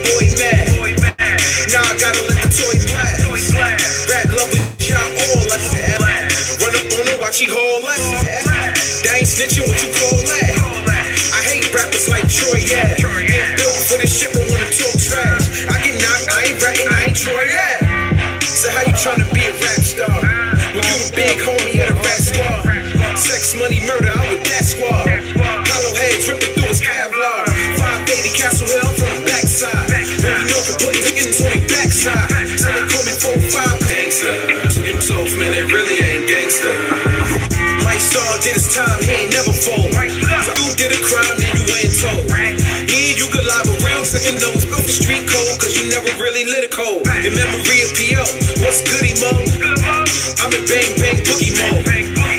boy mad. Now I gotta let the toy blast. Rap lovers, y'all all like that. Run up on her, watch she haul like that. They ain't snitching, what you call that? I hate rappers like Troy, yeah. Built for this shit, but wanna talk trash. I get knocked, I ain't ratting, I ain't Troy, yeah. So how you tryna be a rap star? When you a big homie at a rap squad. Sex, money, murder, I'm with that squad. Hollow head dripping through his Kevlar. 580 Castle Hill from the backside. Baby, no for putting niggas on the backside. So they call me 4-5 gangsta. Them toes, man, they really ain't gangsta. Mike Star did his time, he ain't never fold. You did a crime, then you ain't told. Yeah, you could lie, but real second nose. Go for street code, cause you never really lit a cold. Your memory of P.O. What's goody mo? I'm in bang bang boogie mode.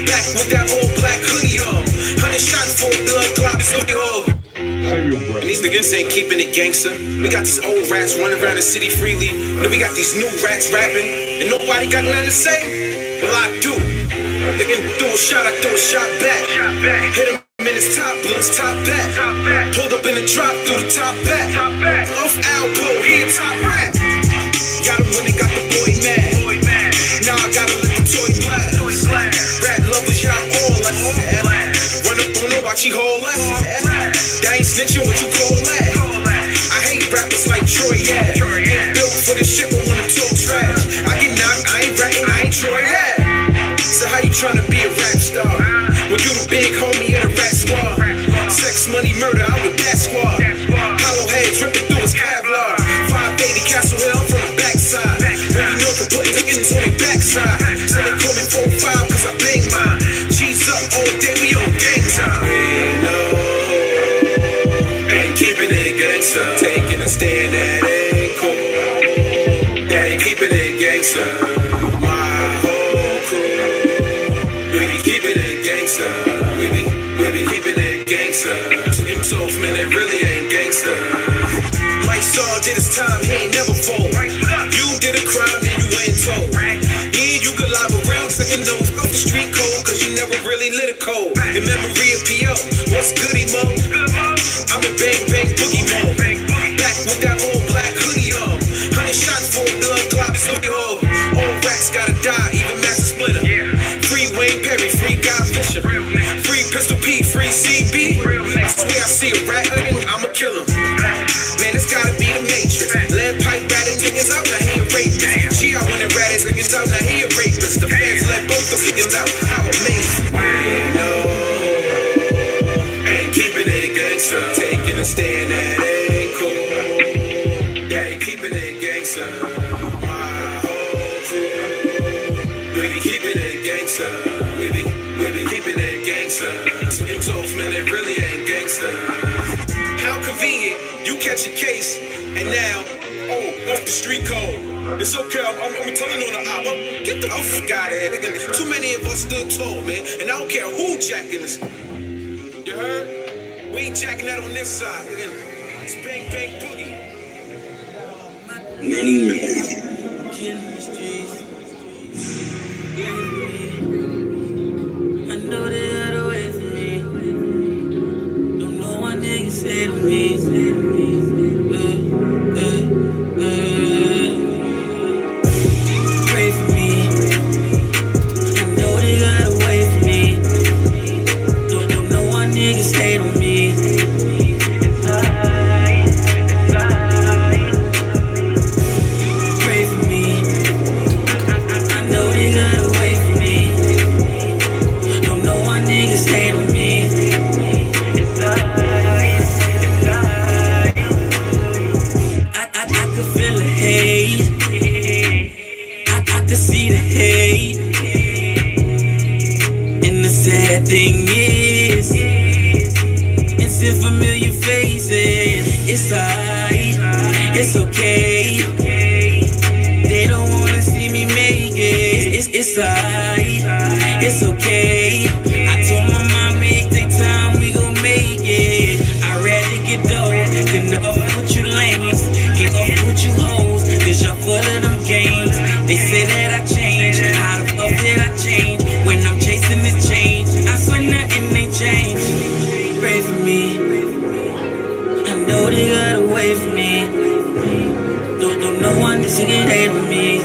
Back with that old black hoodie on. 100 shots for a blood clot, so they all. And these niggas ain't keeping it gangster. We got these old rats running around the city freely. Then we got these new rats rapping, and nobody got nothing to say. Well, I do. Nigga threw a shot, I threw a shot back. Hit him in his top, blew his top back. Pulled up in the drop, threw the top back. Off elbow, he a top rat. Got him when they got the boy mad. Now I gotta let the toy blast. Rap lovers, y'all all like that. Run up on her, watch she haul like that. They ain't snitching, what you call that? I hate rappers like Troy, yeah. Built for this shit, but wanna talk trash. I get knocked, I ain't ratting, I ain't Troy, yeah. So how you tryna be a rap star? When you the big homie in a rap squad. Sex, money, murder, I'm with that squad. Hollow head dripping through his Kevlar. 580 Castle Hill from the backside. Baby, no for putting niggas on the backside. So they call me 4-5 cause I bang mine. G's up all day, we on gang time. Ain't keeping it gangsta. Taking a stand, that ain't cool. Yeah, ain't keeping it gangsta. My whole crew. We be keeping it gangsta. We be keeping it gangsta. Them toes, man, they really ain't gangsta. Mike Star did his time, he ain't never fold. You did a crime, then you ain't told. Yeah, you could lie, but real second nose. Go for street code, cause you never really lit a cold. Your memory of P.O. What's goody mo? I'm in bang bang boogie mode. Back with that old black hoodie on. 100 shots for a blood clot, so they all. All rats gotta die, even Master Splitter. Free Wayne Perry, free Guy Fisher. Free Pistol P, free CB. I swear I see a rat, I'ma kill him. Man, it's gotta be the Matrix. Lead pipe ratting niggas out, now he a rapist. She out when it ratted niggas out, now he a rapist. The fans let both the niggas out, how amazing. Ain't keeping it gangsta. Taking a stand, that ain't cool. Yeah, ain't keeping it gangsta. My whole crew. We be keeping it gangsta. We be keeping it gangsta. Them toes, man, they really ain't gangsta. How convenient, you catch a case, and now, off the street code. It's okay, I'm telling on the album. Get the fuck out of here, nigga. Too many of us stood tall, man, and I don't care who jacking this. You heard? We ain't jacking that on this side, nigga. It's bang bang boogie. Killing the streets. I know they had a way for me. Don't know what niggas say to me. Pray for me. I know they got a way for me. Don't know what niggas hate on me. Pray for me. I know they got a way for me. Don't know what niggas hate on me. I could feel the hate. I could see the hate. And the sad thing is, it's in familiar faces. It's alright, it's okay. They don't wanna see me make it. It's alright, it's okay. I told my mom, make take time, we gon' make it. I'd rather get dope than off with you lanes. Get off with you hoes, cause you're full of them games. They say that I changed, how the fuck did I change? When I'm chasing this change, I swear nothing ain't changed. Pray for me, I know they got a way for me. to get hate with me.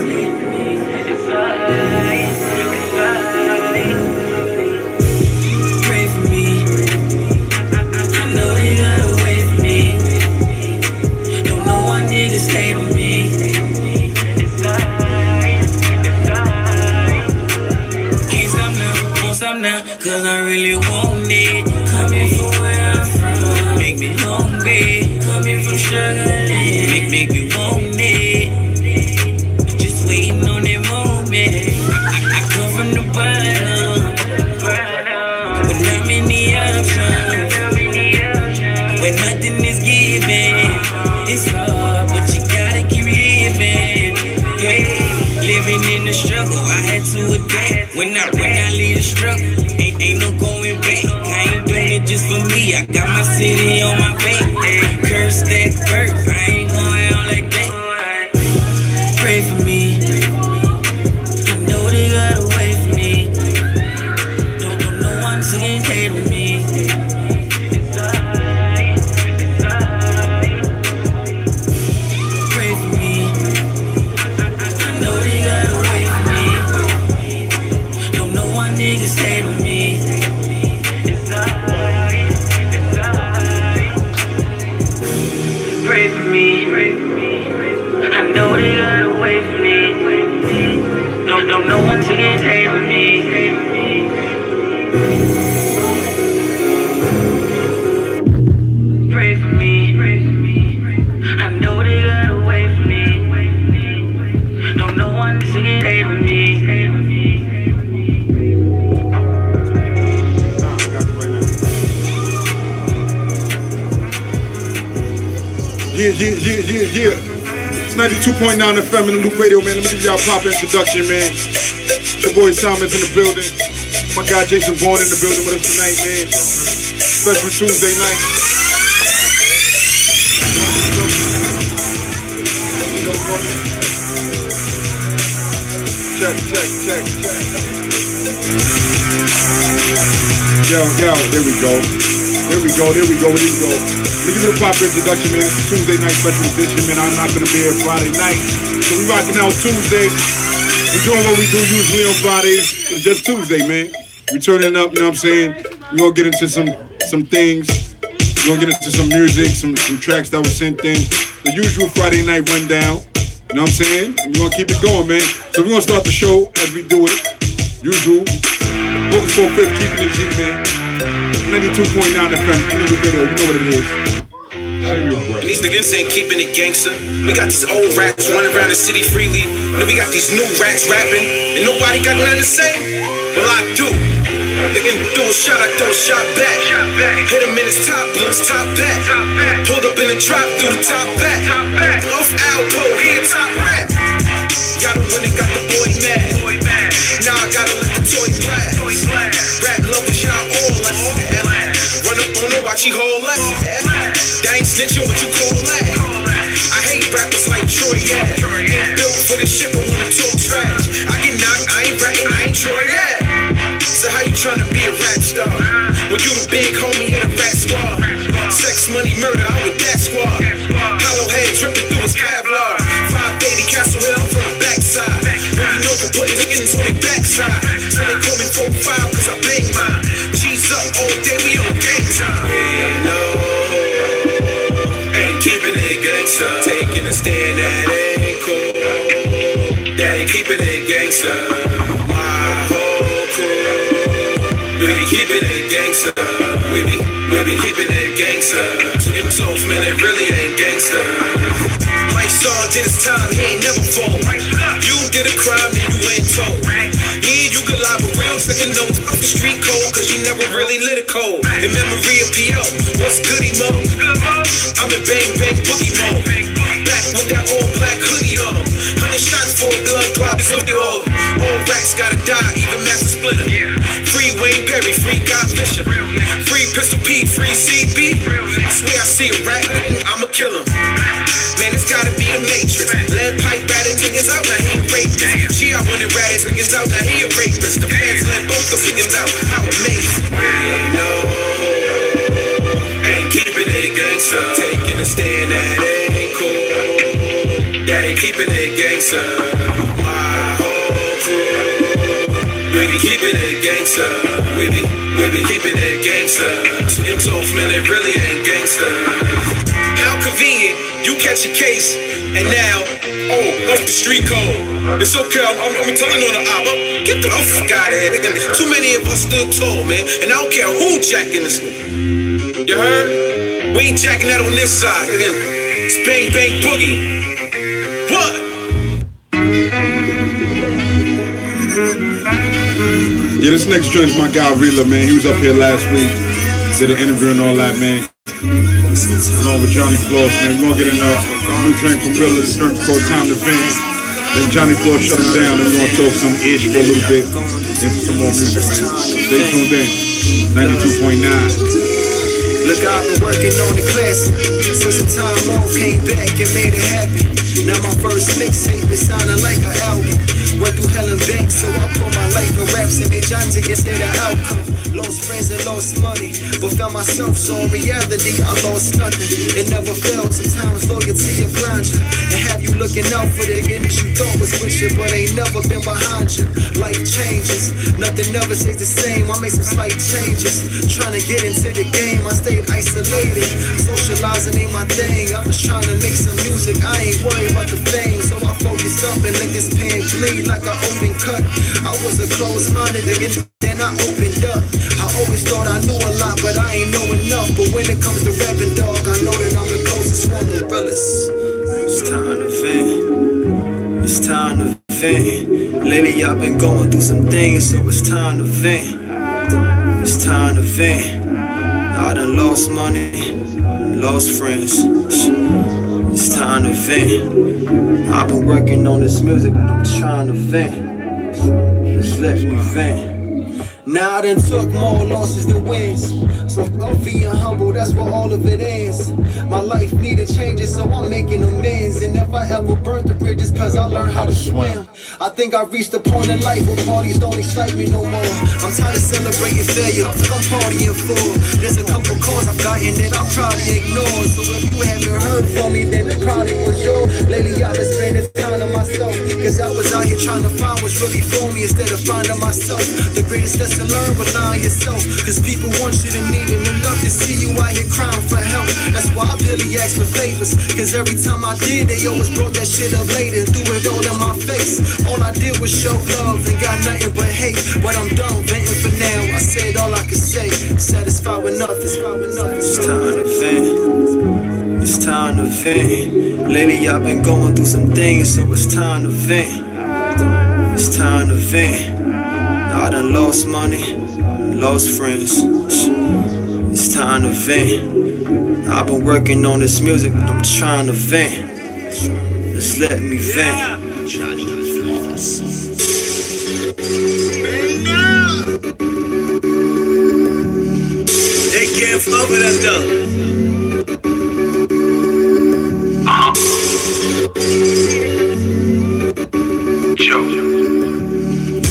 Pray for me. I know they gotta wait for me. Don't know why niggas hate with me. Can't stop now, won't stop now, cause I really want it. Coming from where I'm from, make me hungry. Coming from Sugarland, make me want it. Just waiting on that moment. I come from the bottom, with not many options. When nothing is given, it's hard, but you gotta keep living. Yeah. Living in the struggle, I had to adapt. When I leave the struggle, ain't no going back. I ain't doing it just for me. I got my city on my back. Curse that birth, I ain't going out like that. Pray for me. I know they gotta wait for me. Don't know one to get hate with me. Pray for me. I know they gotta wait for me. Don't know why niggas hate with me. Pray for me. I know they gotta wait for me. Don't know what to get hate with me. Pray for me. I know they gotta wait for me. Don't know what to get hate with me. Yeah. It's 92.9 FM in the Loop Radio, man. Let me give y'all a pop introduction, man. Your boy Simon's in the building. My guy Jason Bourne in the building with us tonight, man. Special Tuesday night. Check. Yo, there we go. Let me give you a pop introduction, man. It's a Tuesday night special edition, man. I'm not gonna be here Friday night. So we rocking out Tuesday. We're doing what we do usually on Fridays. It's just Tuesday, man. We turning up, you know what I'm saying? We're gonna get into some things. We're gonna get into some music, some tracks that were sent in. The usual Friday night rundown. You know what I'm saying? And we're gonna keep it going, man. So we're gonna start the show as we do it. Usual. Looking for a fifth, keeping it G, man. 92.9 FM, in the video, you know what it is. And these niggas ain't keeping it gangster. We got these old rats running around the city freely. And then we got these new rats rapping, and nobody got nothing to say. Well, I do. Nigga do a shot, I throw a shot back. Hit him in his top, blew his top back. Pulled up in the drop, threw the top back. Off Alpo, here top rap. Y'all the one that got the boy mad. Now I gotta let the toy blast. Rap lovers, y'all all left. Run up on her, watch she hold left. That ain't snitching, what you call that? I hate rappers like Troy, yeah. Ain't built for this shit, but wanna talk trash. I get knocked, I ain't rapping, I ain't Troy, yeah. So how you tryna be a rap star? When you the big homie in a rap squad. Sex, money, murder, I'm with that squad. Hollow head dripping through his Kevlar. 580 Castle Hill from the backside. Really know for putting niggas on their backside. So they call me 4-5 cause I bang mine. Cheese up all day, we on game time. Yeah, no, ain't keeping it gangsta. Taking a stand, that ain't cool. That ain't keeping it gangsta. My whole crew, we be keeping it gangsta. We be keeping it gangsta. To himself, man, it really ain't gangsta. Mike Saw did his time, he ain't never fall. You did a crime, then you ain't told. Yeah, you could lie, but real second notes off the street code, cause you never really lit a cold. In memory of P.O., what's goody mode? I'm in bang bang boogie mode. Back with that all black hoodie on. 100 shots for a blood clot, it's hoodie all. All racks gotta die, even Master Splitter. Free Wayne Perry, free God Bishop. Free Pistol P, free CB. I swear I see a rat, I'ma kill him. Man, it's gotta be a matrix. Lead pipe batting niggas out, now he rapist. She out when it ratted niggas out, now he a rapist. The pants let both the niggas out, how amazing. No, ain't keeping it gangsta. Taking a stand, that ain't cool. Daddy keeping it gangsta. My whole crew, we be keeping it gangsta. We be keeping it gangsta. Slim Soul man, it really ain't gangsta. How convenient, you catch a case, and now, that's the street code. It's okay, I'm telling on the album. Get the fuck out of here. Too many of us stood tall, man, and I don't care who jacking this. You heard? We ain't jacking that on this side. It's bang bang boogie. What? Yeah, this next joint's my guy Reela, man. He was up here last week, did an interview and all that, man. Along with Johnny Floss, man. We're gonna get in a new train from Reela. This joint's called Time to Vent. Then Johnny Floss shut him down, and we're gonna talk some ish for a little bit into some more music. Stay tuned in. 92.9. Look, I've been working on the classic. Since some time off, came back and made it happen. Now my first mixtape is sounding like an album. Went through hell and back, so I put my life in raps and made John to get the outcome. Lost friends and lost money, but found myself, so in reality I lost nothing. It never failed, sometimes loyalty will blind you and have you looking out for the things you thought was with you, but ain't never been behind you. Life changes, nothing never stays the same. I made some slight changes, trying to get into the game. I stayed isolated, socializing ain't my thing. I was trying to make some music, I ain't worried about the fame, so I focused up and let this pen bleed like an open cut. I was a closed-minded again, then I opened up. I always thought I knew a lot, but I ain't know enough. But when it comes to rapping, dog, I know that I'm the closest one to realest. It's time to vent. It's time to vent. Lately I've been going through some things, so it's time to vent. It's time to vent. I done lost money, lost friends. It's time to vent. I've been working on this music, I'm trying to vent. Just let me vent. Now I done took more losses than wins, so I'm being humble, that's what all of it is. My life needed changes, so I'm making amends. And if I ever burnt the bridges, cause I learned how to swim. I think I reached a point in life where parties don't excite me no more. I'm tired of celebrating failure, I'm partying full. There's a couple calls I've gotten that I'm probably ignored. So if you haven't heard from me, then it probably was yours. Lately I've been spending time to myself, cause I was out here trying to find what's really for me instead of finding myself. The greatest lesson learned, rely on yourself, cause people want you to need it and love to see you out here crying for help. That's why I really ask for favors, cause every time I did, they always brought that shit up later and threw it all in my face. All I did was show love and got nothing but hate, but I'm done venting for now. I said all I could say, satisfied with nothing. It's time to vent. It's time to vent. Lately I've been going through some things, so it's time to vent. It's time to vent. I done lost money, lost friends. It's time to vent. I've been working on this music, I'm trying to vent. Just let me vent. They can't flow with us though.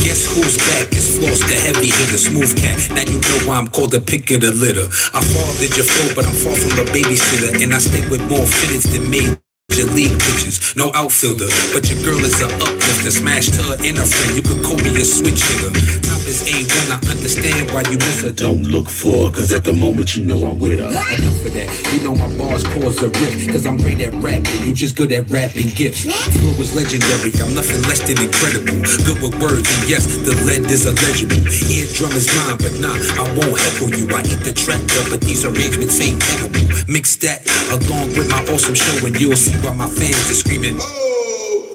Guess who's back? It's Floss the heavy hitter, smooth cat. Now you know why I'm called the pick of the litter. I fathered your flow, but I'm far from a babysitter, and I stick with more fitteds than me. Your league pitches, no outfielder, but your girl is a uplifter. Smashed her and her friend, you could call me a switch hitter. Top is A1, I understand why you miss her. Don't look for her, cause at the moment you know I'm with her. Enough of that, you know my bars cause a rift, cause I'm great at rapping, you just good at rapping gifts. Flow is legendary, I'm nothing less than incredible. Good with words, and yes, the lead is illegible. Eardrum is mine, but nah, I won't heckle you. I eat the track up, but these arrangements ain't edible. Mix that along with my awesome show, and you'll see why my fans are screaming.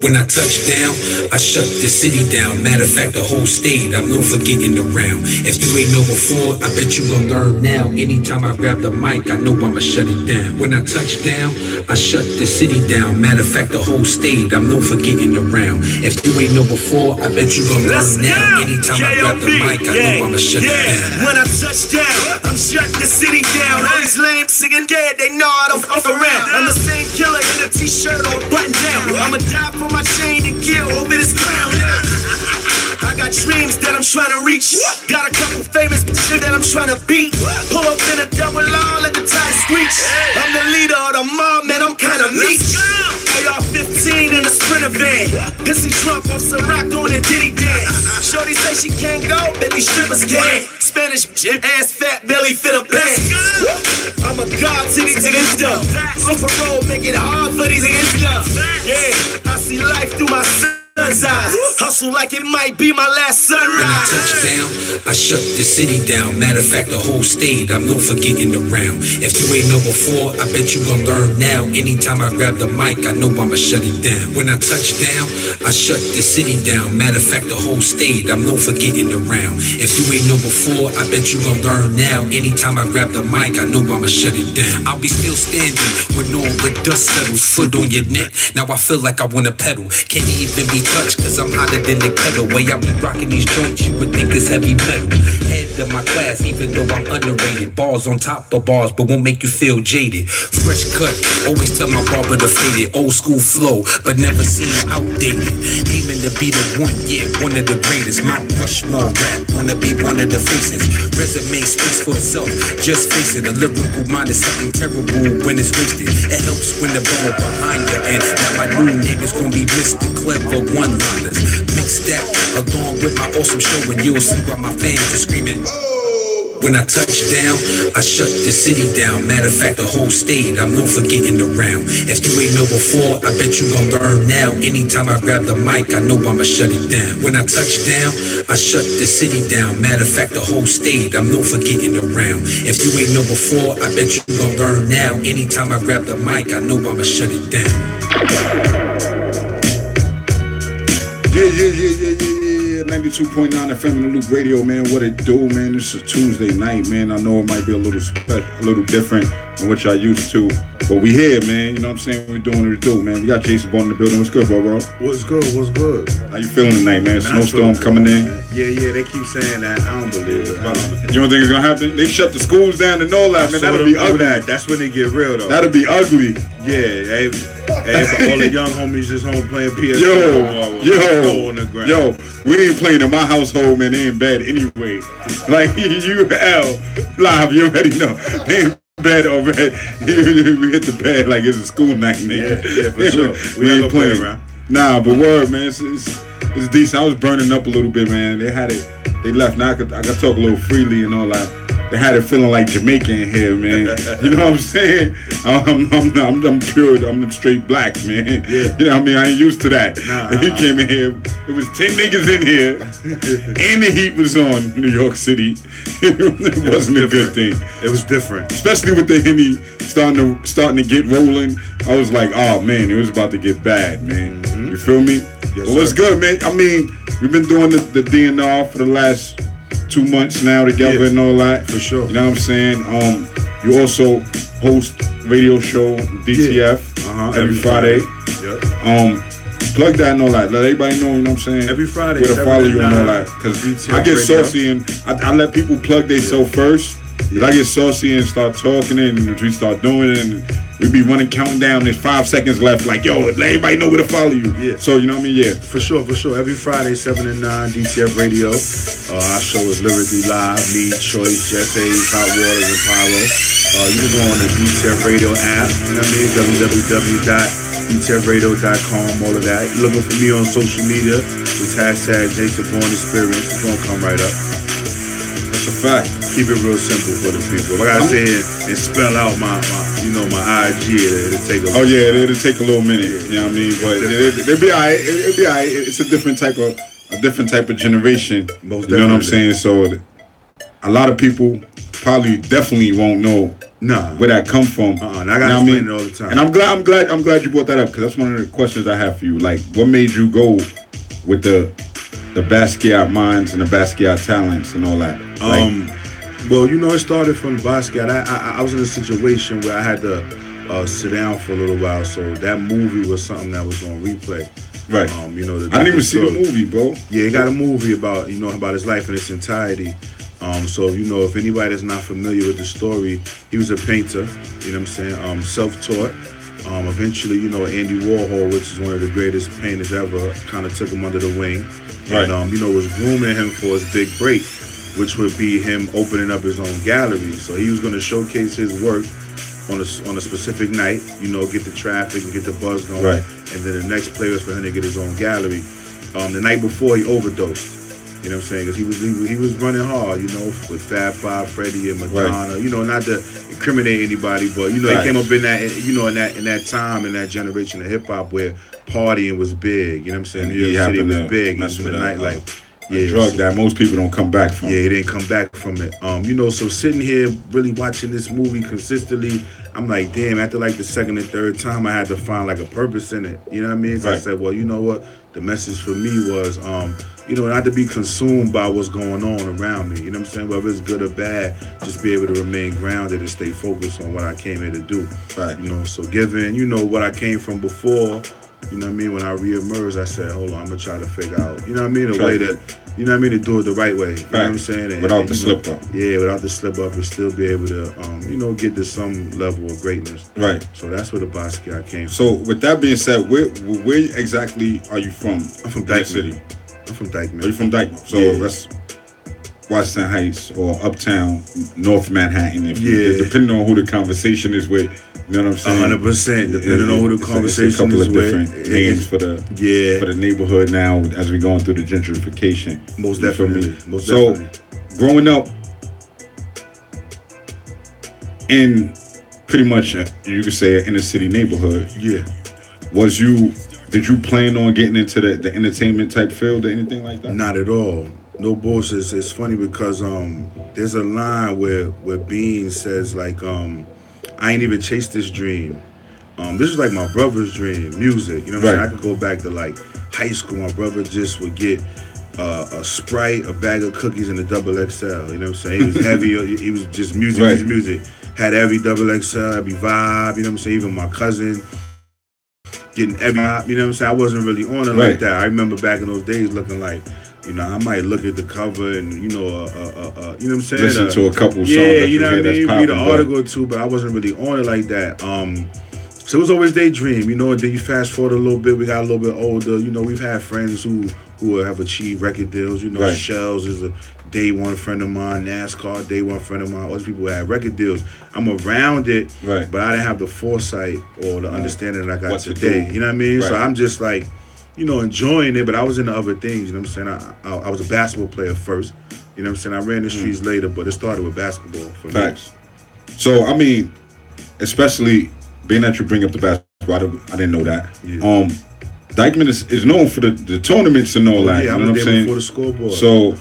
When I touch down, I shut the city down. Matter of fact, the whole state, I'm known for getting around. If you ain't know before, I bet you gon' learn now. Anytime I grab the mic, I know I'ma shut it down. When I touch down, I shut the city down. Matter of fact, the whole state, I'm known for getting around. If you ain't know before, I bet you gon' learn now. Anytime I grab the mic, I know I'ma shut it down. When I touch down, I'm shutting the city down. All these lames singing dead, they know I don't fuck around. I'm the same killer in a t-shirt or button down. I'ma die for my chain and kill over this crown. I got dreams that I'm trying to reach. Got a couple famous shit that I'm trying to beat. Pull up in a double R, let the tires screech. I'm the leader of the mob, man, I'm kinda meek. Hey, y'all 15 the van. Pissy drunk off some rock on a Diddy dance. Shorty say she can't go, baby strippers can. Spanish ass fat belly fit a band. I'm a god to these niggas stuff. On parole, make it hard for these niggas stuff. Yeah, I see life through my son's eyes. Hustle like it might be my last sunrise. When I touch down, I shut the city down. Matter of fact, the whole state, I'm known for getting around. If you ain't know before, I bet you gon' learn now. Anytime I grab the mic, I know I'ma shut it down. When I touch down, I shut the city down. Matter of fact, the whole state, I'm known for getting around. If you ain't know before, I bet you gon' learn now. Anytime I grab the mic, I know I'ma shut it down. I'll be still standing when all the dust settles. Foot on your neck, now I feel like I wanna pedal. Can't even be touched, cause I'm hotter than the kettle. Way I be rocking these joints, you would think it's heavy metal. Head of my class, even though I'm underrated. Bars on top of bars, but won't make you feel jaded. Fresh cut, always tell my barber to fade it. Old school flow, but never seen outdated. Aiming to be the one, yeah, one of the greatest. Mount Rushmore rap, wanna be one of the faces. Resume speaks for itself, just face it. A lyrical mind is something terrible when it's wasted. It helps when the ball behind you, and now my new niggas gon' be Mr. Clever one-liners. Mix that along with my awesome show, and you'll see why my fans are screaming. When I touch down, I shut the city down. Matter of fact, the whole state, I'm known for getting around. If you ain't know before, I bet you gon' learn now. Anytime I grab the mic, I know I'ma shut it down. When I touch down, I shut the city down. Matter of fact, the whole state, I'm known for getting around. If you ain't know before, I bet you gon' learn now. Anytime I grab the mic, I know I'ma shut it down. Yeah. 92.9 FM in the Loop Radio, man. What it do, man? This is a Tuesday night, man. I know it might be a little different than what y'all used to, but we here, man. You know what I'm saying? We're doing what we do, man. We got Jason Bourne in the building. What's good, bro? What's good? How you feeling tonight, man? Snowstorm coming in. Yeah, they keep saying that. I don't believe it. You don't think it's gonna happen? They shut the schools down and all that, man. That'll be ugly. That's when they get real, though. That'll be ugly. Yeah, all the young homies just home playing PS4. Yo, we ain't playing in my household, man. They in bed anyway. Like live, you already know. They in bed already. We hit the bed like it's a school night, nigga. Yeah, for sure. We ain't playing around. Nah, but word, man, it's decent. I was burning up a little bit, man. They had it. They left. Now I could talk a little freely and all that. They had it feeling like Jamaica in here, man. You know what I'm saying? I'm pure. I'm straight black, man. Yeah. You know what I mean? I ain't used to that. He Nah. came in here. It was 10 niggas in here, and the heat was on New York City. It wasn't a good thing. It was different. Especially with the Henny starting to get rolling. I was like, oh man, it was about to get bad, man. Mm-hmm. You feel me? Yes, Well, it's good, man. I mean, we've been doing the DNR for the last 2 months now together and all that. For sure. You know what I'm saying? You also host radio show DTF every Friday. Yep. Plug that and all that. Let everybody know, you know what I'm saying? Every Friday. Where to follow you and all that. Because I get saucy and I let people plug themselves first. I get saucy and start talking and we start doing it and we be counting down. There's 5 seconds left. Like, yo, let everybody know where to follow you. Yeah. So, you know what I mean? Yeah. For sure. Every Friday, 7 to 9, DTF Radio. Our show is lyrically live. Me, Choice, Jesse, Hot Waters, and Pyro. You can go on the DTF Radio app. You know what I mean? www.dtfradio.com, all of that. You're looking for me on social media. It's hashtag Jason Bourne Experience. It's going to come right up. That's a fact. Keep it real simple for the people. Like I said, and spell out my IG. It'll take a it'll take a little minute. You know what I mean? But it'll be alright. It'll be alright. It's a different type of generation. Most you know what I'm saying? So a lot of people definitely won't know where that come from. And I gotta explain it all the time. And I'm glad you brought that up because that's one of the questions I have for you. Like, what made you go with the Basquiat minds and the Basquiat talents and all that? Well, it started from Basquiat. I was in a situation where I had to sit down for a little while, so that movie was something that was on replay. Right. I didn't even see the movie, bro. Yeah, he got a movie about his life in its entirety. So if anybody that's not familiar with the story, he was a painter. You know what I'm saying? Self-taught. Eventually, Andy Warhol, which is one of the greatest painters ever, kind of took him under the wing. Right. And was grooming him for his big break, which would be him opening up his own gallery. So he was going to showcase his work on a specific night, you know, get the traffic and get the buzz going. Right. And then the next play was for him to get his own gallery. The night before, he overdosed. You know what I'm saying? Because he was running hard, you know, with Fab Five, Freddie, and Madonna. Right. You know, not to incriminate anybody, but you know, Right. he came up in that, you know, in that time, in that generation of hip hop where partying was big. You know what I'm saying? And New he York City happened was to big. mess Even with the a nightlife. drug that most people don't come back from. Yeah, he didn't come back from it. You know, so sitting here really watching this movie consistently, I'm like, damn, after like the second and third time, I had to find like a purpose in it. You know what I mean? So I Right. said, well, you know what? The message for me was, you know, not to be consumed by what's going on around me. You know what I'm saying? Whether it's good or bad, just be able to remain grounded and stay focused on what I came here to do. Right. You know, so given, you know, what I came from before, you know what I mean? When I reemerged, I said, hold on, I'm going to try to figure out, you know what I mean? A way that, you know what I mean? To do it the right way. You know what I'm saying? And, Without the you know, slip up. Yeah, without the slip up and still be able to, you know, get to some level of greatness. Right. So that's where the Basquiat came from. So with that being said, where exactly are you from? I'm from What Dykeman. city? I'm from Dykeman. Are you from Dykeman? So Yeah. that's Washington Heights or Uptown, North Manhattan. Yeah. Depending on who the conversation is with. You know what I'm saying? 100%. Depending on who the It's conversation a couple is of with. different names for the neighborhood now as we're going through the gentrification. Most You feel me? definitely. Most So definitely. growing up in pretty much you could say an inner city neighborhood, Yeah. did you plan on getting into the entertainment type field or anything like that? Not at all. No bullshit. It's funny because there's a line where Bean says like I ain't even chased this dream. This is like my brother's dream, music. You know what I'm saying? I could go back to like high school. My brother just would get a Sprite, a bag of cookies, and a XXL. You know what I'm saying? He was heavy. He was just music, Right. music. Had every XXL, every vibe. You know what I'm saying? Even my cousin getting every vibe. You know what I'm saying? I wasn't really on it Right. like that. I remember back in those days looking like, you know, I might look at the cover and, you know, you know what I'm saying? Listen to a couple songs. Yeah, that you know what I hear mean? that's Read an popping, article or two, but I wasn't really on it like that. So it was always daydream, you know, and then you fast forward a little bit, we got a little bit older, you know, we've had friends who have achieved record deals, you know, Right. Shells is a day one friend of mine, NASCAR, day one friend of mine, all these people who had record deals. I'm around it, Right. but I didn't have the foresight or the understanding that I got What to today, do. you know what I mean? So Right. I'm just like, you know, enjoying it, but I was into other things, you know what I'm saying? I was a basketball player first, you know what I'm saying? I ran the streets later, but it started with basketball for me. Facts. So I mean, especially being that you bring up the basketball, I didn't know that. Yeah. Dykeman is known for the tournaments and all that. Yeah, I you know was what I'm there saying? before the scoreboard. So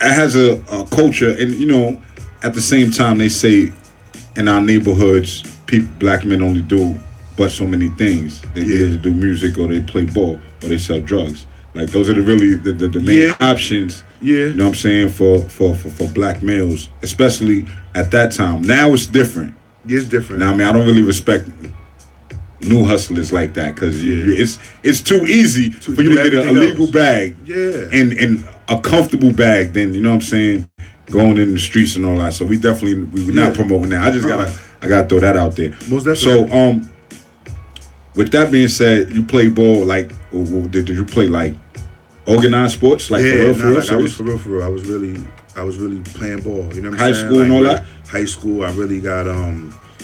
it has a culture, and you know, at the same time, they say in our neighborhoods, black men only do but so many things. They either do music, or they play ball, or they sell drugs. Like those are the main options. Yeah. You know what I'm saying for black males, especially at that time. Now it's different. It's different. Now I mean I don't really respect new hustlers like that because it's too easy for you to get a legal bag, and a comfortable bag. Then you know what I'm saying, going in the streets and all that. So we're not promoting that. I gotta throw that out there. Most definitely. So with that being said, you play ball like did you play like organized sports like for real? I was for real. I was really playing ball. You know what I'm High saying? school and all that? High school, I really got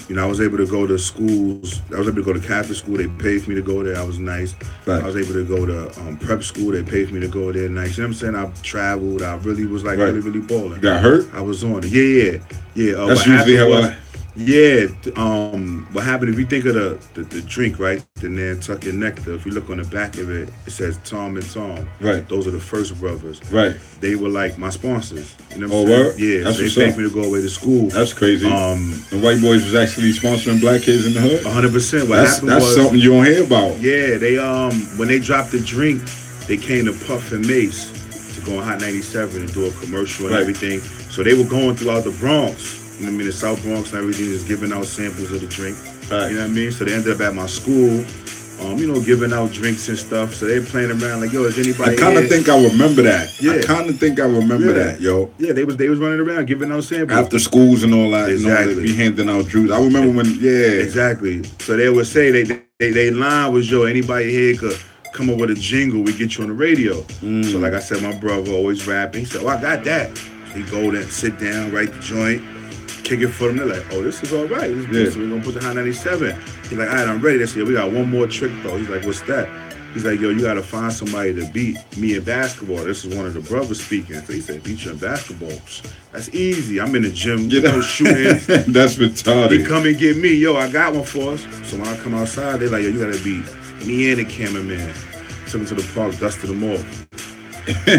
you know, I was able to go to schools. I was able to go to Catholic school. They paid for me to go there. I was nice. Right. I was able to go to prep school. They paid for me to go there. Nice. You know what I'm saying? I traveled. I really was like really balling. You got hurt? I was on it. Yeah. That's usually how what happened, if you think of the drink, right? The Nantucket Nectar, if you look on the back of it, it says Tom and Tom. Right. Those are the first brothers. Right. They were like my sponsors. You know Oh, what I'm saying? word? Yeah. That's So they what's paid up. me to go away to school. That's crazy. The white boys was actually sponsoring black kids in the hood. 100%. What That's happened was something you don't hear about. Yeah, they when they dropped the drink, they came to Puff and Mace to go on Hot 97 and do a commercial and everything. So they were going throughout the Bronx. You know what I mean? The South Bronx and everything, just giving out samples of the drink. Right. You know what I mean? So they ended up at my school, you know, giving out drinks and stuff. So they playing around like, yo, is anybody I kind of think I remember that. Yeah. I kind of think I remember that, yo. Yeah, they was running around giving out samples. After schools and all that, Exactly. you know, they be handing out juice. I remember when, Exactly. So they would say, they line was, yo, anybody here could come up with a jingle, we get you on the radio. So like I said, my brother always rapping. He said, oh, I got that. He go there, sit down, write the joint. kick it for them. They're like, oh, this is all right. So we're going to put the high 97. He's like, all right, I'm ready. They say, we got one more trick, though. He's like, what's that? He's like, yo, you got to find somebody to beat me in basketball. This is one of the brothers speaking. So he said, beat you in basketball. That's easy. I'm in the gym, shooting. That's retarded. He come and get me. Yo, I got one for us. So when I come outside, they're like, yo, you got to beat me and the cameraman. Took him to the park, dusted him off.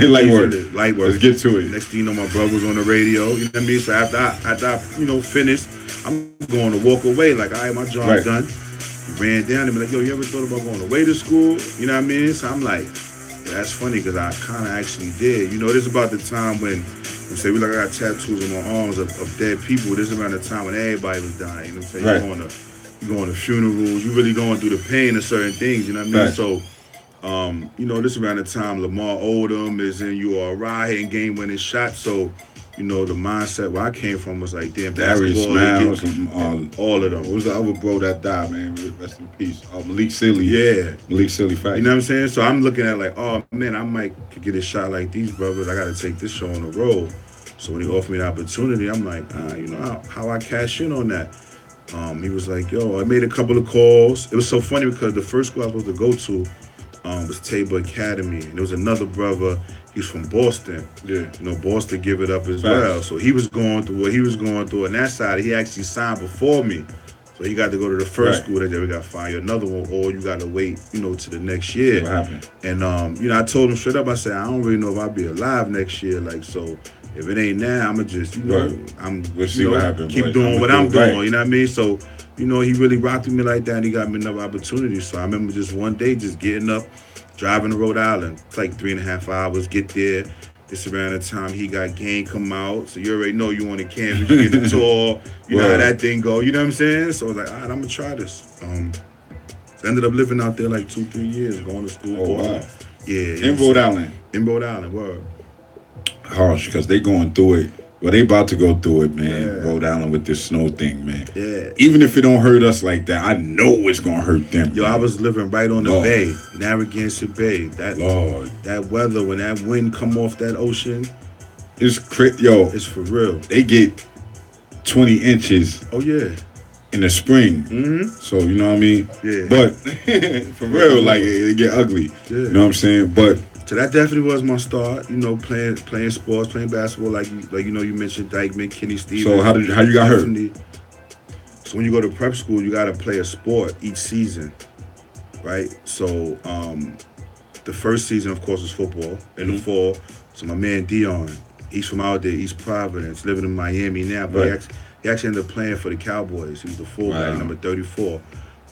Light work. Let's get to it. Next thing you know, my brother was on the radio. You know what I mean? So after I finished, I'm going to walk away. Like, all right, my job's done. He ran down and be like, yo, you ever thought about going away to school? You know what I mean? So I'm like, yeah, that's funny because I kind of actually did. You know, this is about the time when say I got tattoos on my arms of dead people. This is around the time when everybody was dying. You know what I'm saying? You're going to funerals. You're really going through the pain of certain things. You know what I mean? Right. So, this is around the time Lamar Odom is in URI hitting game-winning shots. So, the mindset where I came from was like, damn, basketball. All of them. What was the other bro that died, man? Rest in peace. Malik Sealy. Yeah. Malik Sealy fact. You know what I'm saying? So I'm looking at like, oh, man, I might could get a shot like these brothers. I got to take this show on the road. So when he offered me the opportunity, I'm like, how I cash in on that? He was like, yo, I made a couple of calls. It was so funny because the first school I was supposed to go to was Tabor Academy. And there was another brother, he's from Boston. Yeah. Boston give it up as well. So he was going through what he was going through. On that side, he actually signed before me. So he got to go to the first school. That we got to find you another one, or you got to wait, to the next year. What happened? And, I told him straight up, I said, I don't really know if I'll be alive next year. Like, so if it ain't now, I'm going to just, we'll see what happens. Keep doing what I'm doing, you know what I mean? So, he really rocked with me like that, and he got me another opportunity. So I remember just one day just getting up, driving to Rhode Island. It's like 3.5 hours, get there. This around the time he got game come out. So you already know you on the campus, you get the tour, you know how that thing go, you know what I'm saying? So I was like, all right, I'm going to try this. So ended up living out there like 2-3 years, going to school. Oh, wow. Yeah. In Rhode Island? In Rhode Island, word. Harsh, because they going through it. Well, they about to go through it, man. Yeah. Rhode Island with this snow thing, man. Yeah. Even if it don't hurt us like that, I know it's gonna hurt them. Yo, man. I was living right on the bay, Narragansett Bay. That weather, when that wind come off that ocean, it's it's for real. They get 20 inches. Oh yeah. In the spring. Mm-hmm. So you know what I mean. Yeah. But for real, like it get ugly. Yeah. You know what I'm saying? But. So that definitely was my start, playing sports, playing basketball, like you mentioned Dykeman, Kenny Stevens. So how you got hurt? So when you go to prep school, you got to play a sport each season, right? So the first season, of course, was football. In the fall, so my man Dion, he's from out there, East Providence, living in Miami now, but he actually ended up playing for the Cowboys. He was the fullback, number 34.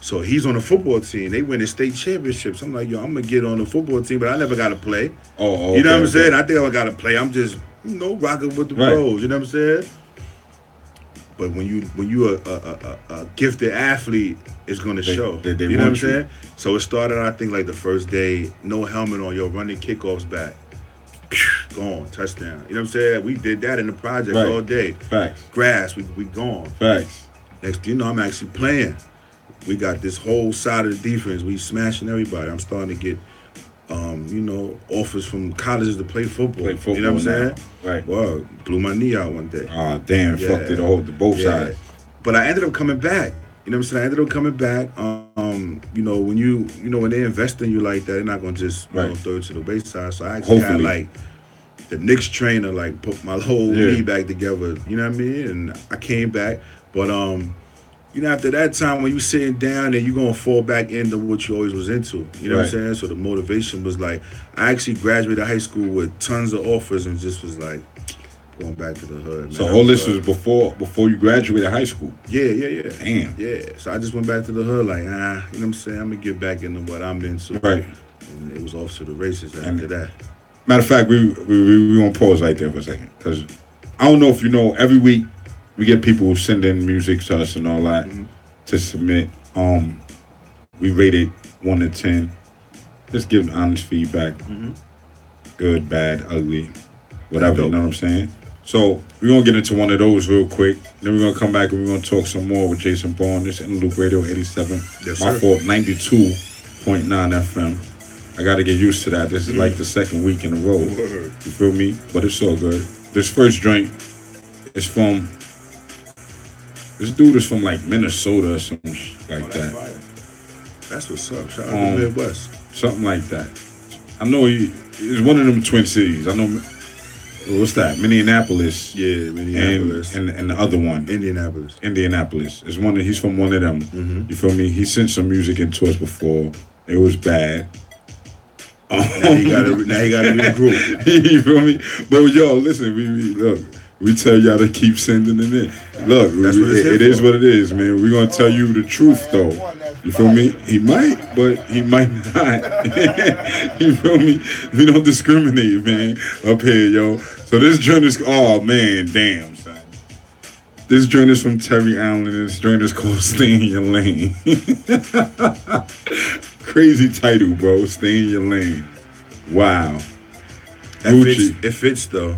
So he's on the football team. They win the state championships. I'm like, yo, I'm going to get on the football team, but I never got to play. Oh, you know what I'm saying? I think I got to play. I'm just, rocking with the pros. You know what I'm saying? But when you a gifted athlete, it's going to show. They you know what I'm saying? So it started, I think, like the first day, no helmet on, yo, running kickoffs back. Gone, touchdown. You know what I'm saying? We did that in the project all day. Facts. Grass, we gone. Facts. Next thing you know, I'm actually playing. We got this whole side of the defense. We smashing everybody. I'm starting to get, offers from colleges to play football. You know what I'm saying? Right. Well, blew my knee out one day. Oh, damn. Fucked it both sides. But I ended up coming back. You know what I'm saying? I ended up coming back. When they invest in you like that, they're not going to just throw it to the wayside. So I actually had, like, the Knicks trainer, like, put my whole knee back together. You know what I mean? And I came back. But, after that time when you sitting down and you're going to fall back into what you always was into. You know what I'm saying? So the motivation was like, I actually graduated high school with tons of offers and just was like, going back to the hood. Man. So all this was before you graduated high school? Yeah. Damn. Yeah. So I just went back to the hood like, you know what I'm saying? I'm going to get back into what I'm into. Right. And it was off to the races after that. Matter of fact, we going to pause right there for a second. Because I don't know if you know, every week, we get people who send in music to us and all that to submit. We rate it 1 to 10. Just give honest feedback. Good, bad, ugly, whatever, you know what I'm saying? So we're going to get into one of those real quick. Then we're going to come back and we're going to talk some more with Jason Bourne. This is In the Loop Radio 87. Yes, My fault, 92.9 FM. I got to get used to that. This is like the second week in a row. You feel me? But it's all good. This first joint is from This dude is from like Minnesota or something like that. That's what's up. Shout out to the Midwest. Something like that. I know he's one of them Twin Cities. I know. What's that? Minneapolis. Yeah, Minneapolis. And the other one. Indianapolis. He's from one of them. Mm-hmm. You feel me? He sent some music into us before. It was bad. Now he got to regroup. You feel me? But yo, listen, look. We tell y'all to keep sending it in. Look, it is what it is, man. We're gonna tell you the truth, though. You feel me? He might, but he might not. You feel me? We don't discriminate, man, up here, yo. So this joint is, oh man, damn, son. This joint is from Terry Allen, and this joint is called "Stay in Your Lane." Crazy title, bro. Stay in your lane. Wow. It fits though.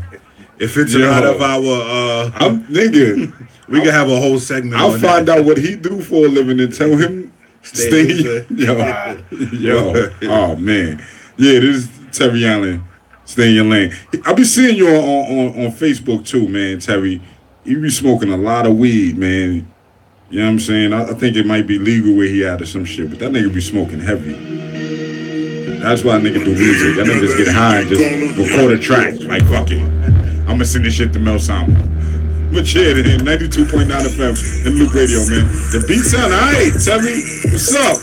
It fits a lot of our. Nigga. We can have a whole segment. I'll find out what he do for a living and tell him stay. Yo. Oh man. Yeah, this is Terry Allen. Stay in your lane. I'll be seeing you on Facebook too, man. Terry, you be smoking a lot of weed, man. You know what I'm saying? I think it might be legal where he at or some shit, but that nigga be smoking heavy. That's why nigga do music. That nigga just get high and just record a track. Like, fuck it. I'm gonna send this shit to Mel Samba. But yeah, 92.9 FM and Luke Radio, man. The beat sound alright. Tell me, what's up?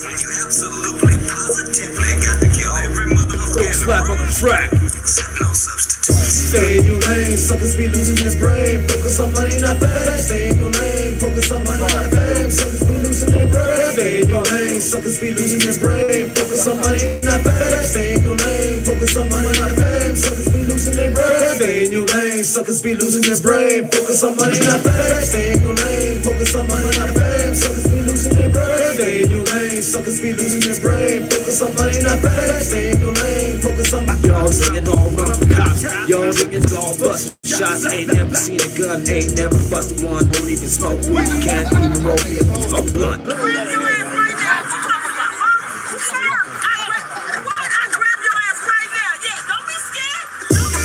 Slap on the track. Stay in your lane, suckers be losing their brain. Focus on money, not fame. Stay in your lane, focus on money, not fame. Suckers be losing their brain. Stay in your lane, suckers be losing their brain. Focus on money, not fame. Stay in your lane, focus on money, not fame. Suckers be losing their brain. Stay in your lane, suckers be losing their brain. Focus on money, not fame. Stay in your lane, focus on money, not fame. Suckers be losing their brain. Stay in your lane, suckers be losing their brain. Focus on money, not fame. Stay in your lane, focus on money. Y'all niggas all run from cops. Y'all niggas all bust shots. Ain't never seen a gun, ain't never bust one. Don't even smoke weed, can't even roll a blunt.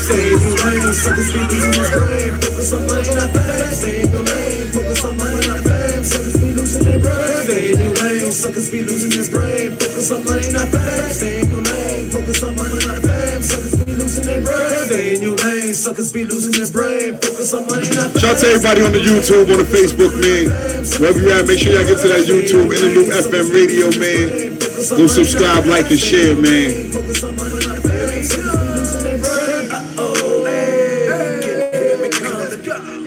Stay in your lane, suckers be losing their brain. Focus on money, not fame. Stay in your lane, focus on money, not fame. Suckers be losing their brain. Stay in your lane, suckers be losing their brain. Focus on money, not fame. Stay in your lane, focus on money, not fame. Suckers be losing their brain. Stay in your lane, suckers be losing their brain. Focus on money, not fame. Shout out to everybody on the YouTube, on the Facebook, man. Wherever you at, make sure y'all get to that YouTube, Interloop FM Radio, man. Go subscribe, like, and share, man. Focus on money, not fame.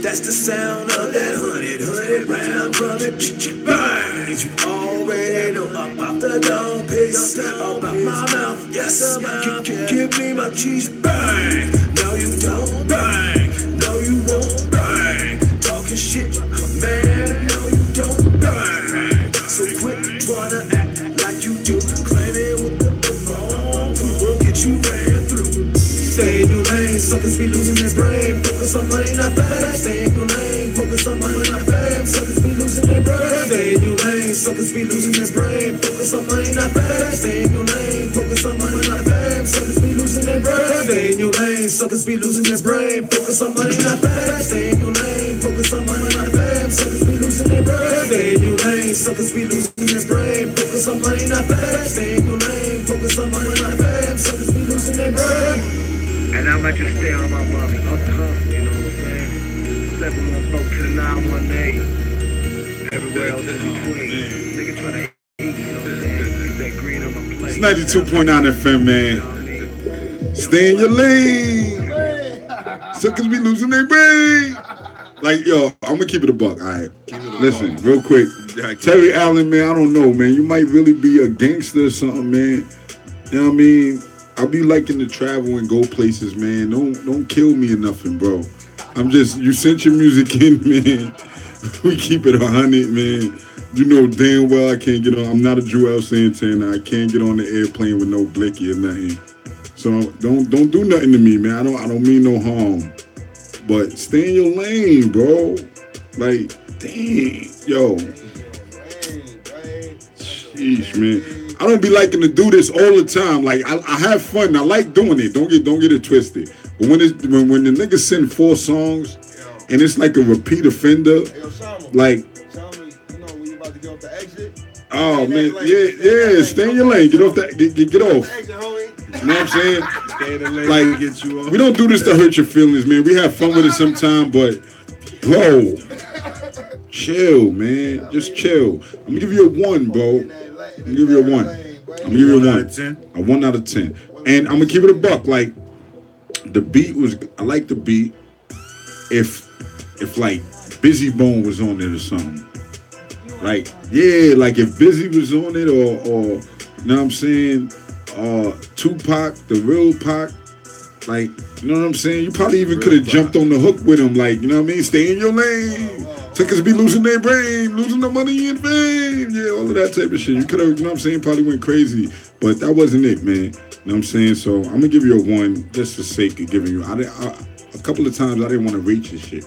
That's the sound of that 100 round brother. Bang! You already know about the dog piss, about my mouth. Yes, give me my cheese. Bang! No, you don't. Bang! No, you won't. Bang! Talking shit, man. No, you don't. Bang! So quit trying to act like you do. Claiming with the wrong, we'll get you ran through. Stay in your lane, suckers be losing their brain. Focus on money, not fame. Stay in your lane, focus on money, not fame. Suckers be losing their brain. Stay in your lane, suckers be losing their brain. Focus on money, not fame. Stay in your lane, focus on money, not fame. Suckers be losing their brain. Stay in your lane, suckers be losing their brain. Focus on money, not fame. Stay in your lane, focus on money, not fame. Suckers be losing their brain. Stay in your lane, suckers be losing their brain. Focus on money, not fame. Stay in your lane, focus on money, not fame. Suckers be losing their brain. And I'ma just stay on my money, you know what I'm saying? 714 to the 918. Everywhere else in between. Niggas try to eat, you know what I'm saying? Keep that green on my plate. It's 92.9 FM, man. Stay in your lane. Suckers be losing their brain. Like, yo, I'm gonna keep it a buck, all right? Listen, real quick. Terry Allen, man, I don't know, man. You might really be a gangster or something, man. You know what I mean? I be liking to travel and go places, man. Don't kill me or nothing, bro. You sent your music in, man. We keep it 100, man. You know damn well I can't get on. I'm not a Joel Santana. I can't get on the airplane with no blicky or nothing. So don't do nothing to me, man. I don't mean no harm. But stay in your lane, bro. Like, dang, yo. Sheesh, man. I don't be liking to do this all the time. Like I have fun. I like doing it. Don't get it twisted. But when the niggas send 4 songs and it's like a repeat offender, like Oh man, yeah. Stay in your lane. Get off that. Get off. You know what I'm saying? Stay in the lane Like, to get you off. we don't do this to hurt your feelings, man. We have fun with it sometime, but bro, chill, man. Just chill. I'm gonna give you a 1, bro. I'm gonna give you a 1. I'm gonna give you a 1 out of 10? A 1 out of 10. And I'm gonna keep it a buck. Like, the beat was, I like the beat. If like Busy Bone was on it or something. Like, yeah, like if Busy was on it or you know what I'm saying? Tupac, the real Pac, like, you know what I'm saying? You probably even could have jumped on the hook with him, like, you know what I mean? Stay in your lane. Tickets be losing their brain, losing the money and fame. Yeah, all of that type of shit. You could have, you know what I'm saying? Probably went crazy, but that wasn't it, man. You know what I'm saying? So I'm gonna give you a 1 just for sake of giving you. A couple of times I didn't want to rate your shit.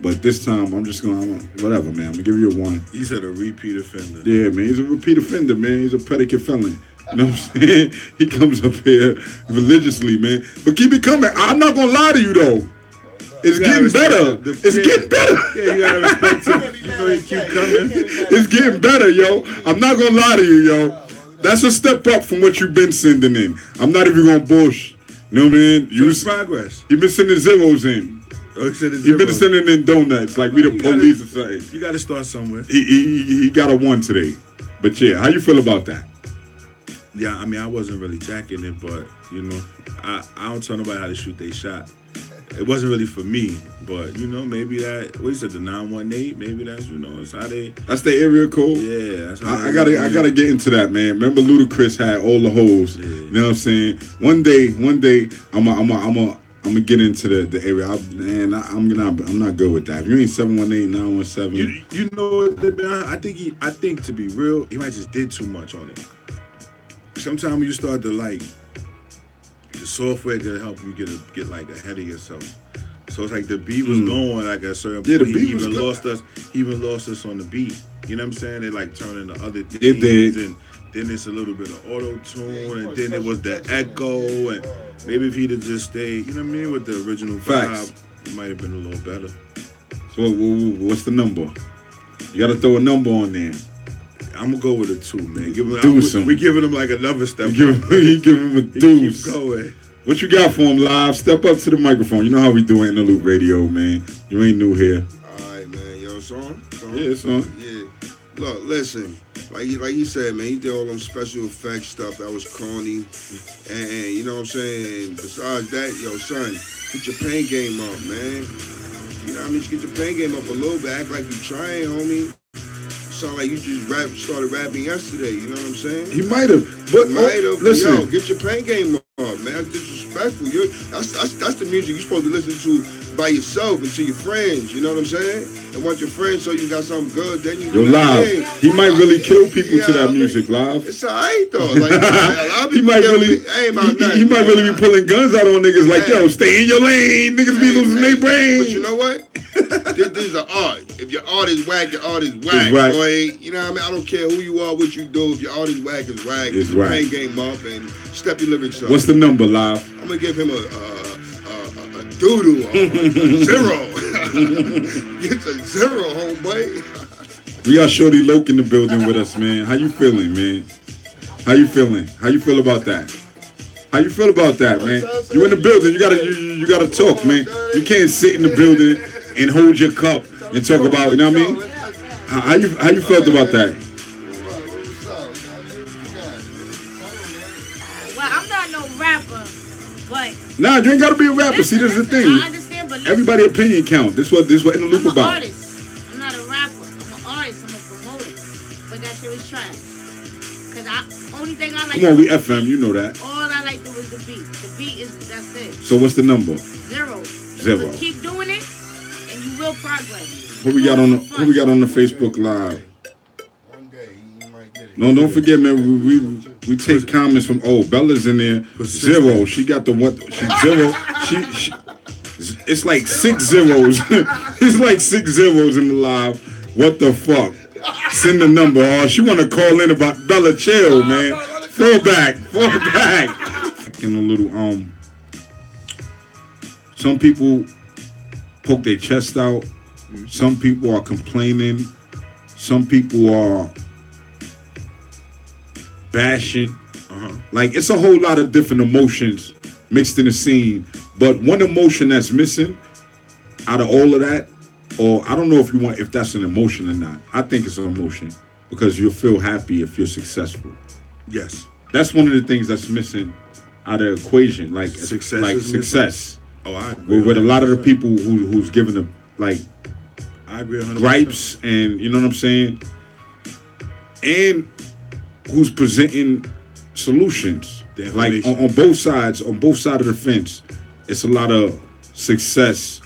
But this time, I'm just going to, whatever, man. I'm going to give you a 1. He said a repeat offender. Yeah, man. He's a repeat offender, man. He's a predicate felon. You know what I'm saying? He comes up here religiously, man. But keep it coming. I'm not going to lie to you, though. It's getting better. It's getting better. Yeah, you got to respect him. You know he keep coming. It's getting better, yo. I'm not going to lie to you, yo. That's a step up from what you've been sending in. I'm not even going to bullshit. You know what I mean? It's progress. You've been sending zeros in. You've been sending in donuts like we the police or something. You got to start somewhere. He got a 1 today. But yeah, how you feel about that? Yeah, I mean, I wasn't really jacking it, but, you know, I don't tell nobody how to shoot their shot. It wasn't really for me, but, you know, maybe that, what you said, the 918, maybe that's, you know, it's how they... That's the area code? Yeah. That's how I gotta get into that, man. Remember Ludacris had all the hoes. Yeah. You know what I'm saying? One day, I'm gonna get into the area. I'm not good with that. If you ain't 718, 917. You know what? I think to be real, he might just did too much on it. Sometimes you start to like the software can help you get like ahead of yourself. So it's like the beat was going like a certain point. The beat He even lost us on the beat. You know what I'm saying? They like turning the other things. It did. And then it's a little bit of auto-tune, and then it was the echo, and maybe if he'd have just stayed, you know what I mean, with the original vibe, it might have been a little better. So what's the number? You gotta throw a number on there. I'm gonna go with a 2, man. We giving him like another step. You give him a deuce. Keep going. What you got for him, Live? Step up to the microphone. You know how we do it in the Loop Radio, man. You ain't new here. All right, man. Yo, song? Yeah, son. Yeah. Look, listen. Like he said, man, he did all them special effects stuff that was corny. And you know what I'm saying? Besides that, yo, son, get your pain game up, man. You know what I mean? Just get your pain game up a little bit. Act like you trying, homie. Sound like you just started rapping yesterday, you know what I'm saying? He might have. But listen. Yo, get your pain game up, man. That's disrespectful. That's the music you're supposed to listen to by yourself and to your friends, you know what I'm saying? And once your friends so you got something good, then you Live. He might really kill people to that music, Live. It's alright though. Like, he might really be pulling guns out on niggas like, yo, stay in your lane. Niggas be losing their brain. But you know what? This is an art. If your art is whack, your art is whack, boy. You know what I mean? I don't care who you are, what you do. If your art is whack, it's whack. It's your right. pain game up and step your lyrics up. What's the number, Live? I'm gonna give him a doodle, a 0. It's a 0, homeboy. We got Shorty Loke in the building with us, man. How you feeling, man? How you feeling? How you feel about that? How you feel about that, man? You in the building, you gotta talk, man. You can't sit in the building and hold your cup and talk about, you know what I mean? How you felt about that? Well, I'm not no rapper, but Nah, you ain't gotta be a rapper. See, this is the thing. I understand, but Everybody's opinion count. This what in the loop I'm about. an artist. I'm not a rapper. I'm an artist. I'm a promoter. But that shit was trash. Cause only thing I like. Come on, we FM. You know that. All I like to do is the beat. The beat that's it. So what's the number? 0. 0. But keep doing it, and you will progress. Who we got on the Facebook Live? No, don't forget, man. We take comments from Bella's in there. 0. She got the what? She's 0. She it's like 6 zeros. It's like 6 zeros in the live. What the fuck? Send the number. Oh, she want to call in about Bella. Chill, man. Fall back. In a little some people poke their chest out. Some people are complaining. Some people are bashing. Like, it's a whole lot of different emotions mixed in the scene. But one emotion that's missing out of all of that, or I don't know if that's an emotion or not. I think it's an emotion because you'll feel happy if you're successful. Yes. That's one of the things that's missing out of the equation. Like success. Oh, I agree. With a lot of the people who's giving them like I agree 100%. gripes and you know what I'm saying, and who's presenting solutions. Like on both sides of the fence, it's a lot of success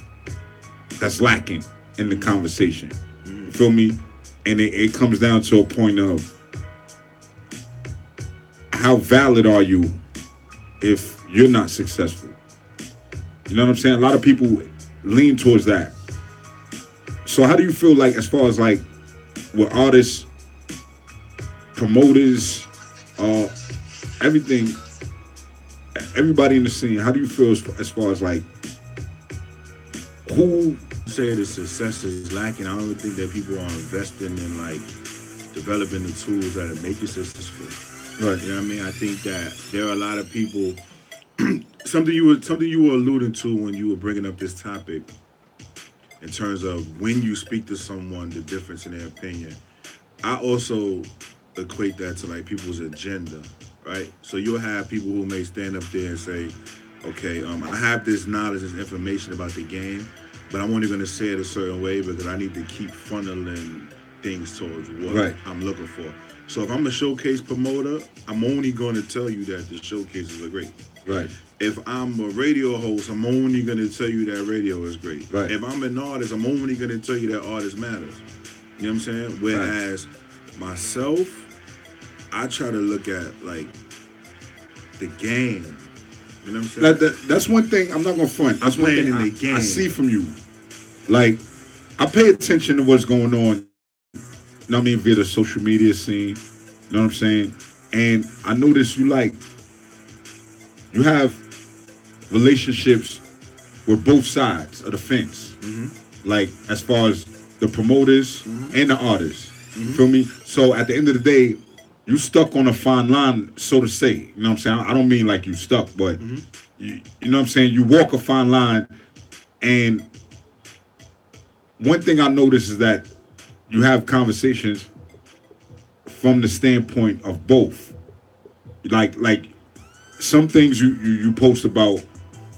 that's lacking in the conversation. You feel me? And it comes down to a point of how valid are you if you're not successful? You know what I'm saying? A lot of people lean towards that. So how do you feel like as far as like with artists, promoters, everything, everybody in the scene, how do you feel as far as like who say the success is lacking? I don't think that people are investing in like developing the tools that make you successful. Right. You know what I mean? I think that there are a lot of people. something you were alluding to when you were bringing up this topic, in terms of when you speak to someone, the difference in their opinion. I also equate that to like people's agenda, right? So you'll have people who may stand up there and say, okay, I have this knowledge, this information about the game, but I'm only going to say it a certain way because I need to keep funneling things towards what I'm looking for. So if I'm a showcase promoter, I'm only going to tell you that the showcases are great. Right. If I'm a radio host, I'm only going to tell you that radio is great. Right. If I'm an artist, I'm only going to tell you that artist matters. You know what I'm saying? Whereas myself, I try to look at like the game. You know what I'm saying? That's one thing I'm not going to front. That's one thing in the game. I see from you. Like, I pay attention to what's going on, you know what I mean, via the social media scene. You know what I'm saying? And I notice you have relationships with both sides of the fence. Mm-hmm. Like, as far as the promoters and the artists. Mm-hmm. Feel me? So at the end of the day, you stuck on a fine line, so to say. You know what I'm saying? I don't mean like you stuck, but you know what I'm saying? You walk a fine line. And one thing I notice is that you have conversations from the standpoint of both. Like some things you post about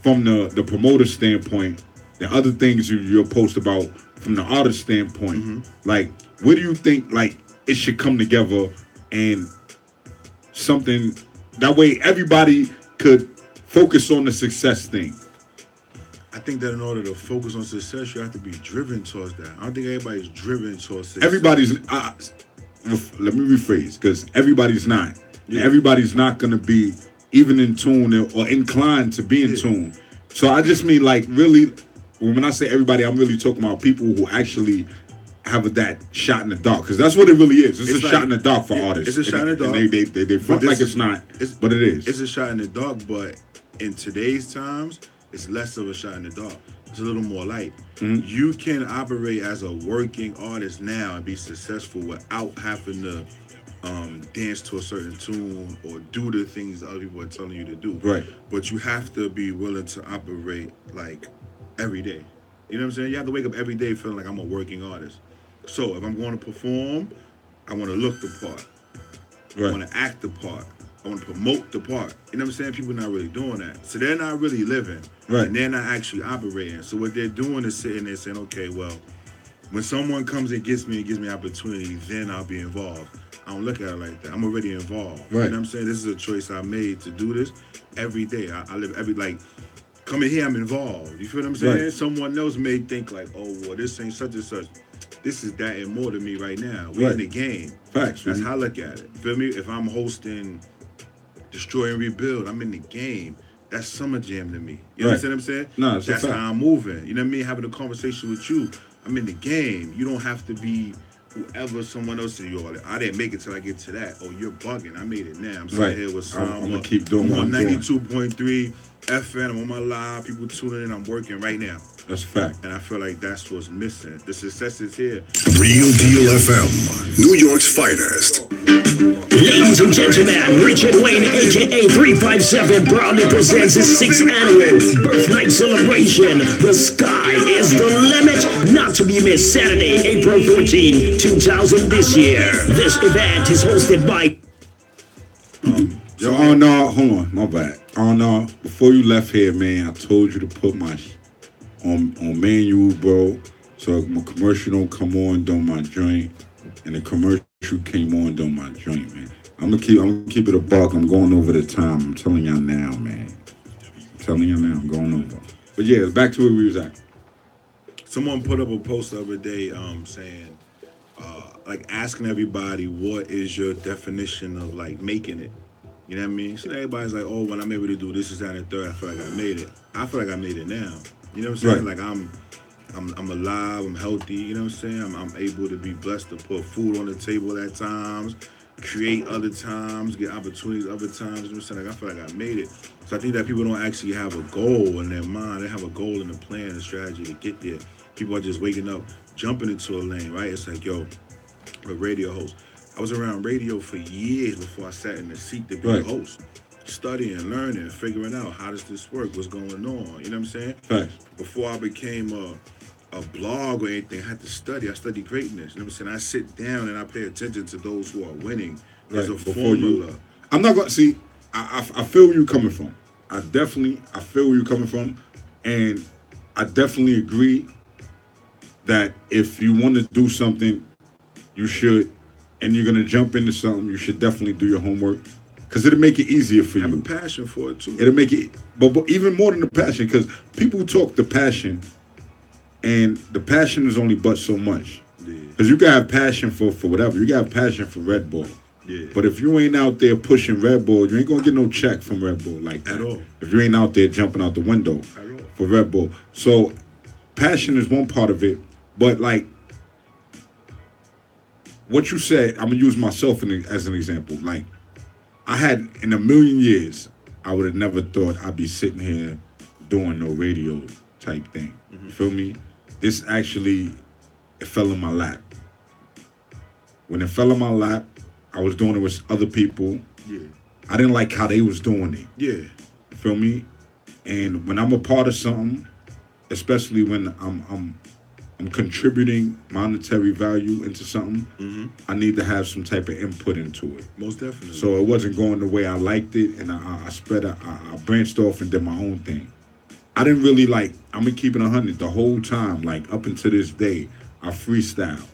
from the promoter standpoint, the other things you'll post about from the artist standpoint. Mm-hmm. Like, where do you think like it should come together and something that way everybody could focus on the success thing? I think that in order to focus on success, you have to be driven towards that. I don't think everybody's driven towards success. Everybody's, let me rephrase, because everybody's not. Yeah. Everybody's not going to be even in tune or inclined to be in tune. So I just mean like really, when I say everybody, I'm really talking about people who actually have that shot in the dark, because that's what it really is. It's a like, shot in the dark for artists. It's a shot in the dark. And they front like it's not, but it is. It's a shot in the dark, but in today's times, it's less of a shot in the dark. It's a little more light. Mm-hmm. You can operate as a working artist now and be successful without having to dance to a certain tune or do the things other people are telling you to do. Right. But you have to be willing to operate like every day. You know what I'm saying? You have to wake up every day feeling like I'm a working artist. So if I'm going to perform, I want to look the part. Right. I want to act the part. I want to promote the part. You know what I'm saying? People are not really doing that. So they're not really living. Right. And they're not actually operating. So what they're doing is sitting there saying, okay, well, when someone comes and gives me opportunity, then I'll be involved. I don't look at it like that. I'm already involved. Right. You know what I'm saying? This is a choice I made to do this every day. I live coming here, I'm involved. You feel what I'm saying? Right. Someone else may think like, oh, well, this ain't such and such. This is that and more to me right now. We're in the game. Facts. That's how I look at it. Feel me? If I'm hosting Destroy and Rebuild, I'm in the game. That's Summer Jam to me. You understand what I'm saying? No, that's how I'm moving. You know what I mean? Having a conversation with you, I'm in the game. You don't have to be whoever someone else said, yo, I didn't make it till I get to that. Oh, you're bugging. I made it now. I'm sitting here with some. I'm gonna keep doing I'm on 92.3. FM, I'm on my live, people tuning in, I'm working right now. That's a fact. And I feel like that's what's missing. The success is here. Real Deal FM, New York's finest. Ladies and gentlemen, Richard Wayne, aka 357, proudly presents his 6th annual birthnight celebration. The sky is the limit, not to be missed. Saturday, April 14, 2000 this year. This event is hosted by... Yo, oh no, hold on, my bad. Oh no, before you left here, man, I told you to put my on manual, bro, so my commercial don't come on during my joint, and the commercial came on during my joint, man. I'm gonna keep it a buck. I'm going over the time. I'm telling y'all now, man. I'm telling y'all now, I'm going over. But yeah, back to where we was at. Someone put up a post the other day saying, like asking everybody, what is your definition of like making it? You know what I mean? So everybody's like, oh, when I'm able to do this, that, and the third, I feel like I made it. I feel like I made it now. You know what I'm saying? Right. Like I'm alive, I'm healthy, you know what I'm saying? I'm able to be blessed to put food on the table at times, create other times, get opportunities other times, you know what I'm saying? Like I feel like I made it. So I think that people don't actually have a goal in their mind. They have a goal and a plan, a strategy to get there. People are just waking up, jumping into a lane, right? It's like, yo, a radio host. I was around radio for years before I sat in the seat to be a host. Studying, learning, figuring out how does this work, what's going on, you know what I'm saying? Right. Before I became a blog or anything, I had to study. I studied greatness, you know what I'm saying? I sit down and I pay attention to those who are winning. There's a formula. I'm not going to, see, I feel where you're coming from. I feel where you're coming from, and I definitely agree that if you want to do something, you should, and you're going to jump into something, you should definitely do your homework. Because it'll make it easier for you. Have a passion for it, too. It'll make it, but even more than the passion, because people talk the passion, and the passion is only but so much. Because you can have passion for whatever. You can have passion for Red Bull. Yeah. But if you ain't out there pushing Red Bull, you ain't going to get no check from Red Bull like that. At all. If you ain't out there jumping out the window for Red Bull. So passion is one part of it, but like, what you said, I'm going to use myself as an example. Like, I had, in a million years, I would have never thought I'd be sitting here doing no radio type thing. You feel me? This actually, it fell in my lap. When it fell in my lap, I was doing it with other people. Yeah. I didn't like how they was doing it. Yeah. You feel me? And when I'm a part of something, especially when I'm contributing monetary value into something, I need to have some type of input into it. Most definitely. So it wasn't going the way I liked it, and I branched off and did my own thing. I didn't really like, I'm gonna keep it 100 the whole time, like up until this day, I freestyle.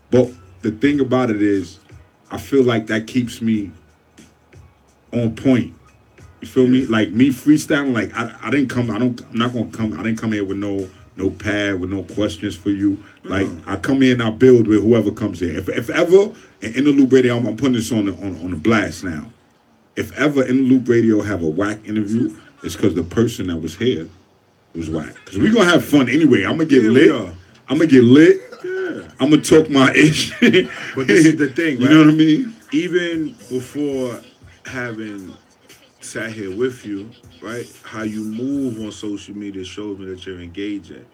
But the thing about it is, I feel like that keeps me on point. You feel me? Like me freestyling, like I didn't come here with no pad, with no questions for you. Like I come in, I build with whoever comes in. If ever in Interloop Radio, I'm putting this on the blast now. If ever Interloop Radio have a whack interview, it's because the person that was here was whack. Because we're gonna have fun anyway. I'm gonna get lit. I'm gonna get lit. Yeah. I'm gonna talk my ish. But this is the thing, right? You know what I mean? Even before having sat here with you, right? How you move on social media shows me that you're engaging.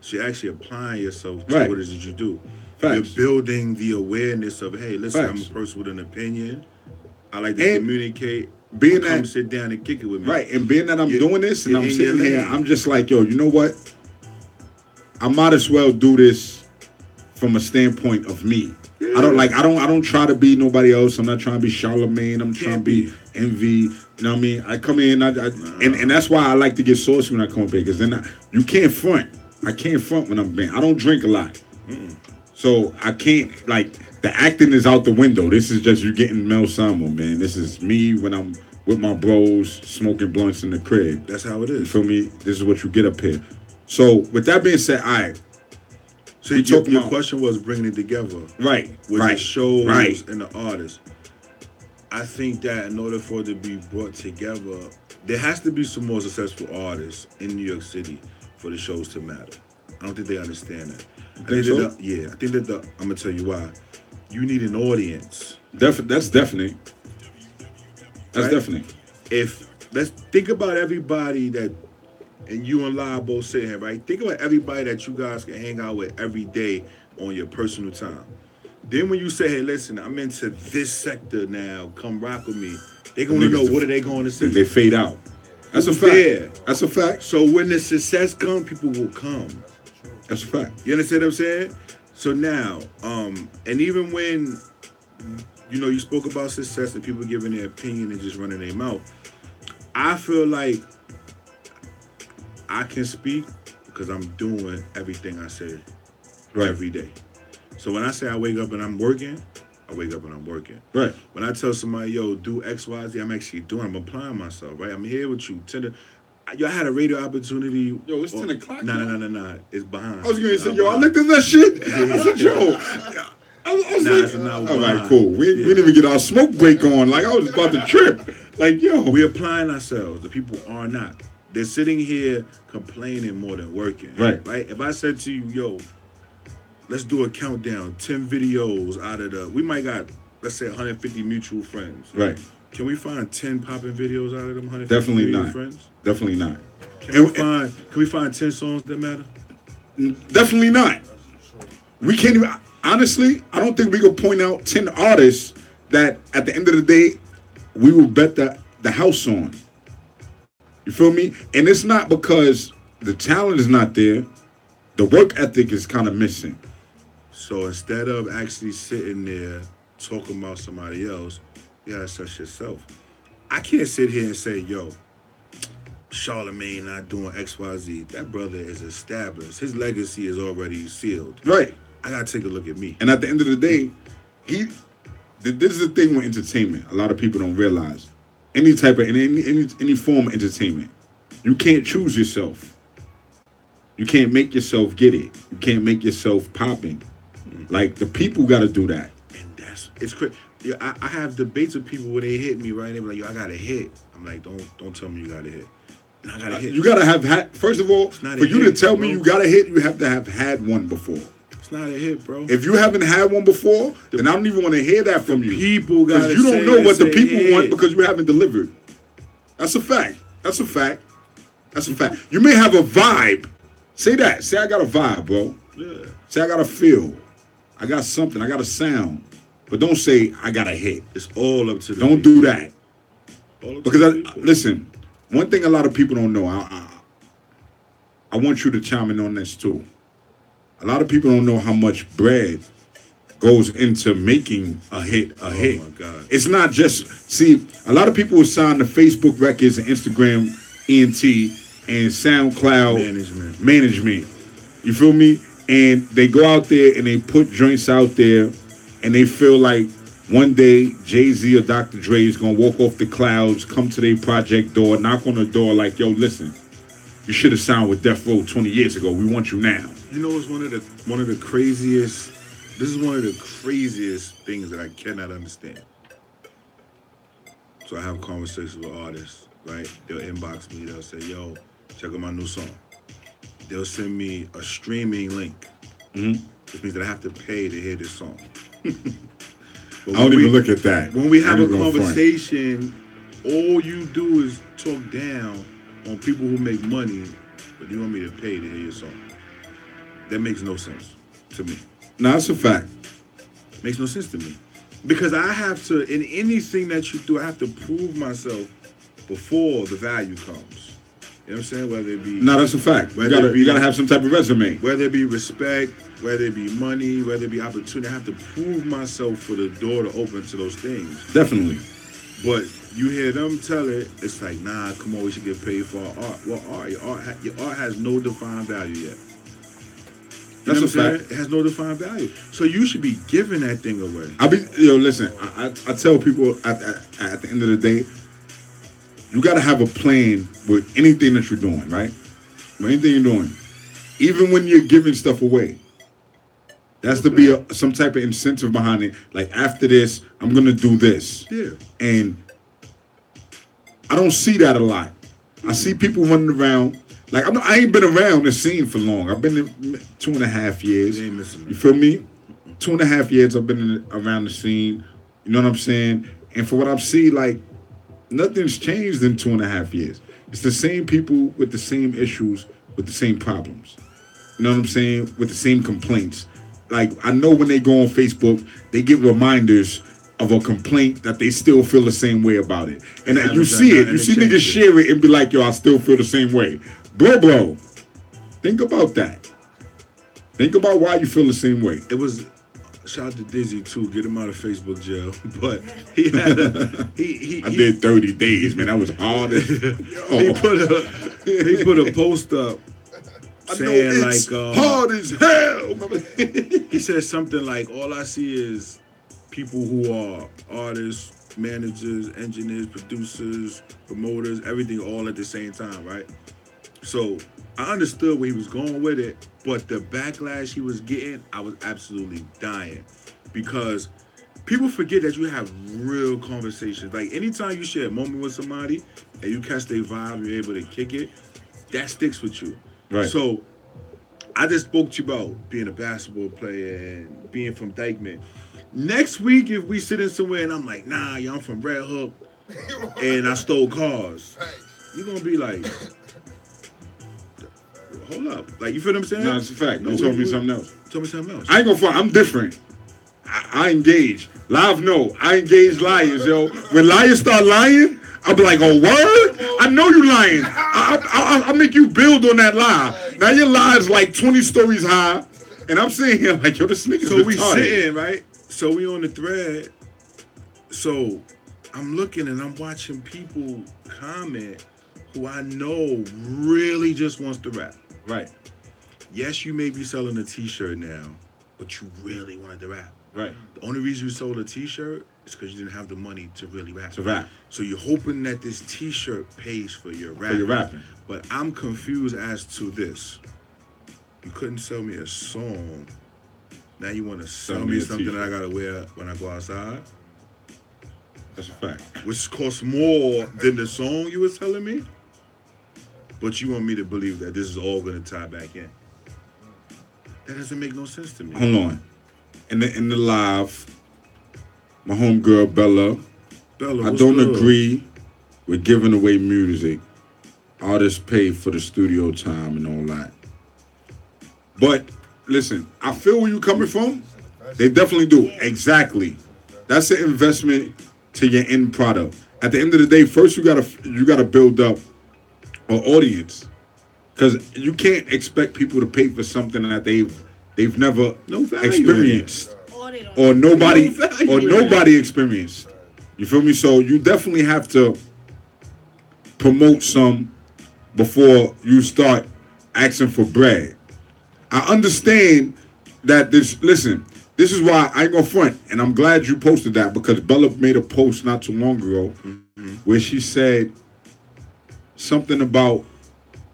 So you're actually applying yourself to what it is that you do. Facts. You're building the awareness of, hey, listen, Facts. I'm a person with an opinion. I like to communicate. Being come that, sit down and kick it with me. Right, and being that I'm doing this and I'm sitting here, I'm just like, yo, you know what? I might as well do this from a standpoint of me. Yeah. I don't try to be nobody else. I'm not trying to be Charlemagne. I'm trying to be Envy. You know what I mean? I come in, and that's why I like to get saucy when I come up here, because then you can't front. I can't front when I'm banned. I don't drink a lot. So I can't, like, the acting is out the window. This is just you getting Mel Samo, man. This is me when I'm with my bros smoking blunts in the crib. That's how it is. You feel me? This is what you get up here. So with that being said, all right. So your question was bringing it together. Right. With right. the shows right. and the artists. I think that in order for it to be brought together, there has to be some more successful artists in New York City for the shows to matter. I don't think they understand that. I think that I'm gonna tell you why. You need an audience. That's definitely. Right? Definitely. If let's think about everybody that, and you and La both sitting here, right? Think about everybody that you guys can hang out with every day on your personal time. Then when you say, hey, listen, I'm into this sector now, come rock with me, they're going to know what are they going to say. They fade out. That's a fact. Yeah. That's a fact. So when the success comes, people will come. That's a fact. You understand what I'm saying? So now, and even when, you know, you spoke about success and people giving their opinion and just running their mouth, I feel like I can speak because I'm doing everything I say every day. So when I say I wake up and I'm working, I wake up and I'm working. Right. When I tell somebody, yo, do X, Y, Z, I'm actually doing, I'm applying myself, right? I'm here with you. Yo, I had a radio opportunity. Yo, it's 10 o'clock. Nah. It's behind. I was going to say, yo, I looked at that shit. I said, yo. I was it's like, not all right, cool. We didn't even get our smoke break on. Like, I was about to trip. Like, yo. We're applying ourselves. The people are not. They're sitting here complaining more than working. Right. If I said to you, yo, let's do a countdown, 10 videos out of we might got, let's say, 150 mutual friends. Right. Can we find 10 popping videos out of them 150 Definitely mutual not. friends? Definitely not. Can we find 10 songs that matter? Definitely not. We can't even, honestly, I don't think we could point out 10 artists that at the end of the day, we will bet the house on. You feel me? And it's not because the talent is not there. The work ethic is kind of missing. So instead of actually sitting there talking about somebody else, you gotta assess yourself. I can't sit here and say, yo, Charlamagne not doing XYZ. That brother is established. His legacy is already sealed. Right. I gotta take a look at me. And at the end of the day, this is the thing with entertainment. A lot of people don't realize. Any type of any form of entertainment, you can't choose yourself. You can't make yourself get it. You can't make yourself popping. Like, the people got to do that. And it's crazy. Yeah, I have debates with people where they hit me, right? They be like, yo, I got a hit. I'm like, don't tell me you got a hit. And I got a hit. You got to have had, first of all, for you to tell me you got a hit, you have to have had one before. It's not a hit, bro. If you haven't had one before, then I don't even want to hear that from you. People got to Because you don't know what the people hit. want because you haven't delivered. That's a fact. That's a fact. That's a fact. You may have a vibe. Say that. Say I got a vibe, bro. Yeah. Say I got a feel. I got something. I got a sound. But don't say I got a hit. It's all up to the Don't people. do that. All up Because, to the people. listen, one thing a lot of people don't know, I want you to chime in on this too. A lot of people don't know how much bread goes into making a hit a hit. My God. It's not just, see, a lot of people will sign the Facebook records and Instagram ENT and SoundCloud management. You feel me? And they go out there and they put joints out there and they feel like one day Jay-Z or Dr. Dre is going to walk off the clouds, come to their project door, knock on the door like, yo, listen, you should have signed with Death Row 20 years ago. We want you now. You know, it's one of the craziest. This is one of the craziest things that I cannot understand. So I have conversations with artists, right? They'll inbox me. They'll say, yo, check out my new song. They'll send me a streaming link. Mm-hmm. Which means that I have to pay to hear this song. I don't even look at that. When we have a conversation, all you do is talk down on people who make money, but you want me to pay to hear your song. That makes no sense to me. No, that's a fact. Makes no sense to me. Because I have to, in anything that you do, I have to prove myself before the value comes. You know what I'm saying? Whether it be... No, that's a fact. You gotta have some type of resume. Whether it be respect, whether it be money, whether it be opportunity, I have to prove myself for the door to open to those things. Definitely. But you hear them tell it, it's like, nah, come on, we should get paid for our art. Well, your art has no defined value yet. You That's know a what I'm fact. saying? It has no defined value. So you should be giving that thing away. Listen, I tell people at the end of the day, you got to have a plan with anything that you're doing, right? With anything you're doing. Even when you're giving stuff away. That's to be some type of incentive behind it. Like, after this, I'm going to do this. Yeah. And I don't see that a lot. I see people running around. Like, I ain't been around the scene for long. I've been in 2.5 years. You ain't missing You feel me? 2.5 years I've been around the scene. You know what I'm saying? And for what I've seen, like, Nothing's changed in 2.5 years. It's the same people with the same issues, with the same problems. You know what I'm saying? With the same complaints. Like, I know when they go on Facebook, they get reminders of a complaint that they still feel the same way about it. And you see it. You see niggas share it and be like, yo, I still feel the same way. Bro. Think about that. Think about why you feel the same way. It was... Shout out to Dizzy too. Get him out of Facebook jail. But he had I did 30 days, man. That was hard. He put a post up saying like hard as hell. He said something like, all I see is people who are artists, managers, engineers, producers, promoters, everything all at the same time, right? So I understood where he was going with it, but the backlash he was getting, I was absolutely dying. Because people forget that you have real conversations. Like, anytime you share a moment with somebody and you catch their vibe, you're able to kick it, that sticks with you. Right. So I just spoke to you about being a basketball player and being from Dykeman. Next week, if we sit in somewhere and I'm like, nah, yo, I'm from Red Hook and I stole cars, you're going to be like... Hold up. Like, you feel what I'm saying? No, it's a fact. You told me something else. Tell me something else. I ain't gonna front. I'm different. I engage. Live, no. I engage liars, yo. When liars start lying, I'll be like, oh, word? I know you lying. I'll make you build on that lie. Now your lie's like 20 stories high, and I'm sitting here like, yo, this nigga's So we retarded. sitting, right? So we on the thread. So I'm looking and I'm watching people comment who I know really just wants to rap. Right. Yes, you may be selling a t-shirt now, but you really wanted to rap. Right. The only reason you sold a t-shirt is because you didn't have the money to really rap. To rap. So you're hoping that this t-shirt pays for your rap. For your rapping. But I'm confused as to this. You couldn't sell me a song. Now you want to sell me something that I got to wear when I go outside? That's a fact. Which costs more than the song you were telling me? But you want me to believe that this is all going to tie back in. That doesn't make no sense to me. Hold on. In the live, my homegirl Bella, I don't agree with giving away music. Artists pay for the studio time and all that. But listen, I feel where you're coming from. They definitely do. Exactly. That's an investment to your end product. At the end of the day, first you gotta build up an audience, because you can't expect people to pay for something that they've never experienced or nobody experienced. You feel me? So you definitely have to promote some before you start asking for bread. I understand that this is why I ain't gonna front, and I'm glad you posted that, because Bella made a post not too long ago where she said something about,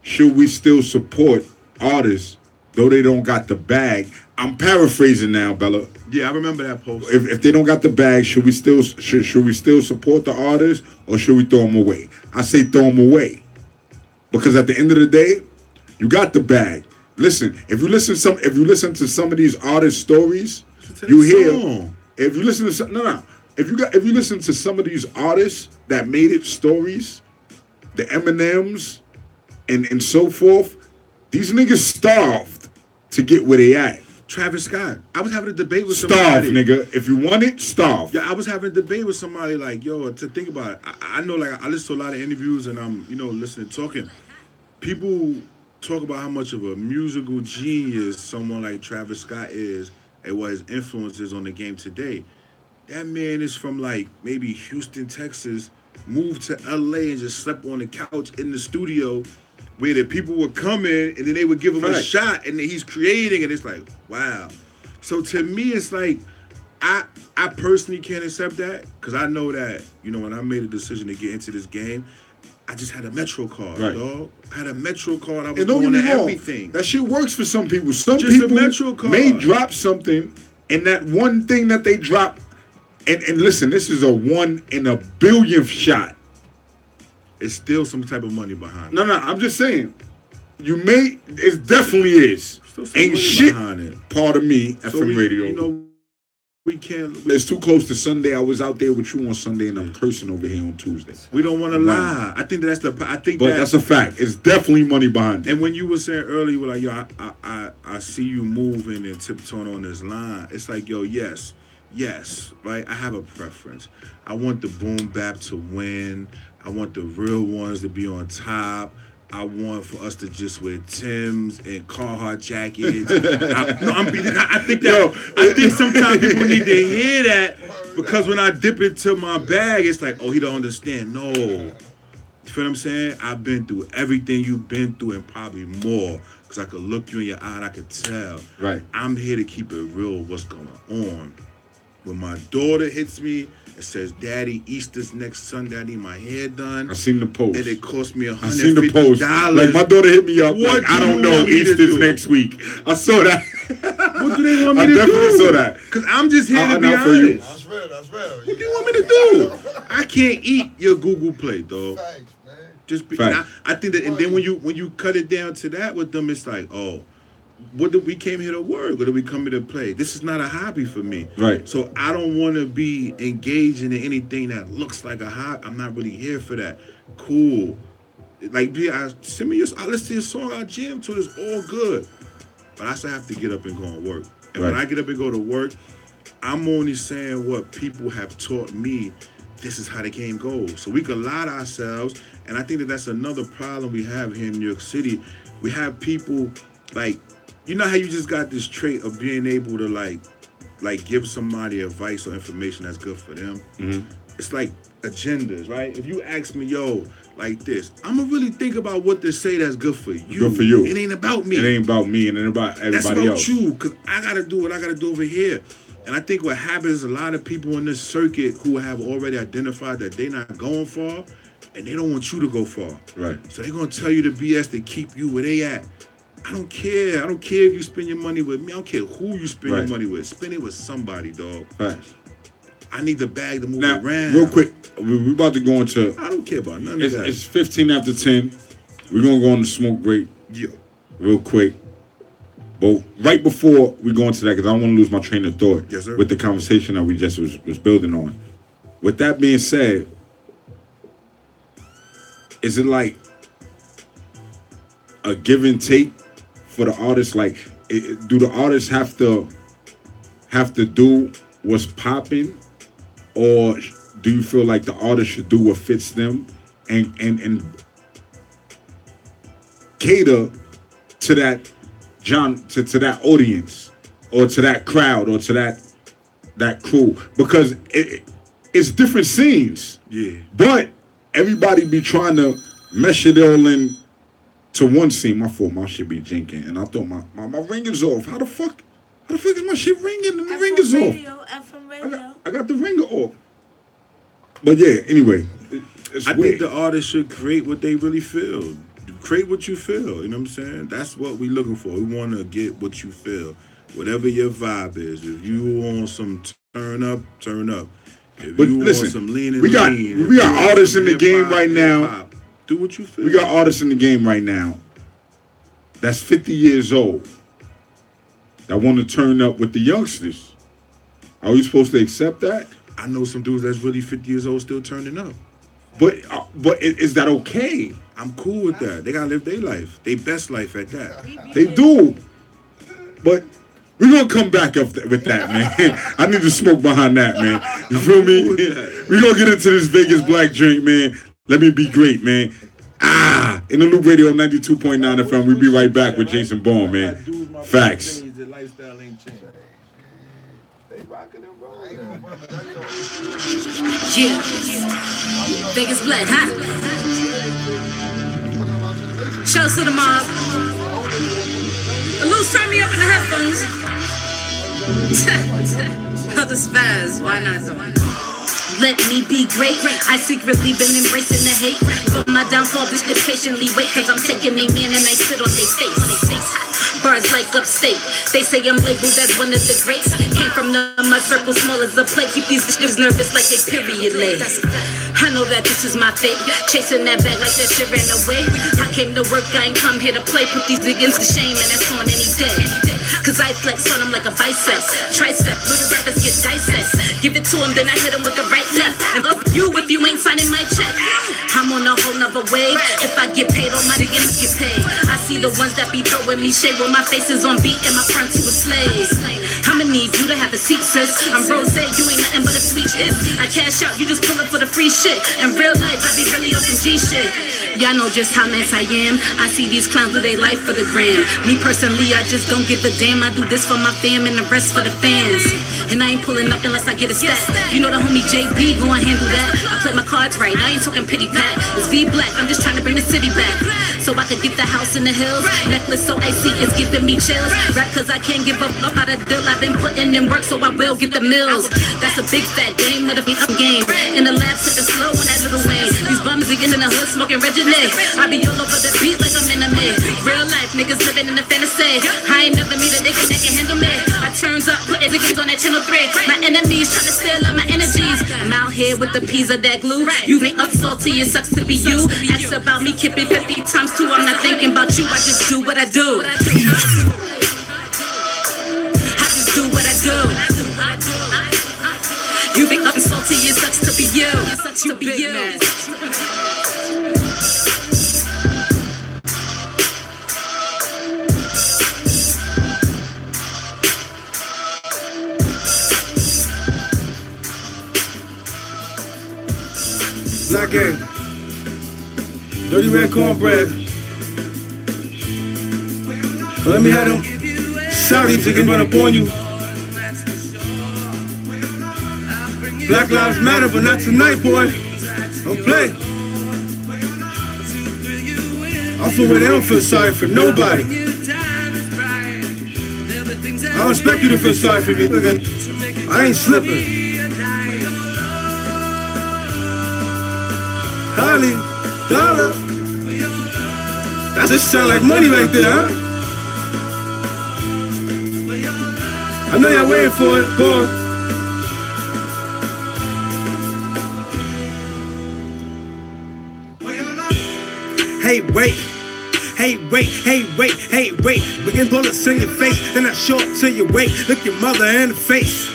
should we still support artists though they don't got the bag? I'm paraphrasing now, Bella. Yeah, I remember that post. If they don't got the bag, should we still support the artists, or should we throw them away? I say throw them away, because at the end of the day, you got the bag. Listen, if you listen to some of these artist stories, you hear. If you listen to if you listen to some of these artists that made it stories, the Eminems and so forth, these niggas starved to get where they at. Travis Scott. I was having a debate with Starve, somebody. nigga. If you want it, starve. Yeah, I was having a debate with somebody like, yo, to think about it. I know, like, I listen to a lot of interviews and I'm, listening, talking. People talk about how much of a musical genius someone like Travis Scott is and what his influence is on the game today. That man is from, like, maybe Houston, Texas, moved to LA and just slept on the couch in the studio where the people would come in and then they would give him a shot and then he's creating, and it's like, wow. So to me, it's like, I personally can't accept that, because I know that, when I made a decision to get into this game, I just had a Metro card, dog. I had a Metro card. I was going to everything. That shit works for some people. Some just people a Metro card may drop something, and that one thing that they drop, and listen, this is a 1 in a billionth shot. It's still some type of money behind it. No, I'm just saying. It definitely is. Ain't shit behind it. part of me, FM radio. We can't. It's too close to Sunday. I was out there with you on Sunday, and I'm cursing over here on Tuesday. We don't want to lie. I think that's the. But that's a fact. It's definitely money behind it. And when you were saying earlier, you were like, yo, I see you moving and tiptoeing on this line. It's like, yo, yes, right? I have a preference. I want the boom bap to win. I want the real ones to be on top. I want for us to just wear Timbs and Carhartt jackets. I think sometimes people need to hear that, because when I dip into my bag, it's like, oh, he don't understand. No. You feel what I'm saying? I've been through everything you've been through and probably more, because I could look you in your eye and I could tell. Right. I'm here to keep it real what's going on. When my daughter hits me, it says, Daddy, Easter's next Sunday, I need my hair done. I seen the post. And it cost me $150. I seen the post. Like, my daughter hit me up. What like, I don't know, Easter's next week. I saw that. What do they want me to do? I definitely saw that. Because I'm just here to be honest. For you. That's real. What do you want me to do? I can't eat your Google plate, dog. Thanks, man. Just be, I think that, and then when you cut it down to that with them, it's like, oh, we came here to work, or did we come here to play? This is not a hobby for me. Right. So I don't want to be engaging in anything that looks like a hobby. I'm not really here for that. Cool. Like, send me I listen to your song, I jam to it, it's all good. But I still have to get up and go and work. And when I get up and go to work, I'm only saying what people have taught me. This is how the game goes. So we can lie to ourselves. And I think that that's another problem we have here in New York City. We have people like, you know how you just got this trait of being able to like give somebody advice or information that's good for them? Mm-hmm. It's like agendas, right? If you ask me, yo, like this, I'm gonna really think about what to say that's good for you. Good for you. It ain't about me. It ain't about me, and it ain't about everybody else. That's about you, because I gotta do what I gotta do over here. And I think what happens is a lot of people in this circuit who have already identified that they're not going far, and they don't want you to go far. Right. So they're gonna tell you the BS to keep you where they at. I don't care. I don't care if you spend your money with me. I don't care who you spend your money with. Spend it with somebody, dog. Right. I need the bag to move now, around. Real quick, we're about to go into... I don't care about none of that. It's 15 after 10. We're going to go on the smoke break. Yeah. Real quick. But right before we go into that, because I don't want to lose my train of thought. Yes, sir. With the conversation that we just was building on. With that being said, is it like a give and take for the artist? Like, do the artists have to do what's popping, or do you feel like the artist should do what fits them and cater to that to that audience, or to that crowd, or to that crew? Because it's different scenes. Yeah. But everybody be trying to mesh it all in to one scene. My fault, my shit be jinking, and I thought my ring is off. How the fuck is my shit ringing and the ring is off? FM radio. I got the ringer off. But yeah, anyway. I think the artist should create what they really feel. Create what you feel, you know what I'm saying? That's what we looking for. We want to get what you feel. Whatever your vibe is. If you want some turn up, turn up. If but you listen, want some lean and we got artists in the game right now. Do what you feel. We got artists in the game right now that's 50 years old that want to turn up with the youngsters. Are we supposed to accept that? I know some dudes that's really 50 years old still turning up. But is that okay? I'm cool with that. They gotta live their life, their best life at that. They do. But we're gonna come back up with that, man. I need to smoke behind that, man. You feel me? We're gonna get into this Vegas black drink, man. Let me be great, man. In the Loop Radio 92.9 FM. We'll be right back with Jason Bourne, man. Facts. Yeah. Vegas blood, huh? Shouts to the mob. A loose turn me up in the headphones. Other spaz, why not though? Let me be great. I secretly been embracing the hate. For my downfall, this shit patiently wait. Cause I'm taking a man and I sit on their face. Bars like upstate. They say I'm labeled as one of the greats. Came from my circle, small as a plate. Keep these bitches nervous like they period late. I know that this is my fate. Chasing that bag like that shit ran away. I came to work, I ain't come here to play. Put these niggas to shame and that's on any day. Cause I flex on them like a bicep. Tricep, little rappers get dissect. Give it to them, then I hit them with the right left. And up you if you ain't signing my check. I'm on a whole nother wave. If I get paid, all my niggas get paid. I see the ones that be throwing me shade when my face is on beat and my front to a slave. I'ma need you to have a seat, sis. I'm rose, you ain't nothing but a sweet shit. I cash out, you just pull up for the free shit. In real life, I be really on some G shit. Y'all know just how nice I am. I see these clowns do their life for the gram. Me personally, I just don't give a damn. I do this for my fam and the rest for the fans. And I ain't pulling up unless I get a stat. You know the homie JB gon' handle that. I play my cards right, I ain't talking pity pat. It's V Black, I'm just trying to bring the city back. So I could get the house in the hills. Necklace so icy, it's giving me chills. Rap cause I can't give up how to deal. I've been putting in work so I will get the mills. That's a big fat game of the beat game. In the lab sipping slow on that little Wayne. These bums again in the hood smoking Reggie. I be all over the beat like I'm in a mid. Real life niggas living in the fantasy. I ain't never meet a nigga that can handle me. I turns up, put niggas on that channel 3. My enemies trying to steal all my energies. I'm out here with the peas of that glue. You think up salty, it sucks to be you. Ask about me, keep it 50 times 2. I'm not thinking about you, I just do what I do. I just do what I do. You think up salty, it sucks to be you. It sucks to be you. Black Gang, Dirty Red Cornbread. Let me have them Saudi chicken run up on you. Black Lives Matter, but not tonight, boy. Don't play. Also, where they don't feel sorry for nobody. I don't expect you to feel sorry for me. I ain't slipping. Holly, dollar. That just sound like money right there, huh? I know y'all waiting for it. Go on. Hey, wait. Hey, wait, hey, wait, hey, wait. Begin bullets in your face, then I show up till you wait. Look your mother in the face.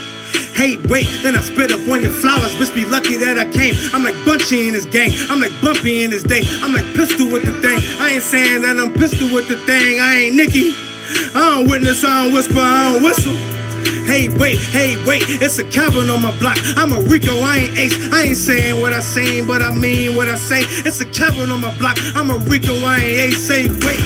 Hey, wait, then I spit up on your flowers. Bitch, be lucky that I came. I'm like Bunchy in this gang. I'm like Bumpy in this day. I'm like Pistol with the thing. I ain't saying that I'm pistol with the thing. I ain't Nicky. I don't witness, I don't whisper, I don't whistle. Hey, wait, it's a cabin on my block. I'm a Rico, I ain't Ace. I ain't saying what I say, but I mean what I say. It's a cabin on my block. I'm a Rico, I ain't Ace. Say, wait.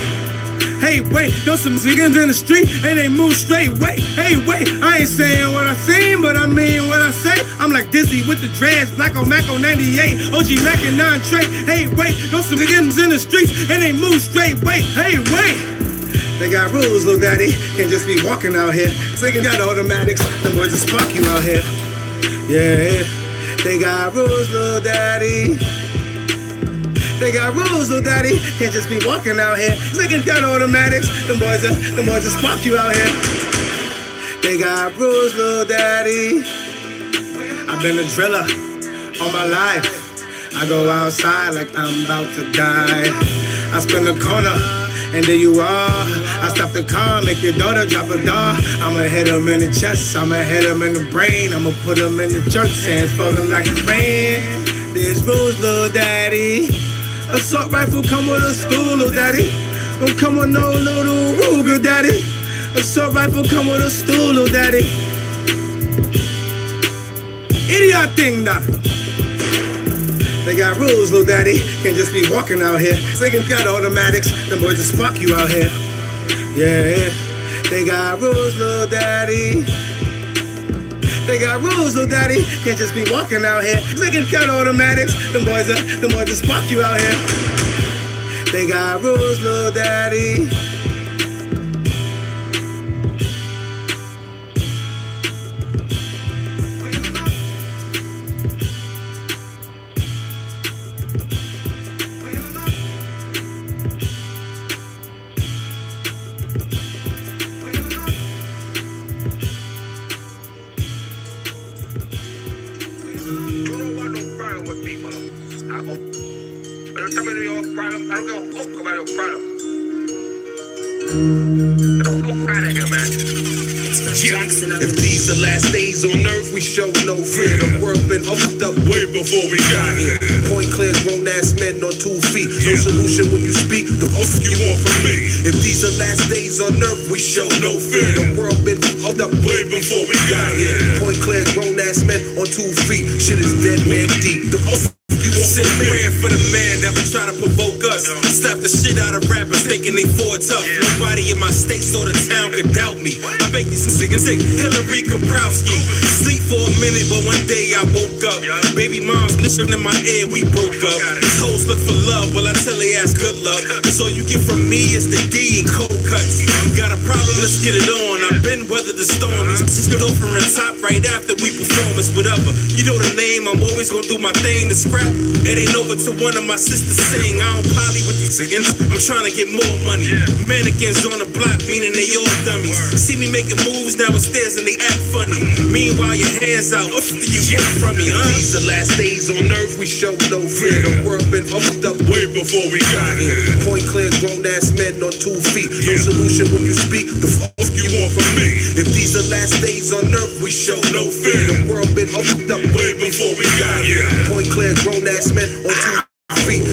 Hey, wait, there's some niggas in the street and they move straight. Wait, hey, wait, I ain't saying what I seen, but I mean what I say. I'm like Dizzy with the dreads, Black on Mac on 98, OG Mac and 9 Trey. Hey, wait, there's some niggas in the streets and they move straight. Wait, hey, wait. They got rules, little daddy, can't just be walking out here. They got automatics, the boys just spark you out here. Yeah, they got rules, little daddy. They got rules, little daddy. Can't just be walking out here. Niggas got automatics. Them boys just spark you out here. They got rules, little daddy. I've been a driller all my life. I go outside like I'm about to die. I spin the corner and there you are. I stop the car, make your daughter drop a door. I'ma hit him in the chest, I'ma hit him in the brain. I'ma put him in the church, hands falling like the rain. There's rules, little daddy. Assault rifle come with a stool, little daddy. Don't come with no little Ruger, daddy. Assault rifle come with a stool, little daddy. Idiot thing, now. They got rules, little daddy. Can't just be walking out here. Niggas got automatics. Them boys just spark you out here. Yeah, they got rules, little daddy. They got rules, little daddy. Can't just be walking out here. Niggas got automatics. Them boys just spark you out here. They got rules, little daddy. If these the last days on earth, we show no fear. The world been opened up way before we got here. Point clear, grown ass men on 2 feet. No solution when you speak, the fuck you want from me? If these the last days on earth, we show no fear. The world been opened up way before we got here. Point clear, grown ass men on 2 feet. Shit is dead man deep. The fuck sit praying for the man that was trying to provoke us. Slap the shit out of rappers thinking they for tough. Nobody in my state or the town could doubt me. I make these niggas sick. Hillary Kaprowski. Sleep for a minute, but one day I woke up. Baby mom's listening in my ear, we broke up. These hoes look for love, well I tell they ass good luck. Cause all you get from me is the D and cold cuts. Got a problem, let's get it on. I've been weathered the storm. These go from the top right after we perform. It's whatever. You know the name, I'm always gonna do my thing to scrap. It ain't over to one of my sisters sing. I don't poly with these singing. I'm trying to get more money. Mannequins on the block, meaning they all dummies. See me making moves downstairs and they act funny. Meanwhile, your hands out. What do you get from me, huh? These the last days on earth, we show no fear. The world been opened up way before we got here. Point clear, grown ass men on 2 feet. No solution when you speak. The fuck you want from me? If these the last days on earth, we show no fear. The world been opened up way before we got here. Point clear, grown ass men on 2 feet.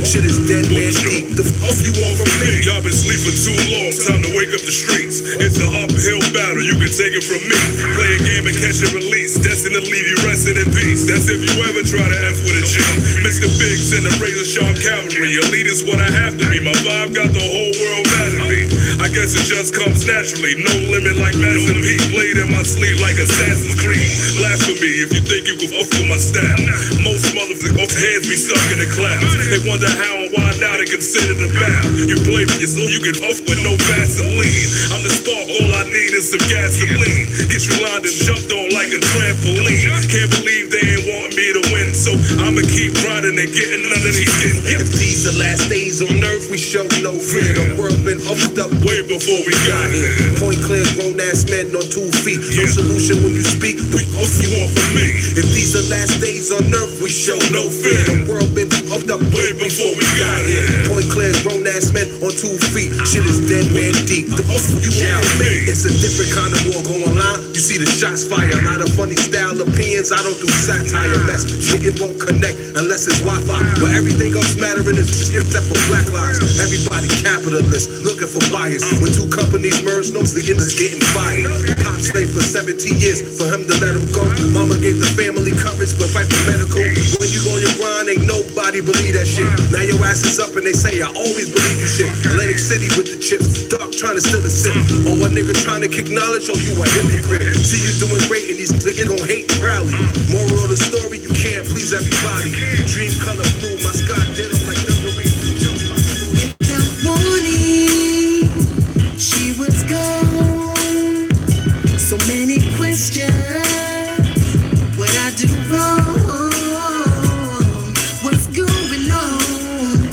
Shit is dead man deep. The fuck you want from me? Y'all been sleeping too long. Time to wake up the streets. It's an uphill battle. You can take it from me. Play a game and catch and release. Destined to leave you resting in peace. That's if you ever try to F with a G. Mr. Biggs and the razor sharp cavalry. A leader's what I have to be. My vibe got the whole world mad at me. I guess it just comes naturally. No limit like Madison P. Played in my sleeve like Assassin's Creed. Blasphemy if you think you can fuck with my style. Most motherfuckers' heads be stuck in the clouds. They wonder how and why now they consider the bow. You play for yourself, you get off with no Vaseline. I'm the spark, all I need is some gasoline. Get you lined and jumped on like a trampoline. Can't believe they ain't want me to win, so I'ma keep grinding and getting underneath skin. If these the last days on earth, we show no fear. The world been opened up way before we got here. Point clear, grown ass men on 2 feet. No solution when you speak. The fuck you want from me? If these the last days on earth, we show no fear. The world been opened up way before we got here. Point clear, grown ass men on 2 feet. Shit is dead man deep. The fuck you want from me? It's a different kind of war going on. You see the shots fire. Not a funny style opinions. I don't do satire. Mess shit, it won't connect unless it's Wi-Fi. Where everything else mattering is except for black lives. Everybody capitalist, looking for buyers. When 2 companies merge, no the is getting fired. Pop stayed for 17 years for him to let him go. Mama gave the family coverage, but fight for medical. When you on your grind, ain't nobody believe that shit. Now your ass is up and they say I always believe you shit. Atlantic City with the chips, dark trying to steal the sip. Or one nigga trying to kick knowledge, or you a hypocrite. See you doing great and these niggas gon' hate and rally. Moral of the story, you can't please everybody. Dream color blue, my sky denim like dungaree. Without warning, she was gone. So many questions. What I do wrong? What's going on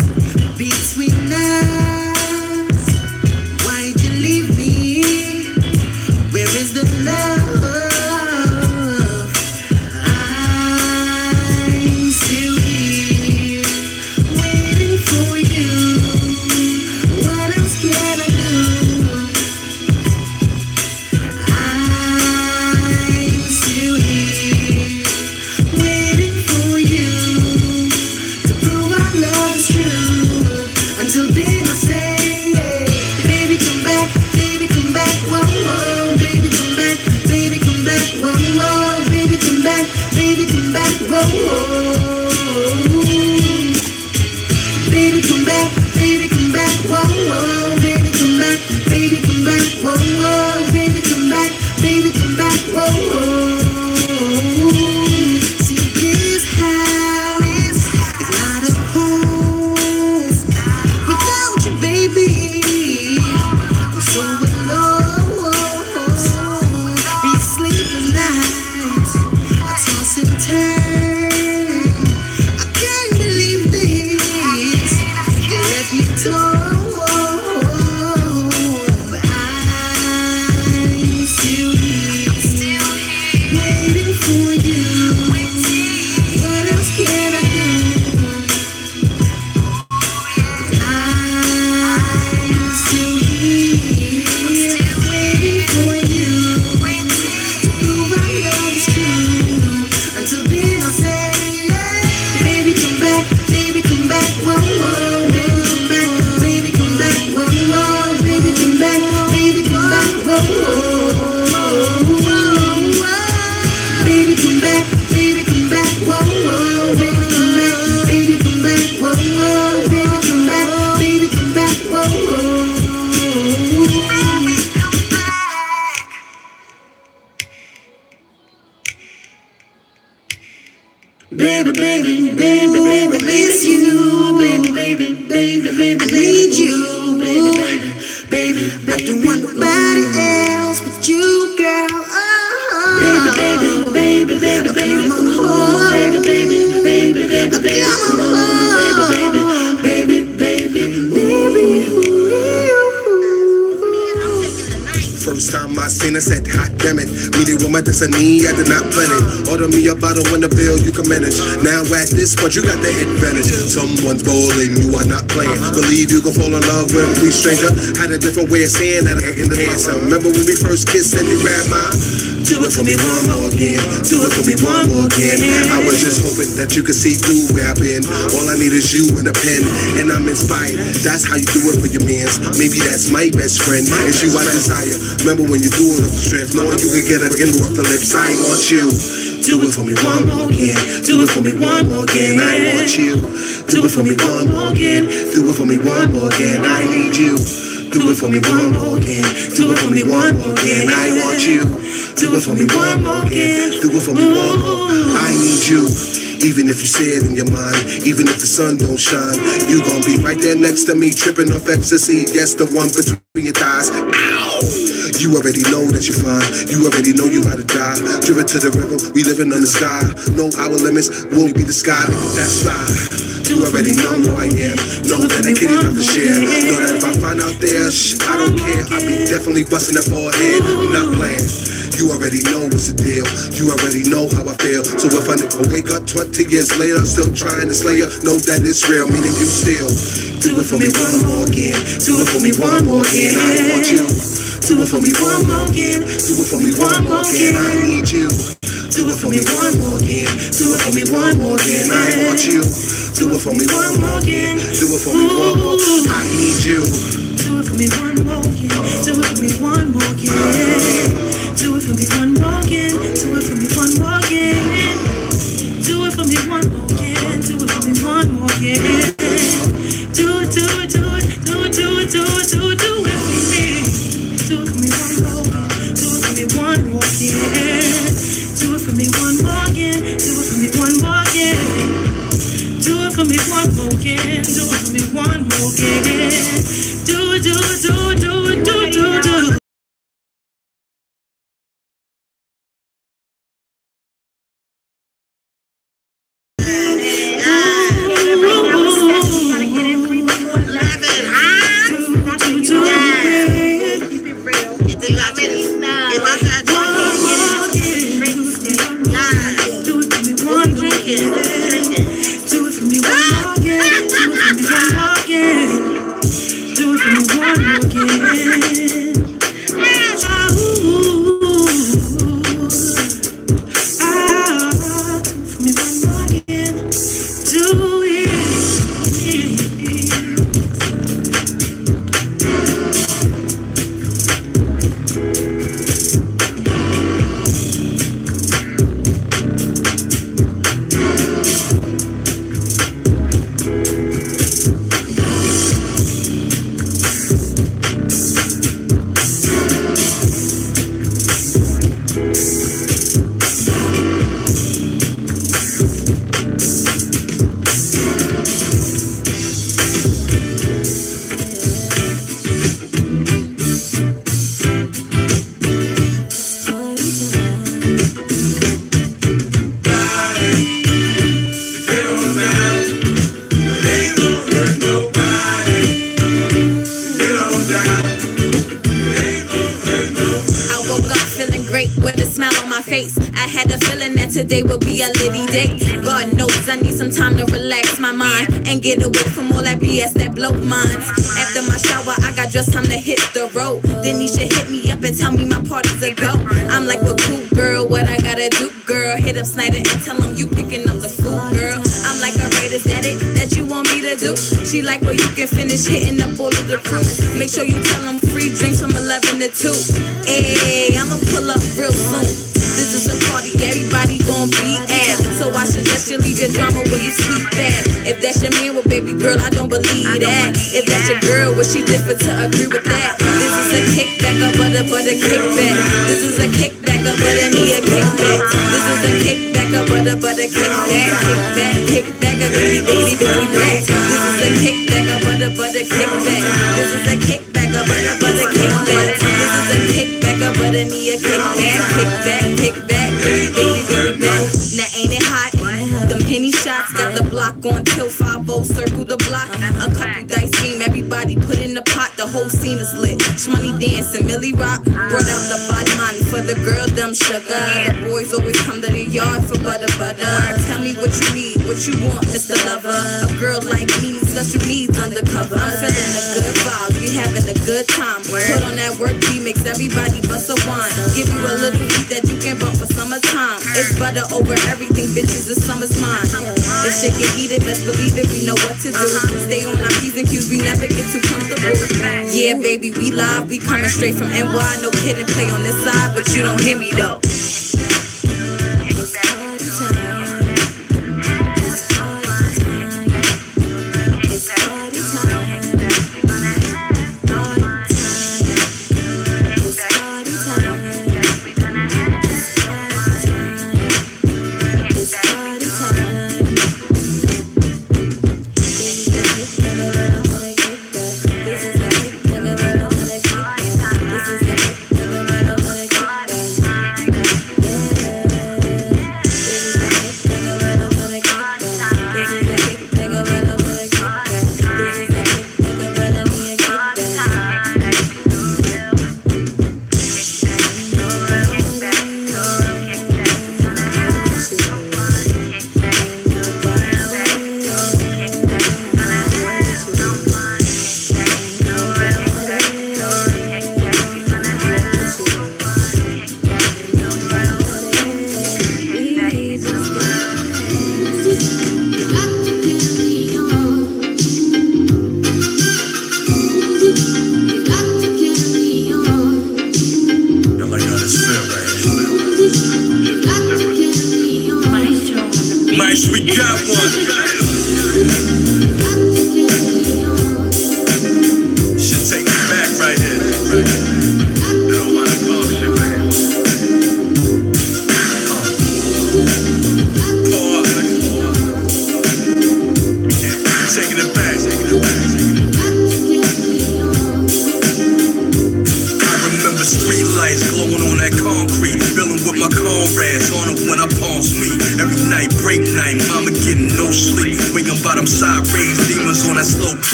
between us? Why'd you leave me? Where is the love? I'm still here, waiting for you. What else can I do? I'm still here, waiting for you to prove our love is true. Until then I say, baby come back, whoa, whoa. Baby come back, whoa, whoa. Baby come back, whoa, whoa. Baby come back, whoa, whoa. Baby come back, whoa, whoa. Baby come back, whoa, whoa. See this house is not a home without you, baby. I'm so alone. These sleepless nights, I toss and turn. I can't believe this. You left me torn. champagne, I said, hot damn it. Meeting with my destiny, I did not plan it. Order me a bottle when the bill you can manage. Now at this point, you got the advantage. Someone's bowling, you are not playing. Believe you can fall in love with a complete stranger. Had a different way of saying that in the answer. Remember when we first kissed and you grabbed my do it for me one more again. Do it for me one more again. I was just hoping that you could see through where I've been. All I need is you and a pen, and I'm inspired. That's how you do it for your mans. Maybe that's my best friend. It's you I desire. Remember when you do it off the strength, knowing you can get an in off the lips. I want you. Do it for me one more again. Do it for me one more again. I want you. Do it for me one more again. Do it for me one more again. I need you. Do it for me one more again. Do it for me one more again. I want you. Do it for me one more again. Do it for me one more. I need you. Even if you say it in your mind, even if the sun don't shine, you gon' be right there next to me, tripping off ecstasy. Yes, the one between your thighs. Ow! You already know that you're fine. You already know you about to die. Driven to the river, we living on the sky. No our limits, will be the sky. That's fine. You already know who I am. Know that I can't enough to share. Know that if I find out there, I don't care. I'll be definitely busting that forehead. I'm not playing. You already know what's the deal. You already know how I feel. So if I wake up 20 years later, I'm still trying to slay her, know that it's real, meaning you still do it for me one more again. Do it for me one more again. I want you. Do it for me one more again. Do it for me one more again. I need you. Do it for me one more again. Do it for me one more again. I want you. Do it for me one more again. Do it for me one more. I need you. Do it for me one more again. Do it for me one more again. Do it for me one more again. Do it for me one more again. Do it for me one more again. Do it for me one more again. Do it, do it, do it, do it, do it, do it, do it, do it for me. Do it for me one more again. Do it for me one more again. Do it for me one more again. Do it for me one more again. Do it for me one more again. Do it for me one more again. Do it, do it, do it, do it, do it, do it, do it. Today will be a litty day. God knows I need some time to relax my mind and get away from all that BS that blow minds. After my shower, I got just time to hit the road. Then he should hit me up and tell me my party's a go. I'm like, well, cool girl, what I gotta do, girl? Hit up Snyder and tell him you picking up the food, girl. I'm like, alright, is that it that you want me to do? She like, well, you can finish hitting up all of the crew. Make sure you tell them free drinks from 11 to 2. Hey, I'ma pull up real soon. This is a party, everybody gon' be at. So I suggest you leave your drama where you sleep at. If that's your man, well, baby girl, I don't believe that. If that's your girl, well, she different to agree with that. This is a kickback, a butter kickback. This is a kickback, a butter me a kickback. This is a kickback, a butter kickback. Kickback, a baby back. This is a kickback, a butter kickback. This is a kickback, a butter kickback. This is a kickback, a butter me a kickback. Kickback, baby back. Now ain't it hot? Them penny shots got the block lock on till 5-0, circle the block. A couple dice game, everybody put in the pot. The whole scene is lit. Shmoney dancing, Millie Rock. Brought out the body money for the girl, them sugar. The boys always come to the yard for butter. Tell me what you need, what you want, Mr. Lover. A girl like me, special needs undercover. I'm feeling a good vibe, we having a good time. Put on that work beat, makes everybody bust a wine. Give you a little heat that you can bump for summertime. It's butter over everything, bitches, the summer's mine. If shit get heated, let's believe it, we know what to do. Stay on our P's and Q's, we never get too comfortable. Yeah, baby, we live, we coming straight from NY. No kidding, play on this side, but you don't hear me though.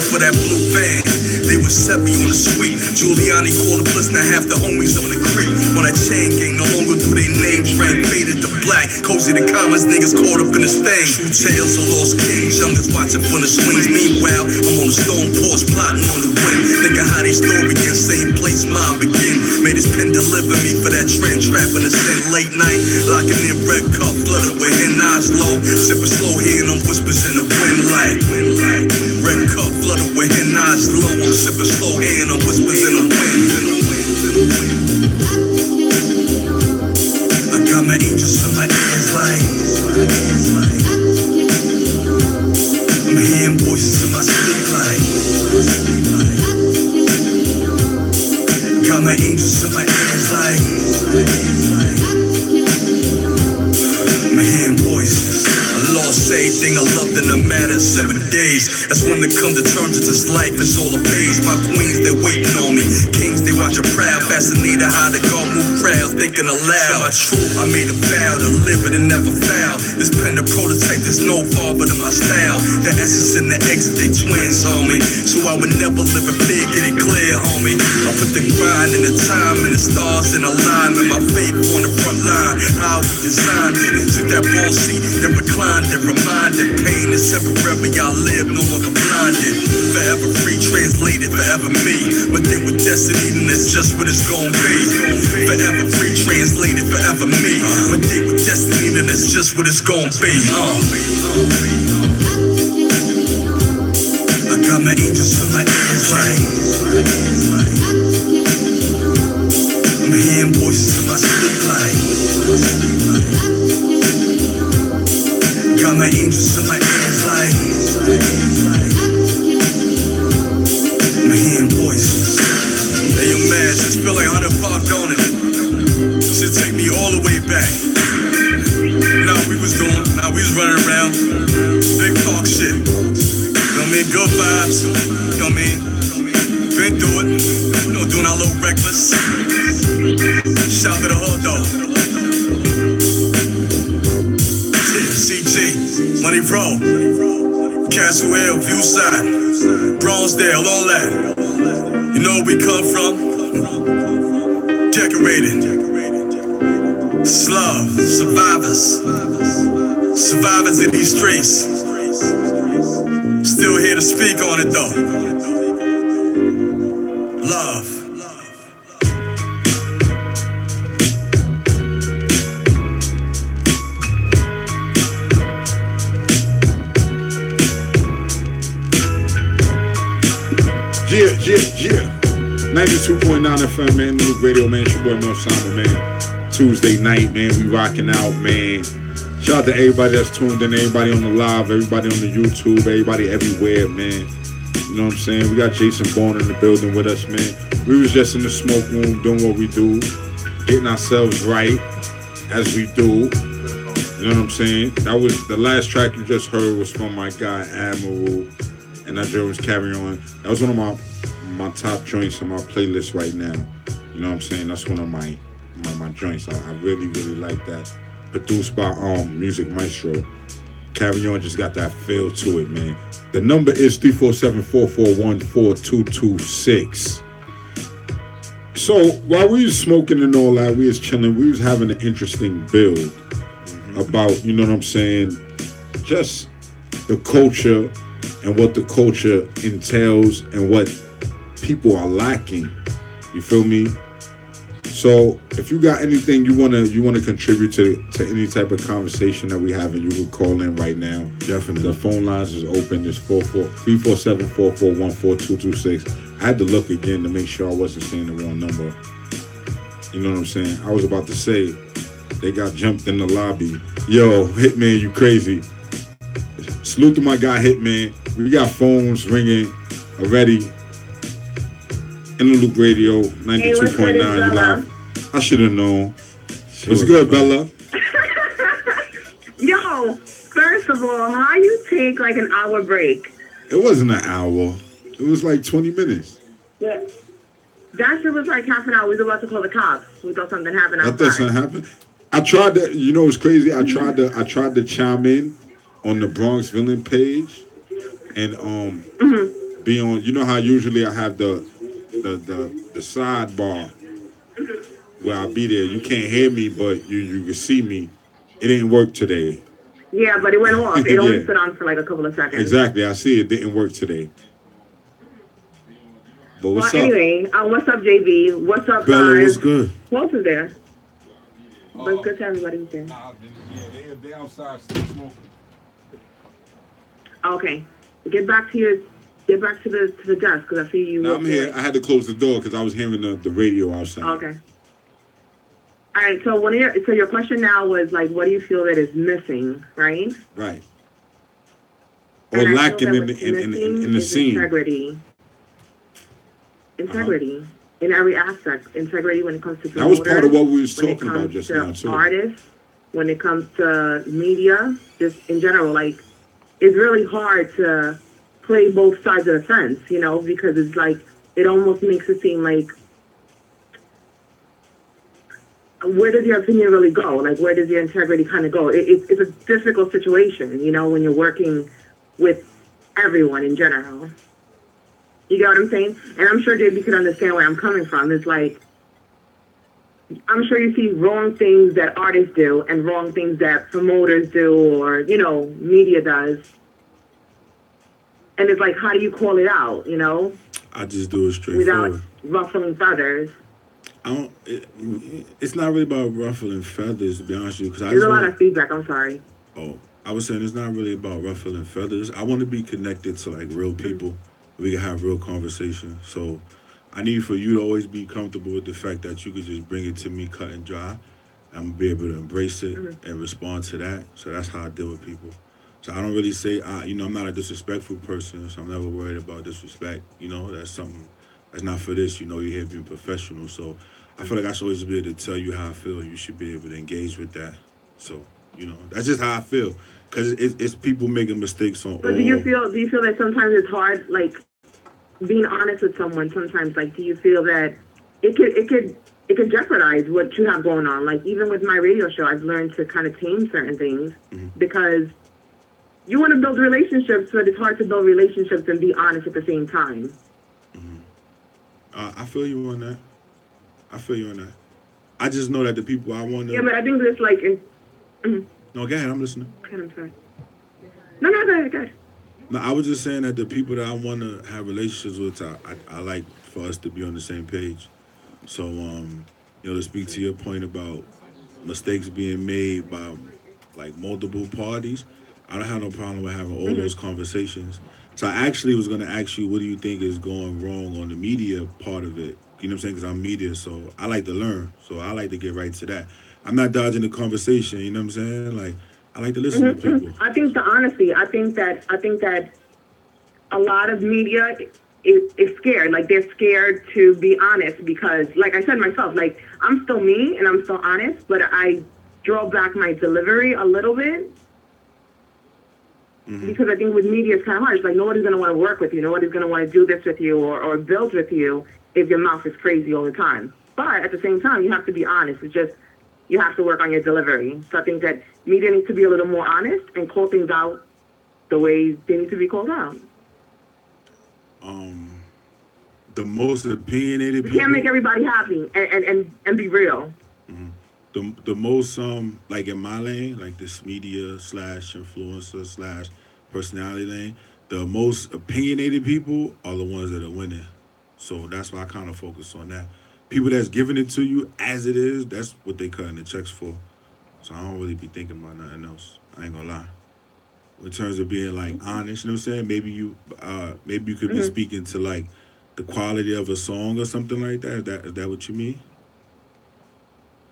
For that blue van, they would set me on the street. Giuliani called the plus, now half the homies on the creek. On that chain gang, no longer do they names rank. Faded to black, cozy the commas, niggas caught up in this thing. True tales of lost kings, youngest watching from the swings. Meanwhile, I'm on the stone porch, plotting on the wind. Thinking how they story begin, same place mine begin. Made his pen deliver me for that trend, trapping the sin. Late night, locking in red cup, flooded with hen eyes low. Sipping slow, hearing them whispers in the wind like red cup. Flooded with hen eyes low, I'm sipping slow, hearing them whispers in the wind. I got my angels in my ears like I'm hearing voices in my sleep like got my angels in my ears like I'm hearing voices. I lost everything I loved in a matter of 7 days. That's when they come to terms with this life, it's all a phase. My queens, they're waiting on me. Kings, they watch a proud. Fascinated how they gon' move crowds, thinking aloud. My truth, I made a vow to live it and never foul. This pen, the prototype, there's no father to my style. The essence and the exit, they twins, homie. So I would never live in fear, get it clear, homie. I put the grind and the time and the stars in alignment. My faith on the front line, how we designed it. Took that ball seat, then reclined it, reminded. Pain is temporary, I live, no longer blinded. Forever free, translated, forever me. But they with destiny, and that's just what it's gon' be. Forever free, translated, forever me. But they with destiny, and that's just what it's gon' be. I got my angels in my ears like I'm hearing voices in my sleep like got my angels in my ears like I'm hearing voices. Hey, yo, man, just feel like 100 pop, don't it? Should take me all the way back. Now we was running around, big talk shit. You know what I mean? Good vibes. You know what I mean? Been through it. You know, doing our little reckless. Shout to the hood dog. CG. Money Row, Castle Hill, Viewside, Bronzedale, all that. You know where we come from? Decorated. Slum, survivors in these streets. Still here to speak on it though. Love. Yeah. 92.9 FM, man. New radio, man. It's your boy North Simon, man. Tuesday night, man. We rocking out, man. Shout out to everybody that's tuned in, everybody on the live, everybody on the YouTube, everybody everywhere, man. You know what I'm saying? We got Jason Bourne in the building with us, man. We was just in the smoke room doing what we do, getting ourselves right as we do. You know what I'm saying? That was the last track you just heard was from my guy Admiral, and that joint was Carry On. That was one of my top joints on my playlist right now. You know what I'm saying? That's one of my joints. I really like that. Produced by Music Maestro. Carry On just got that feel to it, man. The number is 347-441-4226. So while we was smoking and all that, we was chilling, we was having an interesting build about, you know what I'm saying, just the culture and what the culture entails and what people are lacking. You feel me? So if you got anything you wanna contribute to any type of conversation that we having, you can call in right now. Definitely. The phone lines is open. It's 347-441-4226. I had to look again to make sure I wasn't saying the wrong number. You know what I'm saying? I was about to say they got jumped in the lobby. Yo, Hitman, you crazy. Salute to my guy Hitman. We got phones ringing already. In the Loop Radio, 92.9 live. I should have known. What's good, Bella? Yo, first of all, how you take like an hour break? It wasn't an hour. It was like 20 minutes. Yeah. That shit was like half an hour. We were about to call the cops. We thought something happened outside. I thought something happened. I tried to, you know what's crazy? I tried to chime in on the Bronx Villain page and be on, you know how usually I have the sidebar where I'll be there. You can't hear me, but you can see me. It didn't work today. Yeah, but it went off. It only stood on for like a couple of seconds. Exactly. I see it didn't work today. But what's up? Anyway, what's up, JB? What's up, Bella, guys? what's good? Who else is there? But it's good to everybody who's there. They outside still smoking. Okay. Get back to the desk because I see you. No, I'm here. I had to close the door because I was hearing the radio outside. Okay. All right. So your question now was like, what do you feel that is missing, right? Right. Or lacking in the scene. Integrity in every aspect. Integrity when it comes to promoters, that was part of what we was talking about just now too. Artists, when it comes to media, just in general, like it's really hard to play both sides of the fence, you know, because it's like it almost makes it seem like where does your opinion really go? Like where does your integrity kind of go? It's a difficult situation, you know, when you're working with everyone in general. You get what I'm saying? And I'm sure JB can understand where I'm coming from. It's like, I'm sure you see wrong things that artists do and wrong things that promoters do or, you know, media does. And it's like, how do you call it out, you know? I just do it straight without ruffling feathers. It's not really about ruffling feathers, to be honest with you. There's a lot of feedback, I'm sorry. Oh, I was saying it's not really about ruffling feathers. I want to be connected to, like, real people. We can have real conversation. So I need for you to always be comfortable with the fact that you could just bring it to me cut and dry. I'm be able to embrace it and respond to that. So that's how I deal with people. So I don't really say, I'm not a disrespectful person, so I'm never worried about disrespect. You know, that's something that's not for this. You know, you're here being professional. So I feel like I should always be able to tell you how I feel. You should be able to engage with that. So, you know, that's just how I feel. Because it's people making mistakes on. But do you feel that sometimes it's hard, like being honest with someone? Sometimes, like, do you feel that it could jeopardize what you have going on? Like even with my radio show, I've learned to kind of tame certain things because you want to build relationships, but it's hard to build relationships and be honest at the same time. I feel you on that. I feel you on that. I just know that the people I want to. Yeah, but I think there's like. No, go ahead. I'm listening. I'm sorry. No, go ahead. No, I was just saying that the people that I want to have relationships with, I like for us to be on the same page. So, to speak to your point about mistakes being made by like multiple parties, I don't have no problem with having all those conversations. So I actually was going to ask you, what do you think is going wrong on the media part of it? You know what I'm saying? Because I'm media, so I like to learn. So I like to get right to that. I'm not dodging the conversation. You know what I'm saying? Like I like to listen to people. I think the honesty. I think that a lot of media is scared. Like they're scared to be honest because, like I said myself, like I'm still me and I'm still honest, but I draw back my delivery a little bit. Because I think with media it's kind of hard. It's like nobody's going to want to work with you. Nobody's going to want to do this with you or build with you if your mouth is crazy all the time. But at the same time, you have to be honest. It's just you have to work on your delivery. So I think that media needs to be a little more honest and call things out the way they need to be called out. The most opinionated people. You can't make everybody happy and be real. The most like in my lane, like this media / influencer / personality lane, the most opinionated people are the ones that are winning. So that's why I kind of focus on that. People that's giving it to you as it is, that's what they cutting the checks for. So I don't really be thinking about nothing else. I ain't gonna lie. In terms of being like honest, you know what I'm saying? Maybe you could be speaking to like the quality of a song or something like that. Is that what you mean?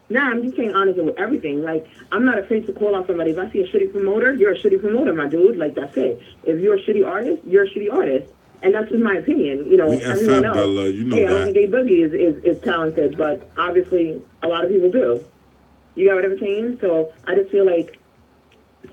Nah, I'm just saying honest with everything. Like, I'm not afraid to call out somebody. If I see a shitty promoter, you're a shitty promoter, my dude. Like, that's it. If you're a shitty artist, you're a shitty artist. And that's just my opinion. You know, everyone else. Bella, you know I that. don't think A Boogie is talented, but obviously a lot of people do. You got what I'm saying? So I just feel like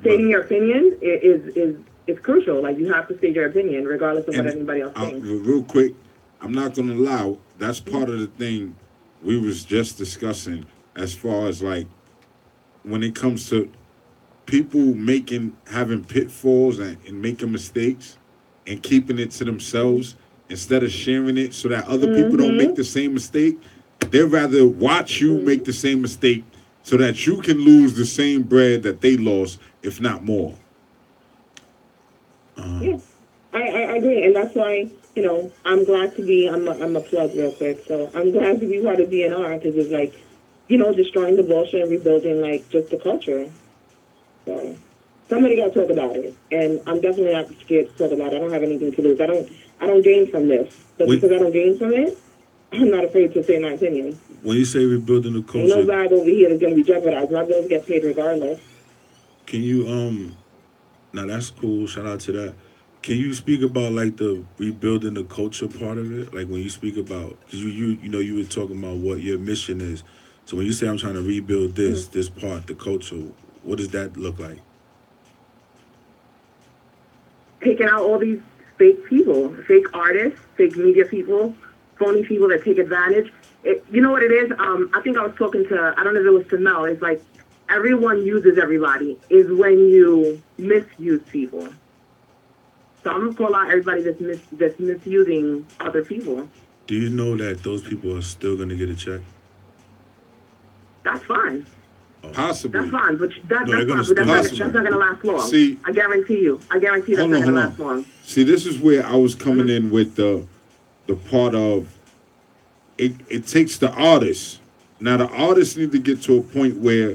stating your opinion is crucial. Like, you have to state your opinion regardless of what anybody else thinks. Real quick, I'm not going to lie. That's part of the thing we was just discussing as far as, like, when it comes to people having pitfalls and making mistakes and keeping it to themselves instead of sharing it so that other people don't make the same mistake. They'd rather watch you make the same mistake so that you can lose the same bread that they lost, if not more. Yes, I agree, and that's why, you know, I'm glad to be, I'm a plug real quick, so I'm glad to be part of DNR, because it's like, you know, destroying the bullshit and rebuilding, like, just the culture. So, somebody got to talk about it, and I'm definitely not scared to talk about it. I don't have anything to lose. I don't gain from this, but because I don't gain from it, I'm not afraid to say my opinion. When you say rebuilding the culture, ain't no bag over here that's going to be jeopardized. My bills get paid regardless. Can you, now that's cool, shout out to that. Can you speak about like the rebuilding the culture part of it? Like when you speak about, cause you know, you were talking about what your mission is. So when you say I'm trying to rebuild this part, the culture, what does that look like? Taking out all these fake people, fake artists, fake media people, phony people that take advantage. You know what it is? I think I was talking to, I don't know if it was to Mel, it's like everyone uses everybody is when you misuse people. So I'm going to call out everybody that's misusing other people. Do you know that those people are still going to get a check? That's fine. Possibly. That's fine, but that's not going to last long. See, I guarantee you. That's not going to last long. See, this is where I was coming in with the part of it takes the artists. Now, the artists need to get to a point where,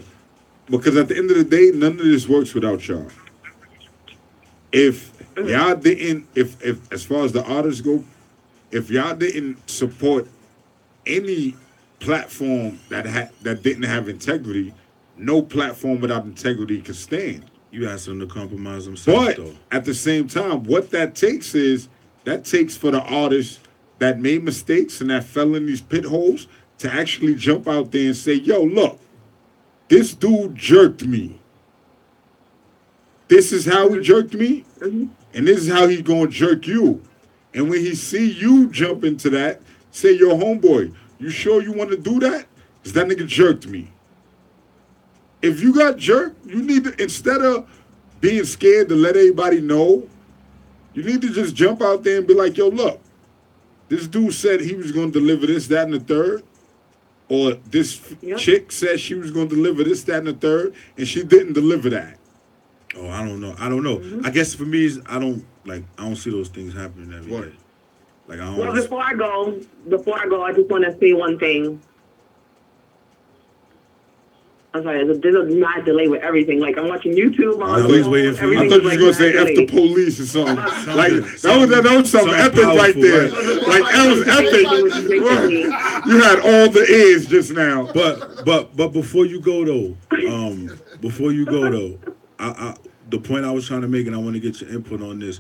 because at the end of the day, none of this works without y'all. If y'all didn't, if as far as the artists go, if y'all didn't support any platform that didn't have integrity, no platform without integrity can stand. You asked them to compromise themselves, but though. At the same time, what that takes for the artists that made mistakes and that fell in these pit holes to actually jump out there and say, yo, look, this dude jerked me. This is how he jerked me, and this is how he's going to jerk you. And when he see you jump into that, say, yo, homeboy, you sure you want to do that? Because that nigga jerked me. If you got jerked, you need to, instead of being scared to let everybody know. You need to just jump out there and be like, yo, look, this dude said he was going to deliver this, that, and the third. Or this chick said she was going to deliver this, that, and the third, and she didn't deliver that. Oh, I don't know. I guess for me, I don't see those things happening every day. Like I don't. Well, before I go, I just want to say one thing. I'm sorry, there's a mad delay with everything. Like, I'm watching YouTube. I thought you was going to say F the police or something. Like, that was something epic right there. Like, that was epic. You had all the ears just now. But before you go, though, I the point I was trying to make, and I want to get your input on this,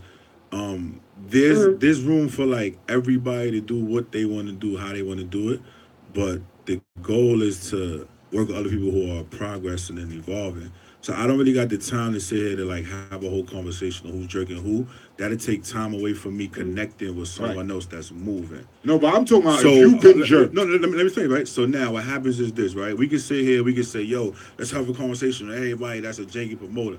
there's room for, like, everybody to do what they want to do, how they want to do it, but the goal is to work with other people who are progressing and evolving. So I don't really got the time to sit here to like have a whole conversation on who's jerking who. That'll take time away from me connecting with someone else that's moving. No, but I'm talking about if you've been jerked. No, let me tell you, right? So now what happens is this, right? We can sit here, we can say, yo, let's have a conversation with everybody that's a janky promoter.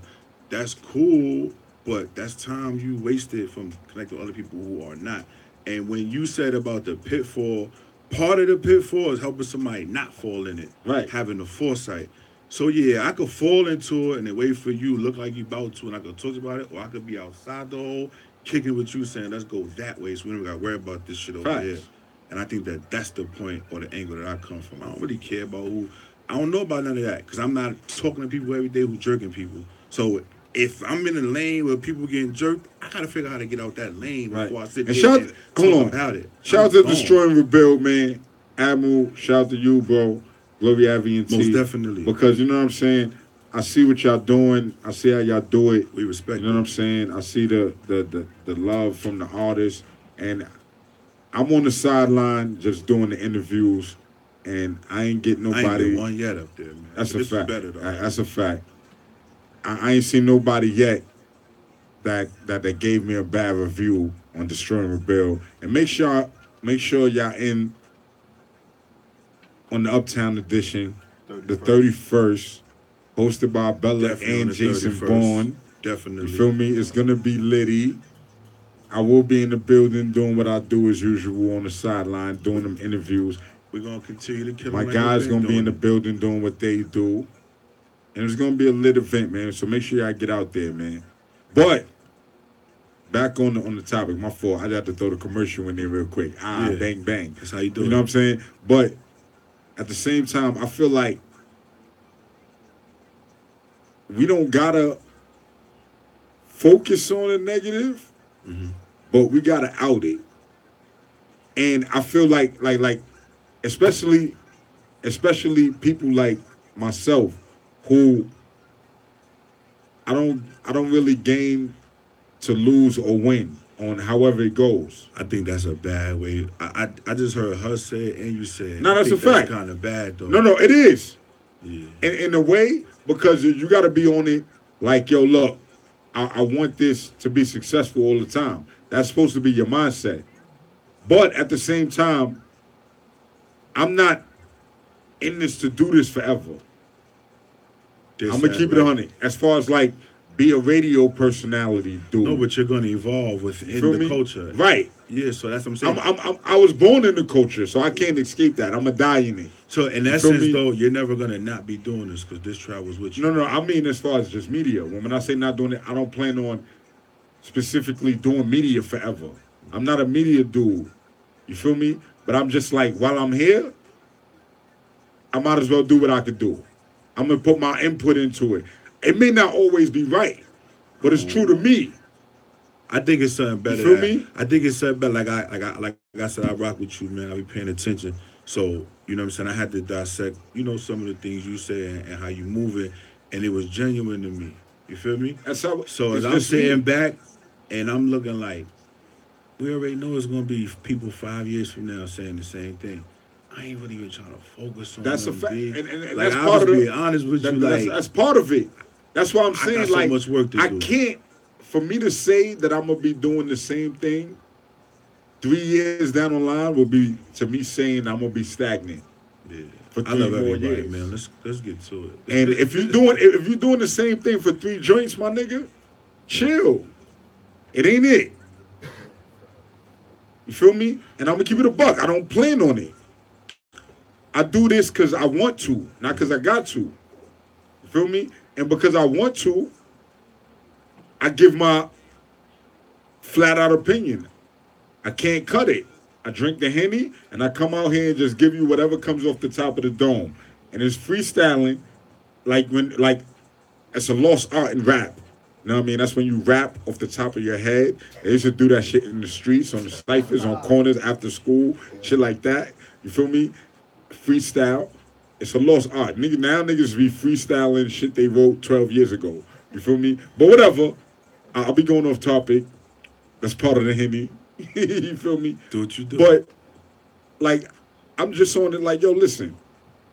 That's cool, but that's time you wasted from connecting with other people who are not. And when you said about the pitfall, part of the pitfall is helping somebody not fall in it. Right. Having the foresight. So, yeah, I could fall into it and then wait for you, look like you about to, and I could talk about it, or I could be outside the hole, kicking with you, saying, let's go that way, so we don't got to worry about this shit over here. And I think that's the point or the angle that I come from. I don't really care about who. I don't know about none of that, because I'm not talking to people every day who jerking people. So, if I'm in a lane where people getting jerked, I got to figure out how to get out that lane before I sit there and talk about it. Shout out to Destroy and Rebuild, man. Admiral, shout out to you, bro. Gloria Avian T. Most definitely. Because you know what I'm saying? I see what y'all doing. I see how y'all do it. We respect you know what I'm saying? I see the love from the artists. And I'm on the sideline just doing the interviews. And I ain't getting nobody. I ain't get one yet up there, man. That's a fact. Better, though. That's a fact. I ain't seen nobody yet that gave me a bad review on Destroy and Rebuild. And make sure y'all in on the Uptown edition, the 31st, hosted by Bella and Jason Bourne. Definitely. You feel me? It's gonna be litty. I will be in the building doing what I do as usual on the sideline, doing them interviews. We're gonna continue to kill my guys gonna be in the building doing what they do. And it's gonna be a lit event, man. So make sure y'all get out there, man. But back on the topic, my fault. I had to throw the commercial in there real quick. Bang, bang. That's how you do it. You know what I'm saying? But at the same time, I feel like we don't gotta focus on the negative, but we gotta out it. And I feel like especially people like myself who I don't really gain to lose or win on however it goes. I think that's a bad way. I just heard her say it and you said it. No, that's a fact. Kind of bad though. No, it is. Yeah. In a way, because you got to be on it like, yo, look, I want this to be successful all the time. That's supposed to be your mindset. But at the same time, I'm not in this to do this forever. I'm going to keep it 100. As far as like be a radio personality, dude. No, but you're going to evolve within the culture. Right. Yeah, so that's what I'm saying. I was born in the culture, so I can't escape that. I'm going to die in it. So in that sense, though, you're never going to not be doing this because this travels with you. No, I mean as far as just media. When I say not doing it, I don't plan on specifically doing media forever. I'm not a media dude. You feel me? But I'm just like, while I'm here, I might as well do what I could do. I'm going to put my input into it. It may not always be right, but it's true to me. I think it's something better. You feel me? I think it's something better. Like I said, I rock with you, man. I be paying attention. So, you know what I'm saying? I had to dissect, some of the things you say and how you move it, and it was genuine to me. You feel me? So as I'm sitting back and I'm looking like, we already know it's going to be people 5 years from now saying the same thing. I ain't really even trying to focus on that's them. A fact. And like, that's part of it. Being honest with you, that's part of it. That's why I'm saying, I got so much work to do. I can't, for me to say that I'm going to be doing the same thing 3 years down the line will be, to me, saying I'm going to be stagnant. Yeah. for I 3 love more everybody, years. man. Let's get to it. And if you're doing the same thing for 3 joints, my nigga, chill. It ain't it. You feel me? And I'm gonna keep it a buck. I don't plan on it. I do this because I want to, not because I got to. You feel me? And because I want to, I give my flat out opinion. I can't cut it. I drink the Henny and I come out here and just give you whatever comes off the top of the dome. And it's freestyling like it's a lost art in rap. You know what I mean? That's when you rap off the top of your head. They used to do that shit in the streets, on the ciphers, on corners, after school, shit like that. You feel me? Freestyle. It's a lost art. Now niggas be freestyling shit they wrote 12 years ago. You feel me? But whatever. I'll be going off topic. That's part of the Henny. You feel me? Do what you do. But, like, I'm just on it like, yo, listen.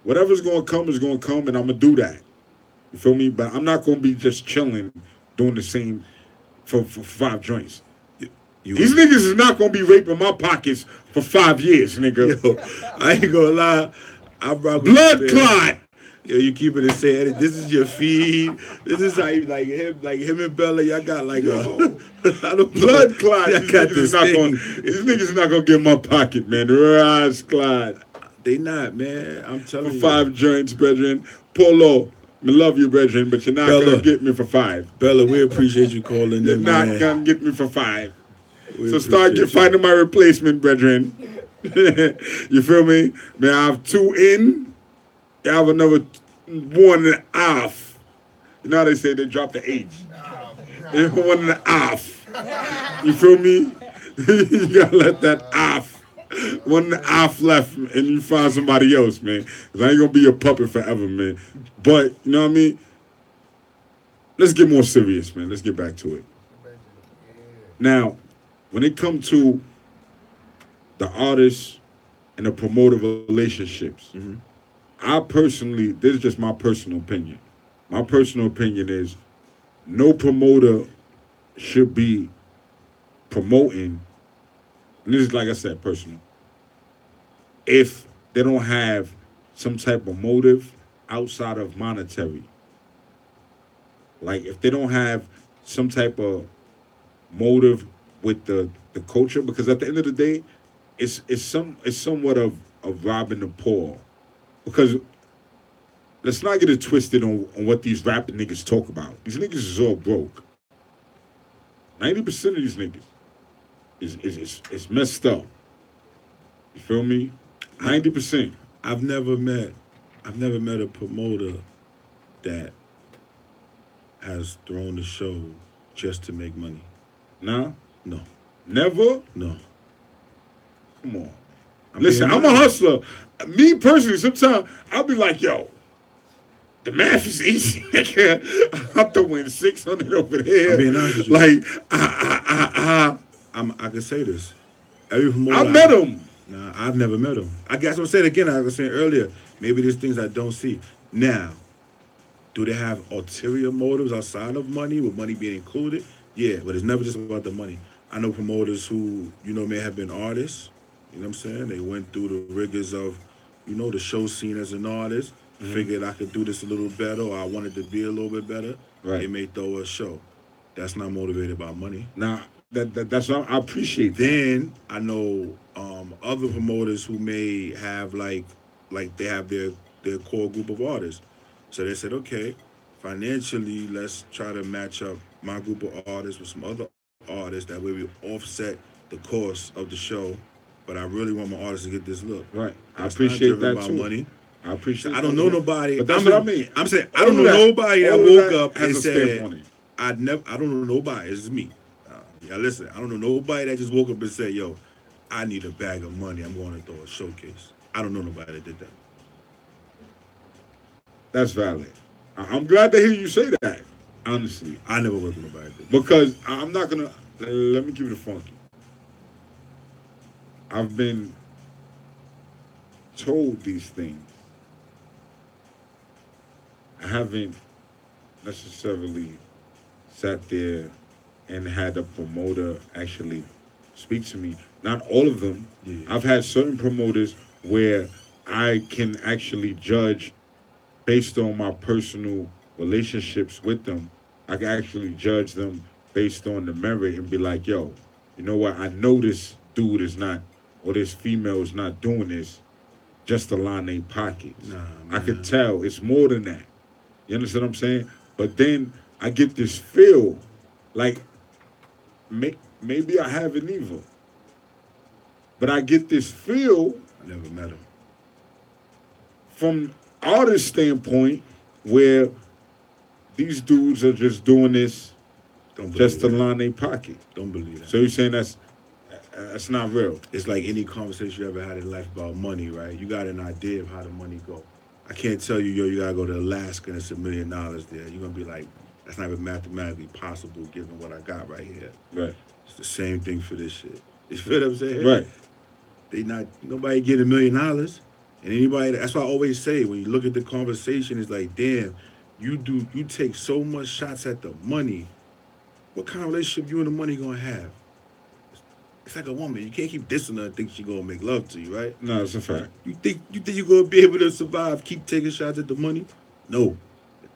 Whatever's going to come is going to come, and I'm going to do that. You feel me? But I'm not going to be just chilling, doing the same for 5 joints. These niggas is not going to be raping my pockets for 5 years, nigga. Yo, I ain't gonna lie. I rock with Blood you, man. clot. Yo, you keep it and saying this is your feed. This is how you like him and Bella. Y'all got like a I don't Blood clot. Y'all got this thing. These niggas not gonna get in my pocket, man. Rise clot. They not, man. I'm telling For you. 5 joints, brethren. Polo, I love you, brethren, but you're not Bella. gonna get me for 5. Bella, we appreciate you calling You're in, not man. gonna get me for 5. We So start appreciate you. finding my replacement, brethren. You feel me? Man, I have 2 in. I have another 1.5. You know how they say they drop the H. 1.5. You feel me? You gotta let that off. 1.5 left, and you find somebody else, man. Cause I ain't gonna be a puppet forever, man. But you know what I mean? Let's get more serious, man. Let's get back to it. Now, when it comes to the artists and the promoter relationships, I personally, this is just my personal opinion. My personal opinion is no promoter should be promoting, and this is like I said, personal, if they don't have some type of motive outside of monetary. Like if they don't have some type of motive with the culture, because at the end of the day, it's somewhat of robbing the poor. Because let's not get it twisted on what these rapping niggas talk about. These niggas is all broke. 90% of these niggas is messed up. You feel me? 90%. I've never met a promoter that has thrown the show just to make money. Nah? No. Never? No. Come on. Listen, I'm a hustler. Me personally, sometimes I'll be like, yo, the math is easy. I'm throwing 600 over there. I'm being honest with you. Like, I can say this. Every promoter I met him. Nah, I've never met him. I guess I'm saying again, I was saying earlier, maybe there's things I don't see. Now, do they have ulterior motives outside of money, with money being included? Yeah, but it's never just about the money. I know promoters who, may have been artists. You know what I'm saying? They went through the rigors of, the show scene as an artist, figured I could do this a little better, or I wanted to be a little bit better. Right. They may throw a show. That's not motivated by money. Nah, that's what I appreciate. Then I know other promoters who may have like they have their core group of artists. So they said, okay, financially, let's try to match up my group of artists with some other artists. That way we offset the cost of the show. But I really want my artists to get this look. Right. I That's appreciate not driven that by too. money. I appreciate I don't that know too. nobody. But that's what I mean. I'm saying I don't know nobody that all of woke that up has and a stamp said, on it. I don't know nobody. It's me. Yeah, listen. I don't know nobody that just woke up and said, "Yo, I need a bag of money. I'm going to throw a showcase." I don't know nobody that did that. That's valid. I'm glad to hear you say that. Honestly, I never worked with nobody that did that. Because I'm not gonna. Let me keep it funky. I've been told these things. I haven't necessarily sat there and had a promoter actually speak to me. Not all of them. Yeah. I've had certain promoters where I can actually judge based on my personal relationships with them. I can actually judge them based on the merit and be like, yo, you know what? I know this dude is not, or this female is not doing this just to line their pockets. Nah, I man. could tell it's more than that. You understand what I'm saying? But then I get this feel like maybe I haven't either. But I get this feel I never met him. from artist standpoint where these dudes are just doing this Don't just to believe that. line their pocket. Don't believe that. So you're saying that's not real? It's like any conversation you ever had in life about money, right? You got an idea of how the money go. I can't tell you, yo, you gotta go to Alaska and it's $1 million there. You're gonna be like, that's not even mathematically possible given what I got right here. Right. It's the same thing for this shit. You feel what I'm saying? Right. Nobody get $1 million. And anybody, that's why I always say, when you look at the conversation, it's like, damn, you take so much shots at the money. What kind of relationship you and the money gonna have? It's like a woman. You can't keep dissing her and think she gonna make love to you, right? No, it's a fact. You think you're gonna be able to survive, keep taking shots at the money? No.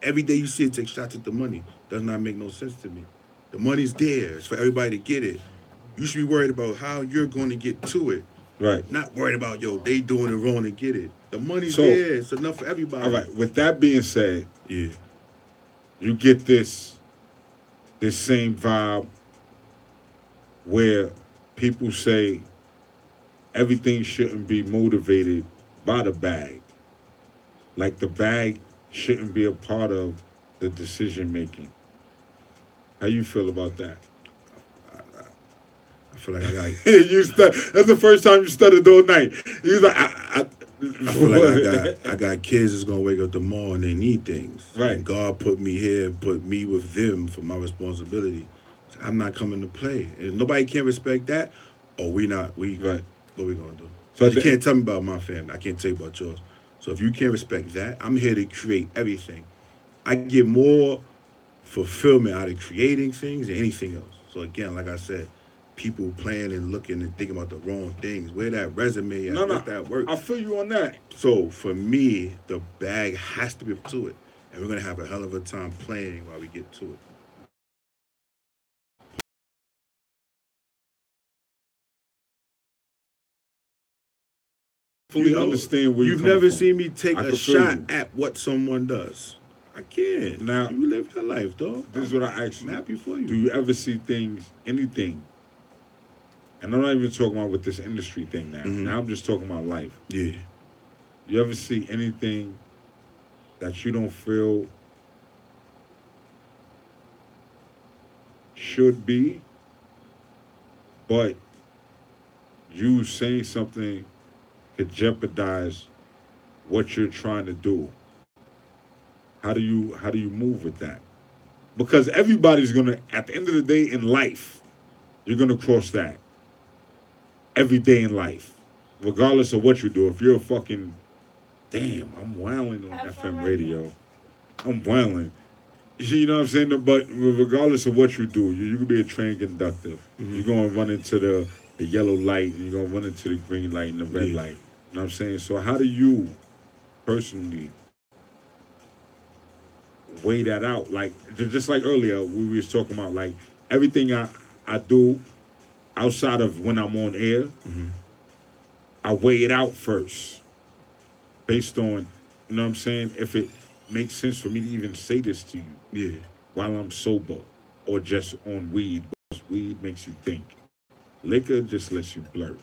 Every day you see it take shots at the money does not make no sense to me. The money's there. It's for everybody to get it. You should be worried about how you're going to get to it. Right. Not worried about, yo, they doing it wrong to get it. The money's there. It's enough for everybody. All right. With that being said, yeah, you get this same vibe where people say everything shouldn't be motivated by the bag. Like the bag shouldn't be a part of the decision making. How you feel about that? I feel like I got. That's the first time you stuttered all night. You was like, I feel like I got kids that's gonna wake up tomorrow and they need things. Right. And God put me here, put me with them for my responsibility. I'm not coming to play. And if nobody can respect that, right. What we gonna do? So you can't tell me about my family. I can't tell you about yours. So if you can't respect that, I'm here to create everything. I get more fulfillment out of creating things than anything else. So again, like I said, people playing and looking and thinking about the wrong things. Where that resume at? Let that work. I feel you on that. So for me, the bag has to be up to it. And we're gonna have a hell of a time playing while we get to it. Fully understand where you've never seen me take a shot at what someone does. I can't. Now you live your life, dog. This is what I ask you. I'm happy for you. Do you ever see anything? And I'm not even talking about with this industry thing now. Mm-hmm. Now I'm just talking about life. Yeah. You ever see anything that you don't feel should be, but you saying something could jeopardize what you're trying to do? How do you move with that? Because everybody's gonna, at the end of the day in life, you're gonna cross that. Every day in life. Regardless of what you do. If you're a fucking, damn, I'm wailing on FM radio. I'm wailing. You know what I'm saying? But regardless of what you do, you can be a train conductor. Mm-hmm. You're gonna run into the yellow light, and you're gonna run into the green light and the red light. You know what I'm saying? So how do you personally weigh that out? Like, just like earlier, we was talking about, like, everything I do outside of when I'm on air, mm-hmm. I weigh it out first based on, you know what I'm saying, if it makes sense for me to even say this to you while I'm sober or just on weed, because weed makes you think. Liquor just lets you blur.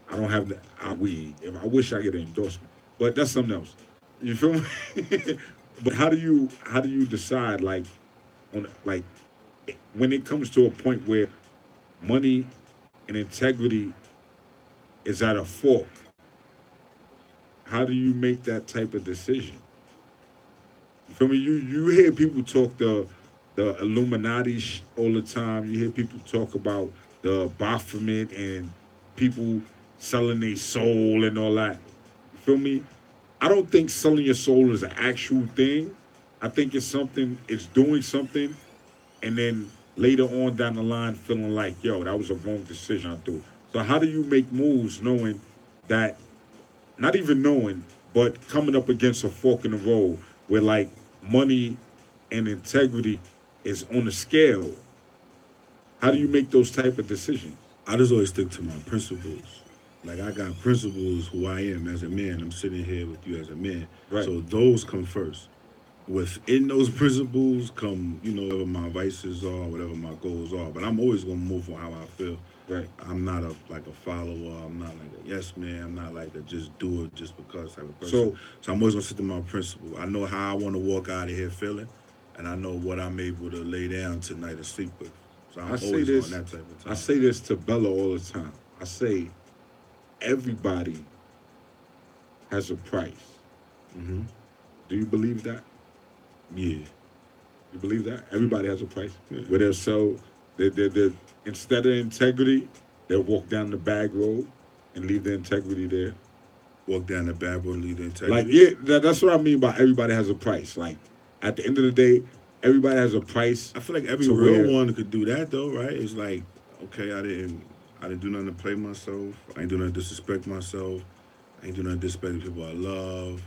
I don't have the weed. I wish I get an endorsement, but that's something else. You feel me? But how do you decide, like, on, like, when it comes to a point where money and integrity is at a fork? How do you make that type of decision? You feel me? You hear people talk the Illuminati all the time. You hear people talk about the Baphomet and people selling their soul and all that. You feel me? I don't think selling your soul is an actual thing. I think it's something, it's doing something, and then later on down the line feeling like, yo, that was a wrong decision I threw. So how do you make moves knowing that not even knowing, but coming up against a fork in the road where like money and integrity is on a scale. How do you make those type of decisions? I just always stick to my principles. Like I got principles who I am as a man. I'm sitting here with you as a man. Right. So those come first. Within those principles come, whatever my vices are, whatever my goals are. But I'm always gonna move on how I feel. Right. I'm not a follower. I'm not like a yes man. I'm not like a just do it just because type of person. So I'm always gonna stick to my principle. I know how I want to walk out of here feeling, and I know what I'm able to lay down tonight and sleep with. So I'm always on that type of time. I say this to Bella all the time. I say everybody has a price. Mm-hmm. Do you believe that? Yeah. You believe that? Everybody has a price. Yeah. Where they'll sell, they instead of integrity, they'll walk down the bag road and leave the integrity there. Walk down the bag road and leave the integrity. Like, yeah, that's what I mean by everybody has a price. Like, at the end of the day, everybody has a price. I feel like every real one could do that though, right? It's like, okay, I didn't do nothing to play myself. I ain't do nothing to disrespect myself. I ain't do nothing to disrespect the people I love.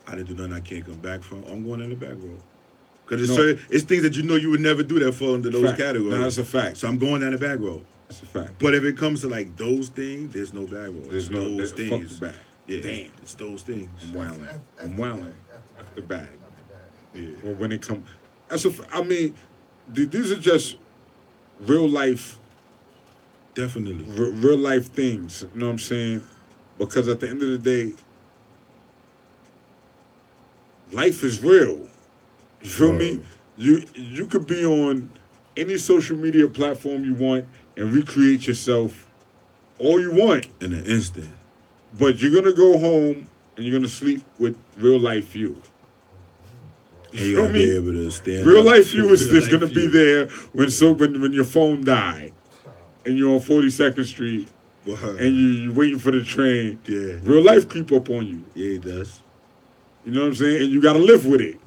I didn't do nothing I can't come back from. I'm going in the back road. Because it's things that you would never do that fall into those categories. No, that's a fact. So I'm going down the back road. That's a fact. But if it comes to like those things, there's no back road. There's those things. Fuck the bag. Yeah, damn. It's those things. I'm wilding. After the bag. Yeah. Well, when it comes, I mean, these are just real life. Definitely. Real life things. You know what I'm saying? Because at the end of the day, life is real. You feel me? You could be on any social media platform you want and recreate yourself all you want in an instant. But you're gonna go home and you're gonna sleep with real life you. You gotta be able to stand real up. life you is just gonna be there when your phone died and you're on 42nd Street and you're waiting for the train. Yeah. Real life creep up on you. Yeah, it does. You know what I'm saying? And you gotta live with it.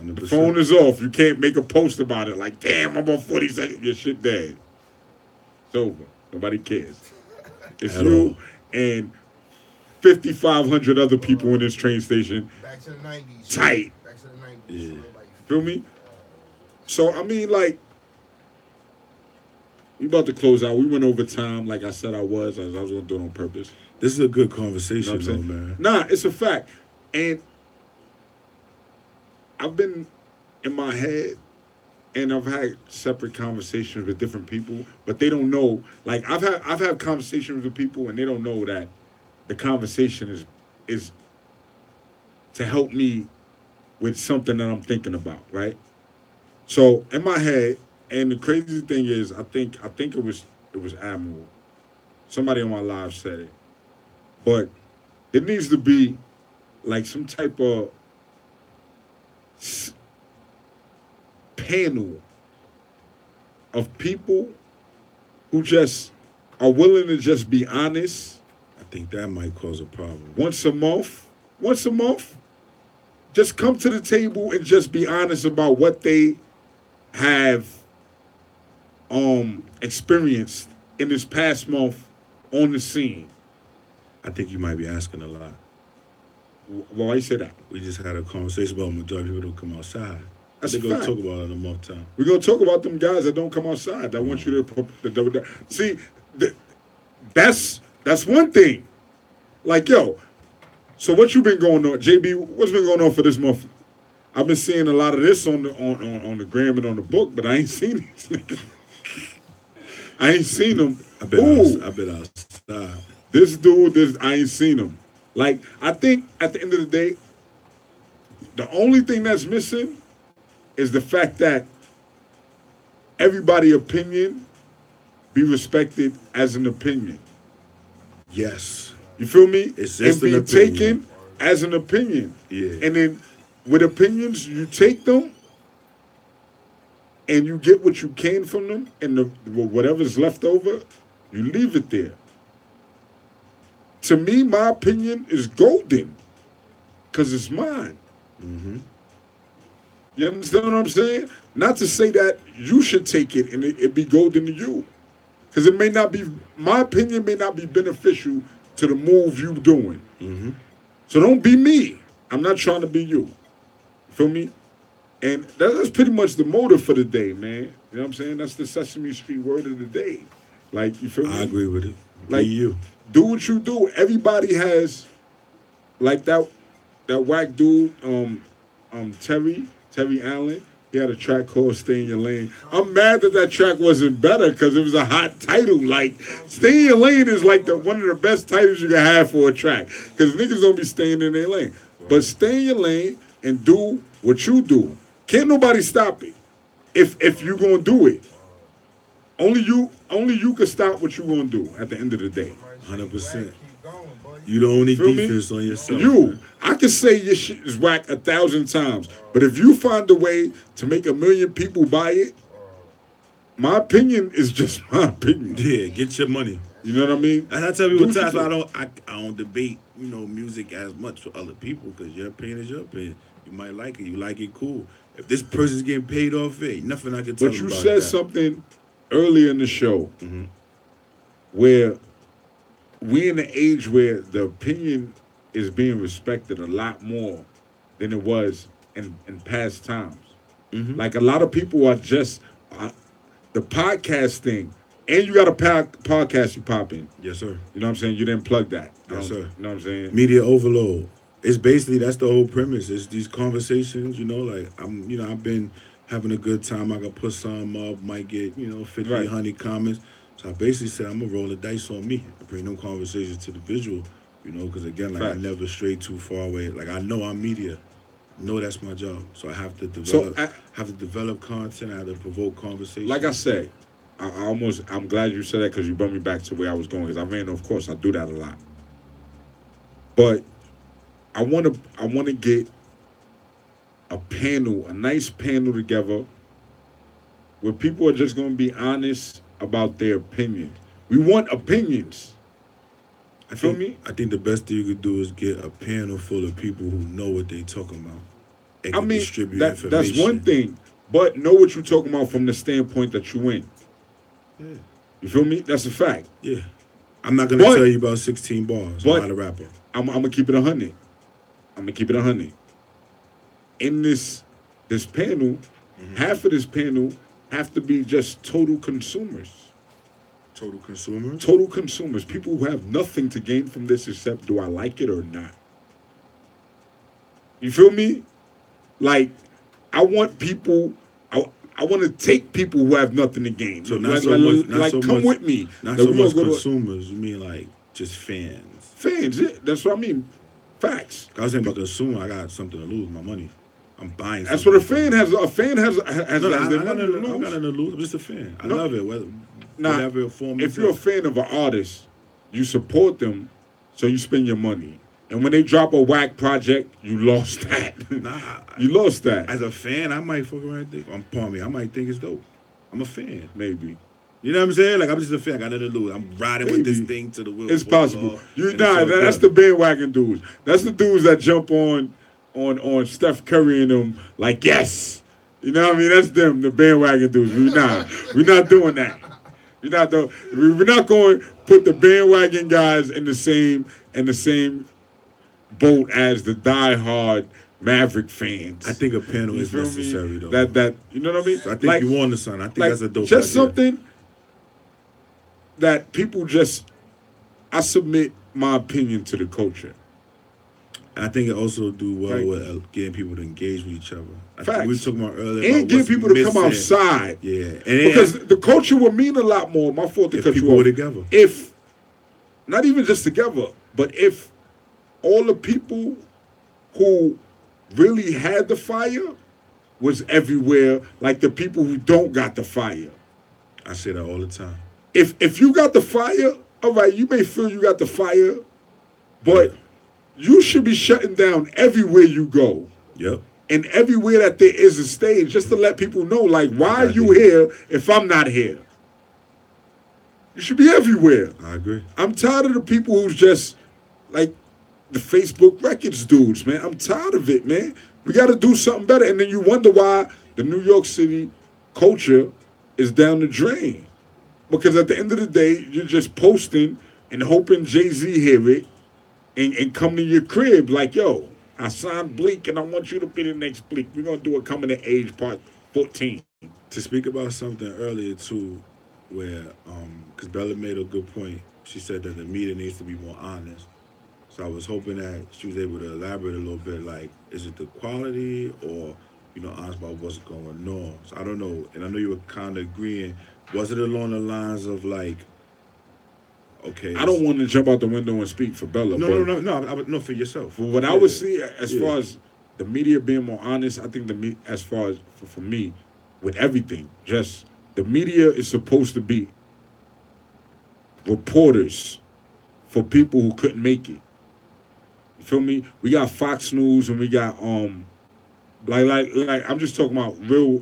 100%. The phone is off. You can't make a post about it. Like, damn, I'm on 42nd. Your shit dead. It's over. Nobody cares. It's you and 5,500 other people in this train station. Back to the 90s. Tight. Back to the 90s. Yeah. Feel me? So, I mean, like, we about to close out. We went over time. Like I said, I was going to do it on purpose. This is a good conversation, you know though, man. Nah, it's a fact. And I've been in my head and I've had separate conversations with different people, but they don't know. Like I've had conversations with people and they don't know that the conversation is to help me with something that I'm thinking about, right? So in my head, and the crazy thing is, I think it was Admiral. Somebody on my live said it, but it needs to be like some type of panel of people who just are willing to just be honest. I think that might cause a problem. Once a month, just come to the table and just be honest about what they have experienced in this past month on the scene. I think you might be asking a lot. Why you say that? We just had a conversation about majority of people don't come outside. That's going to talk about it in a month time. We're going to talk about them guys that don't come outside. That want you to see. That's one thing. Like, yo, so what you been going on, JB? What's been going on for this month? I've been seeing a lot of this on the gram and on the book, but I ain't seen these niggas. I ain't seen them. I've been outside. This dude, I ain't seen him. Like, I think at the end of the day, the only thing that's missing is the fact that everybody's opinion be respected as an opinion. Yes. You feel me? It's just and an be opinion. taken as an opinion. Yeah. And then with opinions, you take them and you get what you can from them, and whatever's left over, you leave it there. To me, my opinion is golden because it's mine. Mm-hmm. You understand what I'm saying? Not to say that you should take it and it be golden to you. Because it may not be, my opinion may not be beneficial to the move you doing. Mm-hmm. So don't be me. I'm not trying to be you. Feel me? And that's pretty much the motive for the day, man. You know what I'm saying? That's the Sesame Street word of the day. Like, you feel me? I agree with it. Like, Be you. Do what you do. Everybody has, like that whack dude, Terry Allen. He had a track called "Stay in Your Lane." I'm mad that track wasn't better because it was a hot title. Like, "Stay in Your Lane" is like one of the best titles you can have for a track because niggas don't be staying in their lane. But stay in your lane and do what you do. Can't nobody stop it. If you gonna do it, only you can stop what you gonna do at the end of the day. 100%. You the only defense on yourself. I can say your shit is whack 1,000 times, but if you find a way to make 1 million people buy it, my opinion is just my opinion. Yeah, get your money. You know what I mean? And I tell people times I don't debate, music as much with other people because your opinion is your opinion. You might like it. You like it, cool. If this person's getting paid off it, ain't nothing I can tell you about that. But you said something earlier in the show where we in the age where the opinion is being respected a lot more than it was in past times. Like a lot of people are just the podcast thing, and you got a podcast you pop in. Yes, sir. You know what I'm saying? You didn't plug that. Yes, sir. You know what I'm saying? Media overload. It's basically that's the whole premise. It's these conversations. Like I've been having a good time. I could put some up, might get 50, 100 comments. So I basically said I'm gonna roll the dice on me and bring them conversations to the visual. Because again, I never stray too far away. Like I know I'm media. I know that's my job. So I have to develop content. I have to provoke conversation. Like I said, I'm glad you said that because you brought me back to where I was going. Because of course, I do that a lot. But I want to get a nice panel together where people are just going to be honest about their opinions. We want opinions. I think the best thing you could do is get a panel full of people who know what they're talking about. And can distribute information. That's one thing. But know what you're talking about from the standpoint that you in. Yeah. You feel me? That's a fact. Yeah. I'm not going to tell you about 16 bars. I'm not a rapper. I'm going to keep it 100. In this panel, half of this panel have to be just total consumers. Total consumers? Total consumers. People who have nothing to gain from this except do I like it or not. You feel me? Like, I want to take people who have nothing to gain. So come with me. Not so much consumers. You mean like just fans? Fans, yeah. That's what I mean. Facts. I was saying about consumer. I got something to lose. My money. I'm buying. That's what a fan has. A fan has. I got nothing to lose. I'm just a fan. I love it. Whatever form. If you're a fan of an artist, you support them, so you spend your money. And when they drop a whack project, you lost that. You lost that. As a fan, I might fuck around and think, I might think it's dope. I'm a fan. Maybe. You know what I'm saying? Like, I'm just a fan. I got nothing to lose. I'm riding with this thing to the wheel. It's possible. That's the bandwagon dudes. That's the dudes that jump on Steph Curry and them like, yes. You know what I mean? That's them, the bandwagon dudes. We're not doing that. We're not going to put the bandwagon guys in the same boat as the diehard Maverick fans. I think a panel is necessary, though. That you know what I mean? So I think you on to something. I think that's a dope just idea. Something that people I submit my opinion to the culture. And I think it also do well with getting people to engage with each other. Facts. We were talking about earlier. And getting people to come outside. Yeah. Because the culture will mean a lot more. My fault to cut you off. People were together. If, not even just together, but if all the people who really had the fire was everywhere, like the people who don't got the fire. I say that all the time. If you got the fire, all right, you may feel you got the fire, but you should be shutting down everywhere you go. Yep. And everywhere that there is a stage, just to let people know, like, why are you here if I'm not here? You should be everywhere. I agree. I'm tired of the people who's just, like, the Facebook records dudes, man. I'm tired of it, man. We got to do something better. And then you wonder why the New York City culture is down the drain. Because at the end of the day, you're just posting and hoping Jay-Z hear it and come to your crib like, yo, I signed Bleak and I want you to be the next Bleak. We're gonna do a coming to age part 14. To speak about something earlier too, where because Bella made a good point. She said that the media needs to be more honest. So I was hoping that she was able to elaborate a little bit. Like, is it the quality or honest about what's going on? So I don't know. And I know you were kind of agreeing. Was it along the lines of like, okay? I don't want to jump out the window and speak for Bella. No, for yourself. For what I would see as far as the media being more honest, I think as far as for me, with everything, just the media is supposed to be reporters for people who couldn't make it. You feel me? We got Fox News and we got like I'm just talking about real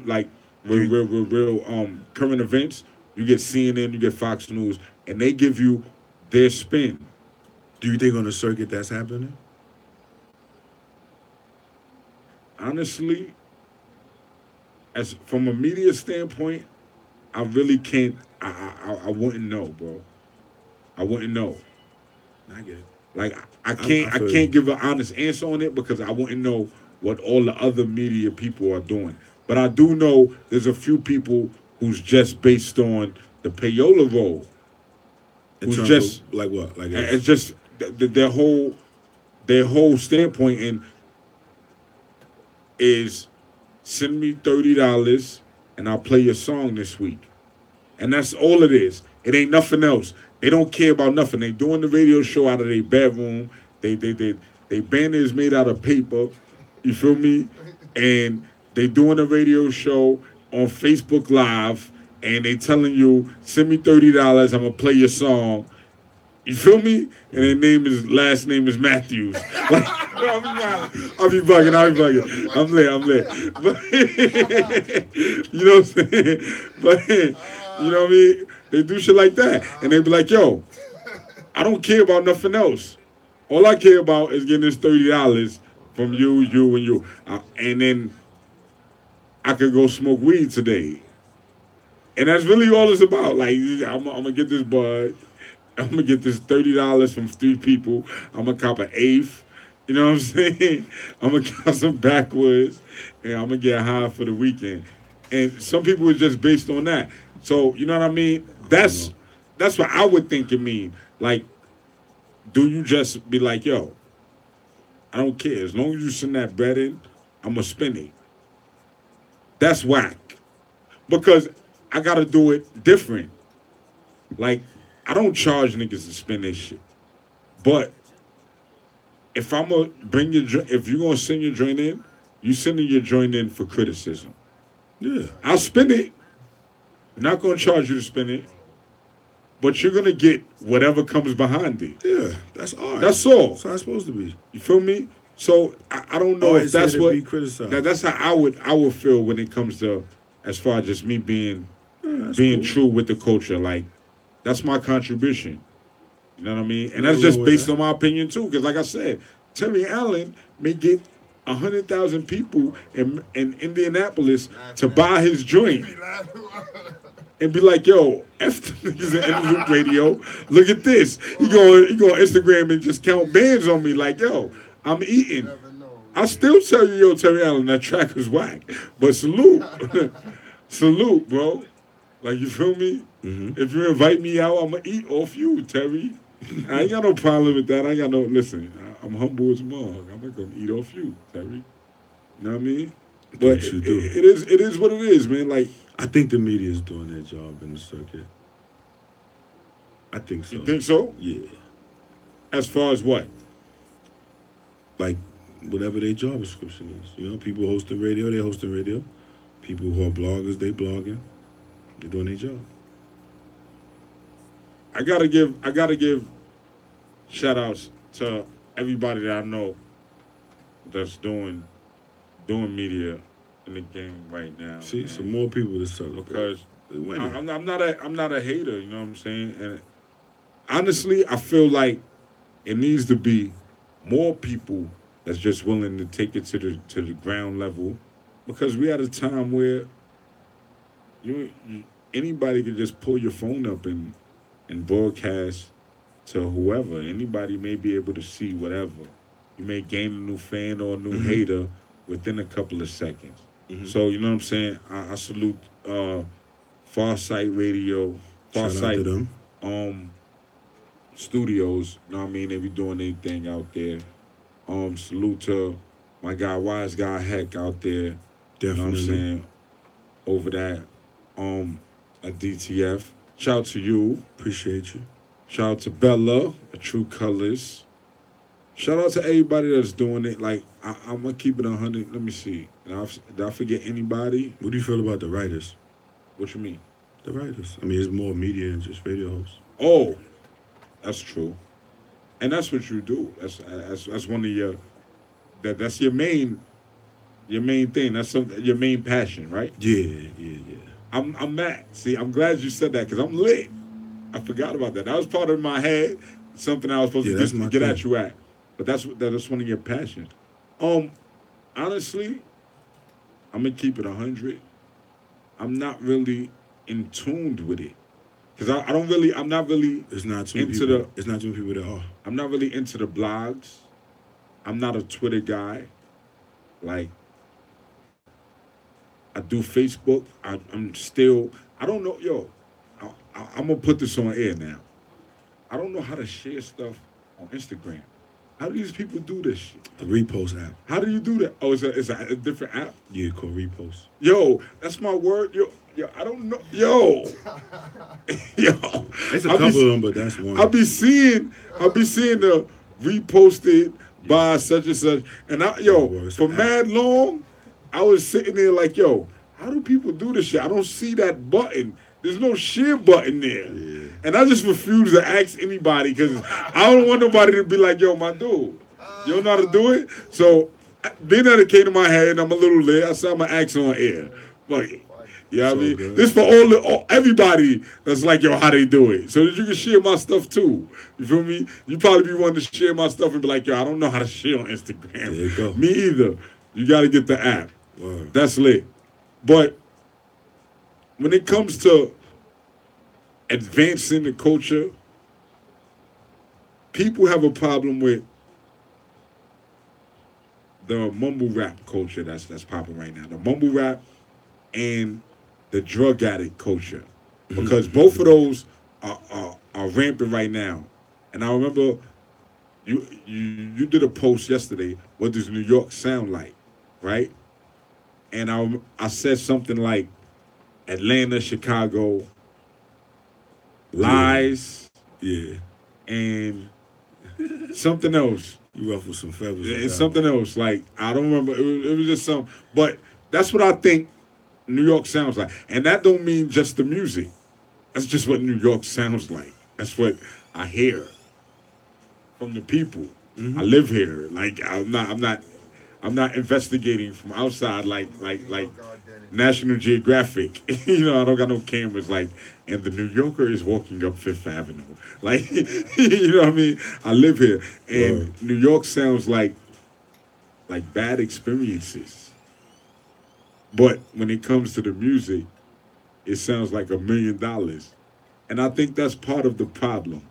current events. You get CNN, you get Fox News, and they give you their spin. Do you think on the circuit that's happening? Honestly, as from a media standpoint, I really can't. I wouldn't know, bro. I wouldn't know. I get it. Like I can't give an honest answer on it because I wouldn't know what all the other media people are doing. But I do know there's a few people who's just based on the payola role. Who's just like what? Like it's just their whole standpoint and is send me $30 and I'll play your song this week. And that's all it is. It ain't nothing else. They don't care about nothing. They doing the radio show out of their bedroom. They banner is made out of paper. You feel me? And they doing a radio show on Facebook Live and they telling you, send me $30, I'm gonna play your song. You feel me? And their last name is Matthews. I'll be bugging. I'm lit. But you know what I'm saying? But you know what I mean? They do shit like that. And they be like, yo, I don't care about nothing else. All I care about is getting this $30 from you, and you. And then I could go smoke weed today. And that's really all it's about. Like, I'm going to get this bud. I'm going to get this $30 from 3 people. I'm going to cop an eighth. You know what I'm saying? I'm going to cop some backwoods. And I'm going to get high for the weekend. And some people are just based on that. So, you know what I mean? That's what I would think it mean. Like, do you just be like, yo, I don't care. As long as you send that bread in, I'm going to spend it. That's whack. Because I got to do it different. Like, I don't charge niggas to spend this shit. But if I'm going to bring if you're going to send your joint in, you sending your joint in for criticism. Yeah. I'll spend it. I'm not going to charge you to spend it. But you're going to get whatever comes behind it. Yeah, that's art. That's all. That's how it's supposed to be. You feel me? So I don't know if that's what... That's how I would feel when it comes to, as far as just me being true with the culture. Like, that's my contribution. You know what I mean? And that's just based on my opinion, too. Because like I said, Terry Allen may get 100,000 people in Indianapolis to buy his joint. And be like, yo, F the niggas in the radio. Look at this. You go on Instagram and just count bands on me like, yo, I'm eating. I still tell you, yo, Terry Allen, that track is whack. But salute. Salute, bro. Like, you feel me? Mm-hmm. If you invite me out, I'm going to eat off you, Terry. I ain't got no problem with that. I ain't got no, listen, I'm humble as a mug. I'm not going to eat off you, Terry. You know what I mean? But it is what it is, man. Like, I think the media is doing their job in the circuit. I think so. You think so? Yeah. As far as what? Like, whatever their job description is. You know, people hosting radio, they're hosting radio. People who are bloggers, they blogging. They're doing their job. I gotta give shout outs to everybody that I know that's doing media in the game right now. See, man. some more people to celebrate. Because I'm not a hater, you know what I'm saying? And honestly, I feel like it needs to be more people that's just willing to take it to the ground level, because we at a time where anybody can just pull your phone up and broadcast to whoever. Anybody may be able to see whatever. You may gain a new fan or a new hater within a couple of seconds. So you know what I'm saying? I salute Farsight Radio, Shout out to Farsight them. Studios. You know what I mean? They be doing their thing out there. Salute to my guy Wise Guy Heck out there. You know what I'm Definitely. saying? Over that. At DTF. Shout out to you. Appreciate you. Shout out to Bella, at True Colors. Shout out to everybody that's doing it. Like, I'm going to keep it 100. Let me see. Did I forget anybody? What do you feel about the writers? What you mean? The writers. I mean, it's more media than just radio hosts. Oh, that's true. And that's what you do. That's one of your, that's your main thing. That's your main passion, right? Yeah. I'm mad. See, I'm glad you said that because I'm lit. I forgot about that. That was part of my head. Something I was supposed to get at you at. But that's one of your passions. Honestly, I'm gonna keep it 100. I'm not really in tuned with it because I'm not really. It's not too into people. It's not too people that are. I'm not really into the blogs. I'm not a Twitter guy. Like, I do Facebook. I'm still. I don't know. Yo, I'm gonna put this on air now. I don't know how to share stuff on Instagram. How do these people do this shit? The repost app. How do you do that? Oh, it's a different app? Yeah, called repost. Yo, that's my word. Yo, I don't know. Yo. There's a couple of them, but that's one. I'll be seeing the reposted by such and such. And for mad long, I was sitting there like, yo, how do people do this shit? I don't see that button. There's no share button there. Yeah. And I just refuse to ask anybody because I don't want nobody to be like, yo, my dude, you don't know how to do it? So then that came to my head, I'm a little lit. I said, I'm going to ask on air. Fuck it. You know what I mean? Good. This for everybody that's like, yo, how they do it. So that you can share my stuff too. You feel me? You probably be wanting to share my stuff and be like, yo, I don't know how to share on Instagram. There you go. Me either. You got to get the app. Word. That's lit. But when it comes to advancing the culture, people have a problem with the mumble rap culture that's popping right now. The mumble rap and the drug addict culture. Because both of those are rampant right now. And I remember you did a post yesterday, what does New York sound like? Right? And I said something like Atlanta, Chicago, lies, and something else. You ruffled some feathers. It's something else. Like, I don't remember. It was just some. But that's what I think New York sounds like. And that don't mean just the music. That's just what New York sounds like. That's what I hear from the people. I live here. Like, I'm not investigating from outside like National Geographic. You know, I don't got no cameras like, and the New Yorker is walking up Fifth Avenue. Like, you know what I mean? I live here. And New York sounds like bad experiences. But when it comes to the music, it sounds like $1 million. And I think that's part of the problem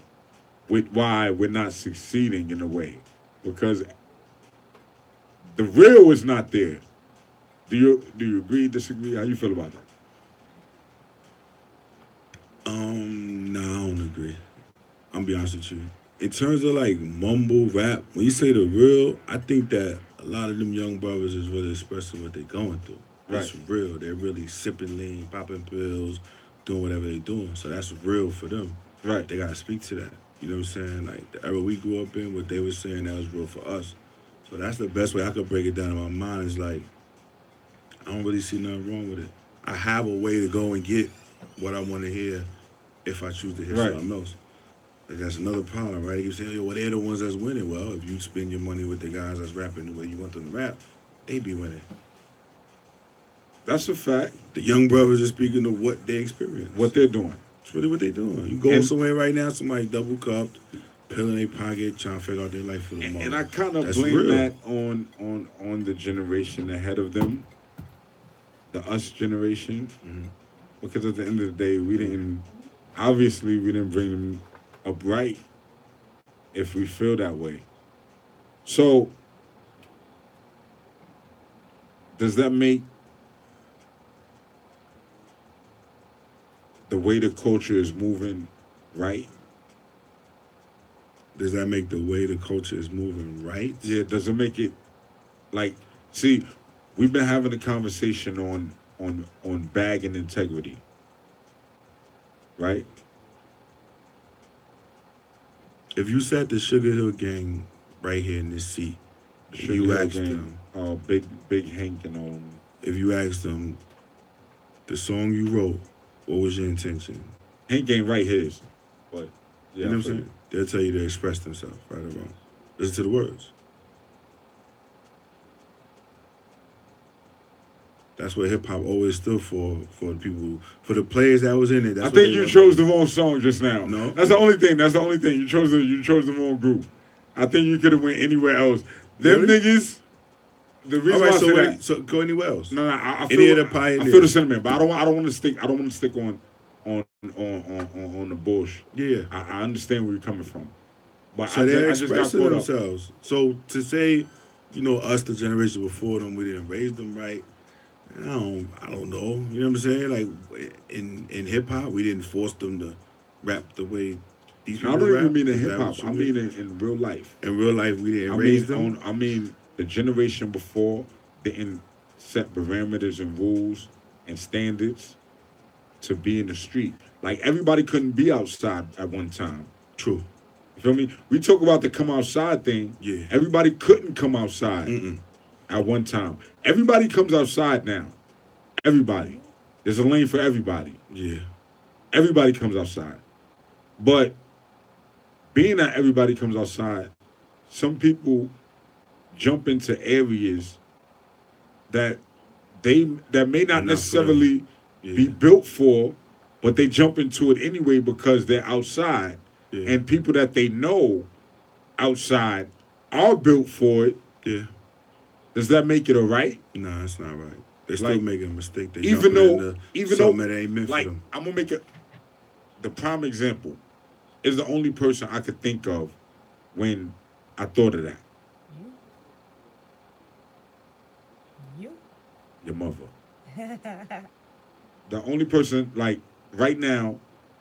with why we're not succeeding in a way. Because the real is not there. Do you agree, disagree? How you feel about that? No, I don't agree. I'm gonna be honest with you. In terms of like mumble rap, when you say the real, I think that a lot of them young brothers is really expressing what they're going through. That's real. They're really sipping lean, popping pills, doing whatever they're doing. So that's real for them. Right. They gotta speak to that. You know what I'm saying? Like the era we grew up in, what they were saying, that was real for us. So that's the best way I could break it down in my mind is like, I don't really see nothing wrong with it. I have a way to go and get what I want to hear if I choose to hear something else. Like that's another problem, right? You say, yo, well, they're the ones that's winning. Well, if you spend your money with the guys that's rapping the way you want them to rap, they be winning. That's a fact. The young brothers are speaking of what they experience. What they're doing. It's really what they're doing. You go somewhere right now, somebody double cupped, pill in their pocket, trying to figure out their life for the moment. And I kind of blame that on the generation ahead of them, the us generation, because at the end of the day, we didn't bring them up right. if we feel that way. So, does that make the way the culture is moving right? Does that make the way the culture is moving right? Yeah, does it make it like, see, we've been having a conversation on bag and integrity, right? If you sat the Sugar Hill Gang right here in this seat, if Sugar you Hill asked Gang, them, Big Hank and if you asked them the song you wrote, what was your intention? Hank ain't write his, but yeah, you know what I'm saying? They'll tell you to express themselves, right or wrong. Listen to the words. That's what hip hop always stood for the people, for the players that was in it. That's I what think they you wanted. chose the wrong song just now. No, that's the only thing. That's the only thing. You chose the wrong group. I think you could have went anywhere else. Them Really? niggas. The reason All right, why I so say wait, that. so go anywhere else. No, I Any feel, of the pioneers. I feel the sentiment, but I don't want to stick. I don't want to stick on the bullshit. Yeah, I understand where you're coming from, but so I they're just got expressing caught up. themselves. So to say, you know, us, the generation before them, we didn't raise them right. I don't know. You know what I'm saying? Like in hip hop, we didn't force them to rap the way these people I don't rap. even mean in Is that hip hop. what you I mean in real life. In real life, we didn't I raise mean, them. I mean, the generation before didn't set parameters and rules and standards to be in the street. Like everybody couldn't be outside at one time. True. You feel me? We talk about the come outside thing. Yeah. Everybody couldn't come outside at one time. Everybody comes outside now. Everybody. There's a lane for everybody. Yeah. Everybody comes outside. But being that everybody comes outside, some people jump into areas that may not necessarily be built for, but they jump into it anyway because they're outside. Yeah. And people that they know outside are built for it. Yeah. Does that make it all right? No, it's not right. They're still Like, making a mistake. They even though something that ain't meant like, for them. I'm gonna make it the prime example is the only person I could think of when I thought of that. You? Your mother. The only person, like, right now,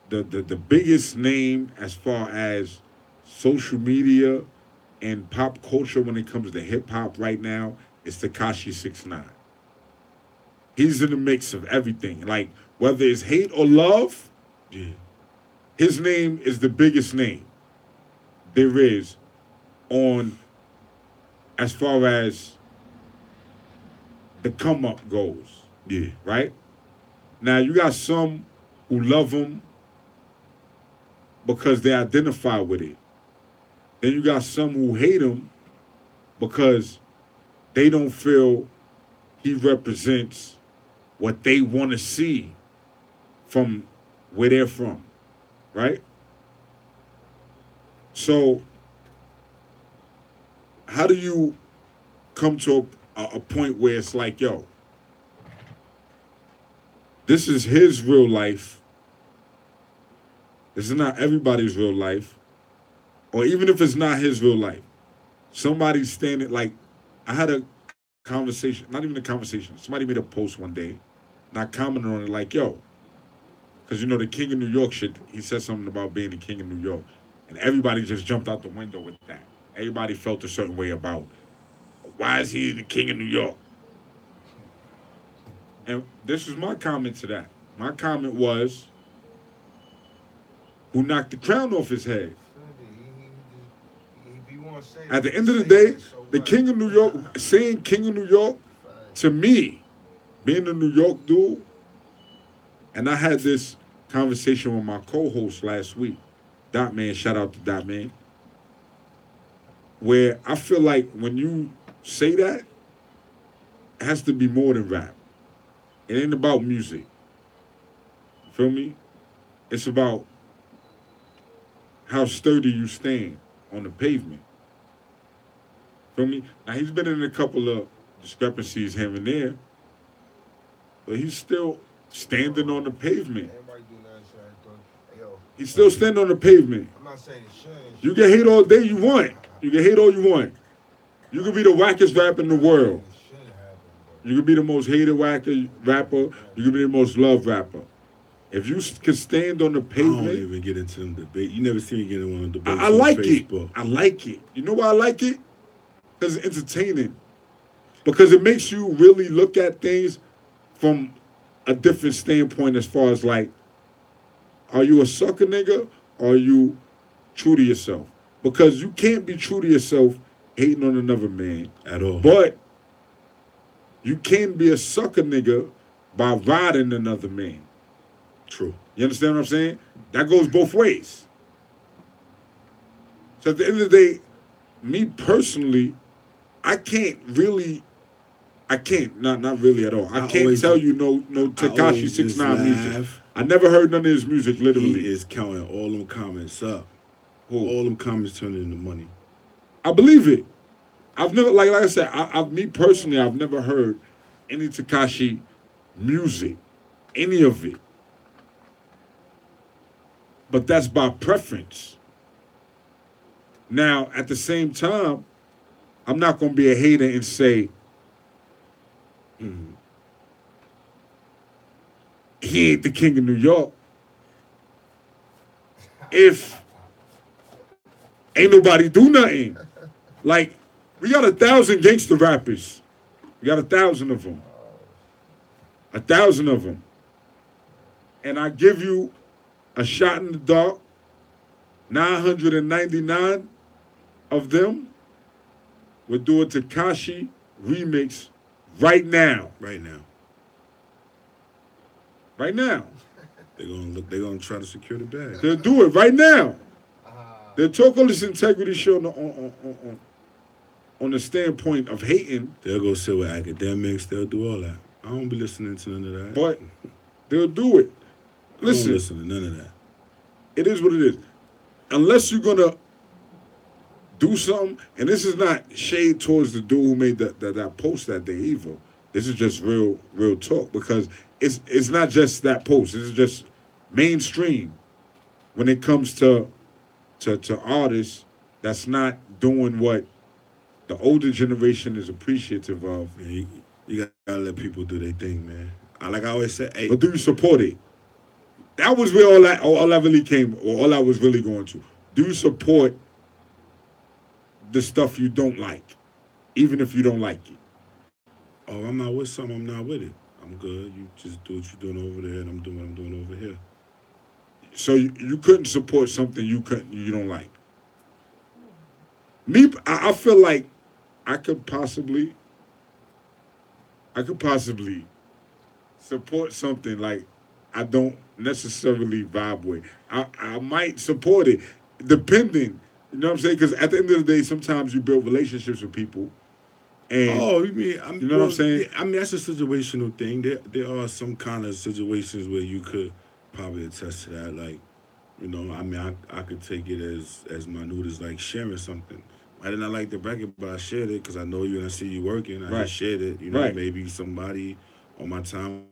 the biggest name as far as social media and pop culture when it comes to hip hop right now is Tekashi 6ix9ine. He's in the mix of everything. Like, whether it's hate or love, his name is the biggest name there is on as far as the come up goes. Yeah. Right? Now you got some who love him because they identify with it. Then you got some who hate him because they don't feel he represents what they want to see from where they're from. Right? So how do you come to a point where it's like, yo, this is his real life. This is not everybody's real life. Or even if it's not his real life, somebody's standing, like, I had a conversation, not even a conversation. Somebody made a post one day, and I commented on it like, yo, because, you know, the King of New York shit, he said something about being the King of New York. And everybody just jumped out the window with that. Everybody felt a certain way about, why is he the King of New York? And this was my comment to that. My comment was, who knocked the crown off his head? At the end of the day, the King of New York, saying King of New York, to me, being a New York dude, and I had this conversation with my co-host last week, Dot Man, shout out to Dot Man, where I feel like when you say that, it has to be more than rap. It ain't about music. You feel me? It's about how sturdy you stand on the pavement. Feel me? Now, he's been in a couple of discrepancies here and there, but he's still standing on the pavement. He's still standing on the pavement. I'm not saying it should. You can hate all day you want. You can hate all you want. You can be the wackest rapper in the world. You can be the most hated rapper. You can be the most loved rapper. If you can stand on the I don't pavement, even get into them debate. You never see me get in one of the debates I on like Facebook. it. I like it. You know why I like it? Because it's entertaining. Because it makes you really look at things from a different standpoint as far as like, are you a sucker nigga or are you true to yourself? Because you can't be true to yourself hating on another man. At all. But you can be a sucker nigga by riding another man. True. You understand what I'm saying? That goes both ways. So at the end of the day, me personally, not really at all. I can't always- tell you no I Tekashi always 6ix9ine just music. laugh. I never heard none of his music, literally. He is counting all them comments up. Who? All them comments turning into money. I believe it. I've never, like I said, me personally, I've never heard any Tekashi music, any of it. But that's by preference. Now, at the same time, I'm not going to be a hater and say, he ain't the king of New York. If ain't nobody do nothing. Like, we got 1,000 gangster rappers. We got 1,000 of them. 1,000 of them. And I give you a shot in the dark, 999 of them would do a Tekashi remix right now. Right now. Right now. They're gonna try to secure the bag. They'll do it right now. They'll talk all this integrity show on the standpoint of hating. They'll go sit with academics. They'll do all that. I don't be listening to none of that. But they'll do it. I don't Listen, listen to none of that. it is what it is. Unless you're gonna do something, and this is not shade towards the dude who made that post that day either. This is just real talk, because it's not just that post. This is just mainstream when it comes to artists that's not doing what the older generation is appreciative of. Man, you gotta let people do their thing, man. Like I always say, hey, But do you support it? That was where all I really came, or all I was really going to. Do you support the stuff you don't like, even if you don't like it? oh, I'm not with something, I'm not with it. I'm good. You just do what you're doing over there, and I'm doing what I'm doing over here. So you couldn't support something you don't like. Me, I feel like I could possibly support something like I don't necessarily vibe with. I might support it, depending. You know what I'm saying? Because at the end of the day, sometimes you build relationships with people. And Oh, you mean? you know what I'm saying? I mean, that's a situational thing. There are some kind of situations where you could probably attest to that. Like, you know, I mean, I could take it as minute as like sharing something. I did not like the record, but I shared it because I know you and I see you working. I Right. just shared it. You know, Right. maybe somebody on my time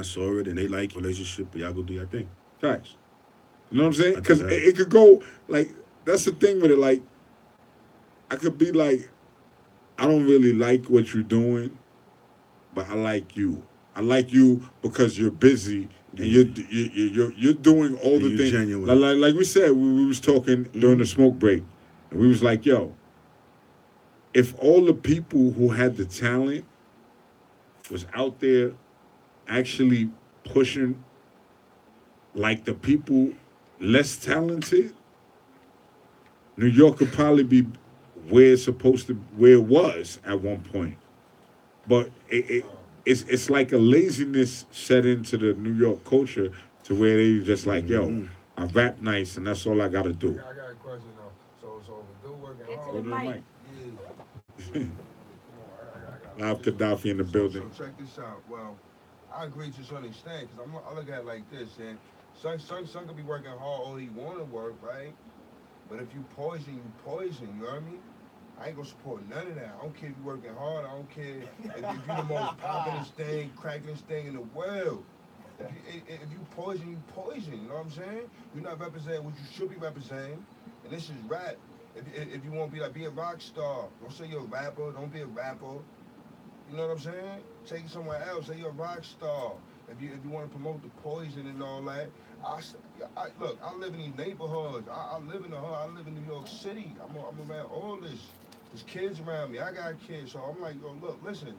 saw it and they like relationship, but y'all go do your thing. Facts. You know what I'm saying? I Because think that- it could go, like, that's the thing with it. Like, I could be like, I don't really like what you're doing, but I like you. I like you because you're busy and you're doing all the You're things. genuine. Like we said, we was talking during the smoke break, and we was like, yo, if all the people who had the talent was out there actually pushing like the people less talented, New York could probably be where it was at one point. But it's like a laziness set into the New York culture to where they just like, yo, I rap nice and that's all I gotta do. I got a question though. So if we do working hard, Go to the mic. Yeah. Live Gaddafi in the building. So check this out. Well, I agree to a certain extent because I look at it like this, and son could be working hard all he want to work, right? But if you poison, you poison. You know what I mean? I ain't gonna support none of that. I don't care if you working hard. I don't care if you're the most poppin'est thing, crackingest thing in the world. If you poison, you poison. You know what I'm saying? You're not representing what you should be representing. And this is rap. If you want to be a rock star, don't say you're a rapper. Don't be a rapper. You know what I'm saying? Take it somewhere else. Say you're a rock star. If you want to promote the poison and all that, look. I live in these neighborhoods. I live in the hood. I live in New York City. I'm around all this. There's kids around me. I got kids, so I'm like, yo, look, listen.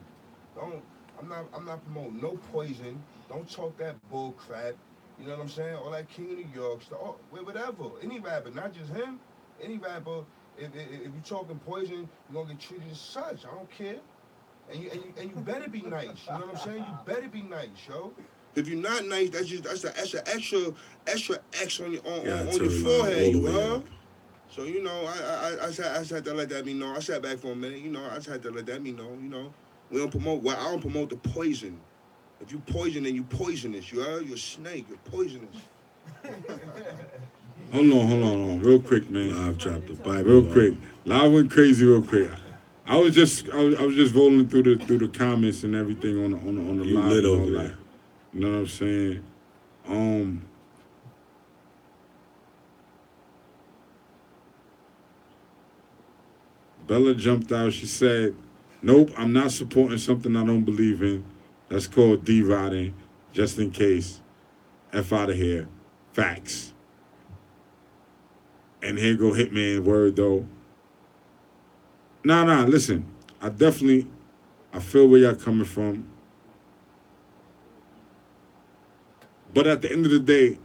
Don't. I'm not promoting no poison. Don't talk that bull crap. You know what I'm saying? All that King of New York stuff. Whatever. Any rapper, not just him. Any rapper. If you talking poison, you're gonna get treated as such. I don't care. And you better be nice. You know what I'm saying? You better be nice, yo. If you're not nice, that's an extra X on your forehead, you heard? So you know, I just had to let that be known. I sat back for a minute, you know. I just had to let that be known, you know. We don't promote. Well, I don't promote the poison. If you poison, then you poisonous. You heard? You're a snake. You're poisonous. Hold on, real quick, man. Live dropped the Bible. Real quick, live went crazy, real quick. I was just rolling through the comments and everything on the live and all that. You know what I'm saying? Bella jumped out. She said, "Nope, I'm not supporting something I don't believe in. That's called D-riding. Just in case. F out of here. Facts." And here go Hitman word though. Nah, listen. I feel where y'all coming from. But at the end of the day,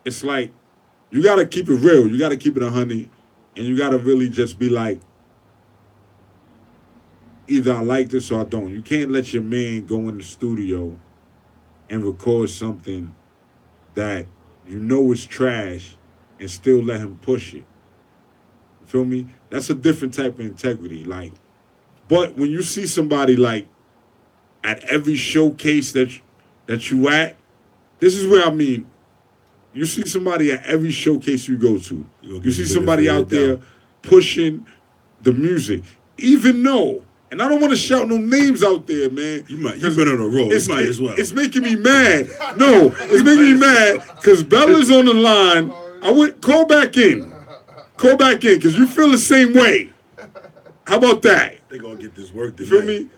it's like, you gotta keep it real. You gotta keep it 100. And you gotta really just be like, either I like this or I don't. You can't let your man go in the studio and record something that you know is trash and still let him push it. You feel me? That's a different type of integrity. Like, but when you see somebody like at every showcase that you at, this is where I mean, you see somebody at every showcase you go to. You see somebody out there pushing the music, even though, and I don't want to shout no names out there, man. You've been on a roll. You might as well. It's making me mad. No, it's making me mad because Bella's on the line. Call back in. Call back in because you feel the same way. How about that? They gonna get this work tonight. You feel me?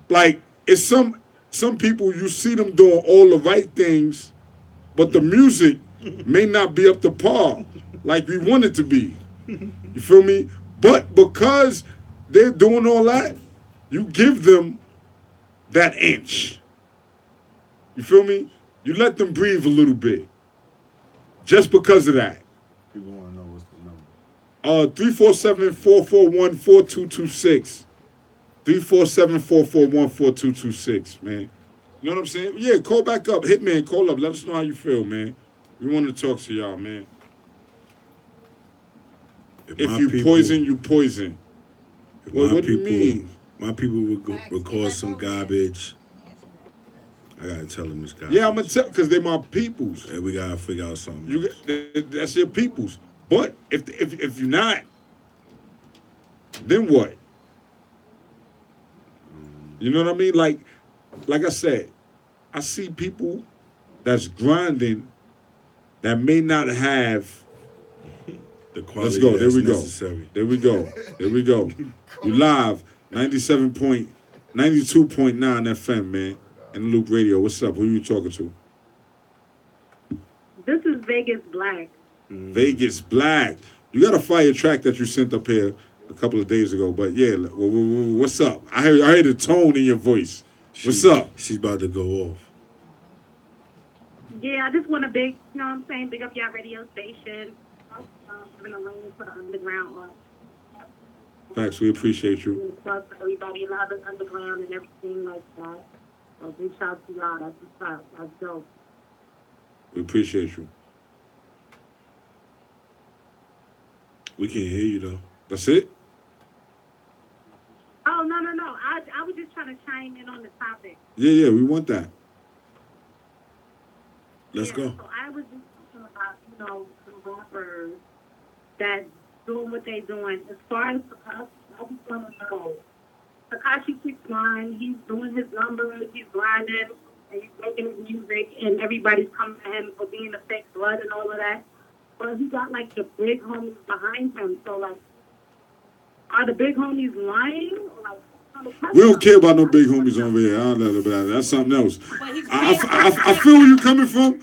Like, it's some people, you see them doing all the right things, but the music may not be up to par like we want it to be. You feel me? But because they're doing all that, you give them that inch. You feel me? You let them breathe a little bit. Just because of that. People want to know what's the number. 347-441-4226. 347-441-4226, man. You know what I'm saying? Yeah, call back up. Hitman, call up. Let us know how you feel, man. We want to talk to y'all, man. If you poison, you poison. What do you mean? My people would record some garbage. I gotta tell them it's garbage. Yeah, I'm gonna tell because they're my peoples. And we gotta figure out something. That's your peoples. But if you're not, then what? You know what I mean? Like I said, I see people that's grinding that may not have the quality. Let's go. There we necessary. There we go. There we go. You live 92.9 FM, man. And Luke Radio. What's up? Who are you talking to? This is Vegas Black. Vegas Black. You got a fire track that you sent up here a couple of days ago, but yeah, what's up? I heard the tone in your voice. What's up? She's about to go off. Yeah, I just want to big up your radio station. Giving a lane for the underground. Thanks, we appreciate you. Plus everybody in the underground and everything like that. So reach out to y'all. That's what's up. That's dope. We appreciate you. We can't hear you though. That's it? Oh, no. I was just trying to chime in on the topic. Yeah, we want that. Let's go. So I was just talking about, some rappers that doing what they doing. As far as Takashi, I just want to know. Takashi 6ix9ine, he's doing his numbers, he's grinding. and he's making his music, and everybody's coming to him for being a fake blood and all of that. But he got like the big homies behind him. So like, are the big homies lying? Or, like, we don't care about no big homies over here. I don't know about that. That's something else. I feel where you're coming from.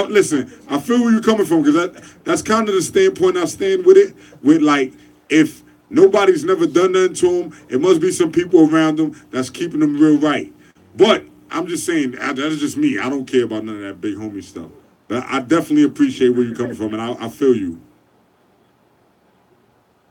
Listen, I feel where you're coming from because that's kind of the standpoint I stand with it. With like, if nobody's never done nothing to him, it must be some people around him that's keeping them real right. But I'm just saying, that's just me. I don't care about none of that big homie stuff. But I definitely appreciate where you're coming from, and I feel you.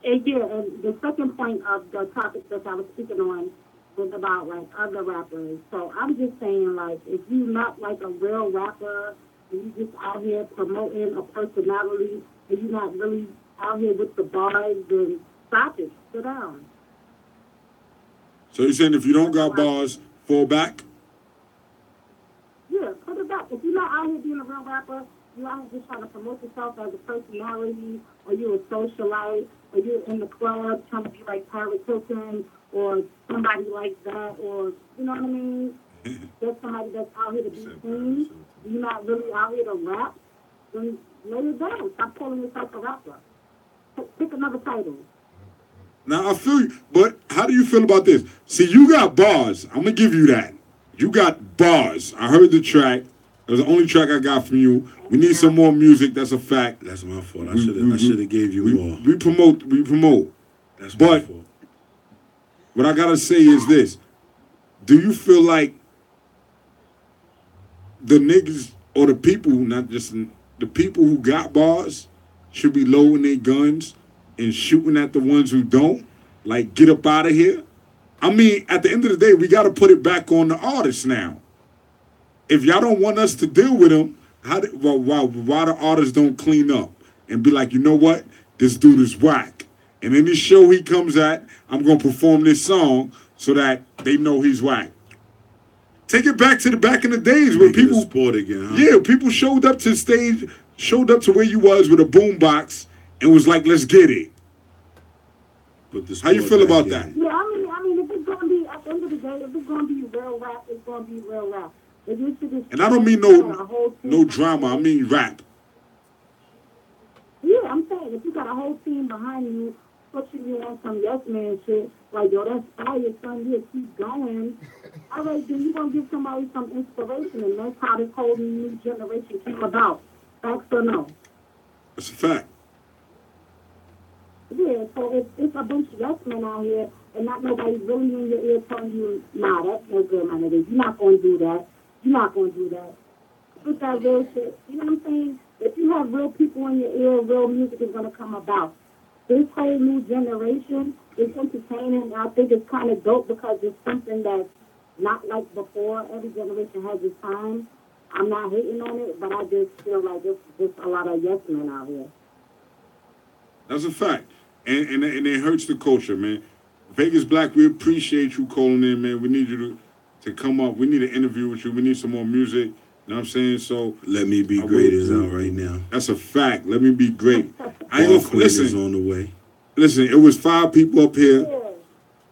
And yeah, and the second point of the topic that I was speaking on was about like other rappers. So I'm just saying, like, if you're not like a real rapper and you just out here promoting a personality and you're not really out here with the bars, then stop it. Sit down. So you're saying if you don't got bars, fall back? Yeah, put it back. If you're not out here being a real rapper, you're out here just trying to promote yourself as a personality, or you're a socialite, or you're in the club trying to be like Paris Hilton, or somebody like that, or, you know what I mean? There's somebody that's out here to be seen. You're not really out here to rap, then lay it down. Stop calling yourself a rapper. Pick another title. Now, I feel you, but how do you feel about this? See, you got bars. I'm going to give you that. You got bars. I heard the track. It was the only track I got from you. We need some more music. That's a fact. That's my fault. I should have gave you more. We promote. That's my fault. What I got to say is this. Do you feel like the niggas or the people, not just the people who got bars, should be loading their guns and shooting at the ones who don't? Like, get up out of here? I mean, at the end of the day, we got to put it back on the artists now. If y'all don't want us to deal with them, why the artists don't clean up and be like, you know what? This dude is whack. And any show he comes at, I'm going to perform this song so that they know he's whack. Take it back to the back in the days where people... sport again, huh? Yeah, people showed up to the stage, showed up to where you was with a boombox and was like, let's get it. How you feel about that? Yeah, I mean, if it's going to be, at the end of the day, if it's going to be real rap, it's going to be real rap. And I don't mean no drama. I mean rap. Yeah, I'm saying if you got a whole team behind you pushing you on some yes man shit, like, yo, that's fire, son, yeah, keep going. All right, then you're going to give somebody some inspiration, and that's how this whole new generation came about. Facts or no? That's a fact. Yeah, so it's a bunch of yes men out here, and not nobody really in your ear telling you, nah, that's no good, my nigga. You're not going to do that. You're not going to do that. Put that real shit. You know what I'm saying? If you have real people in your ear, real music is going to come about. This whole new generation is entertaining. I think it's kind of dope because it's something that's not like before. Every generation has its time. I'm not hating on it, but I just feel like there's just a lot of yes men out here. That's a fact. And it hurts the culture, man. Vegas Black, we appreciate you calling in, man. We need you to come up. We need an interview with you. We need some more music. You know what I'm saying? So Let Me Be Great is out right now. That's a fact. Let Me Be Great. I ain't gonna listen. Is on the way. Listen, it was 5 people up here.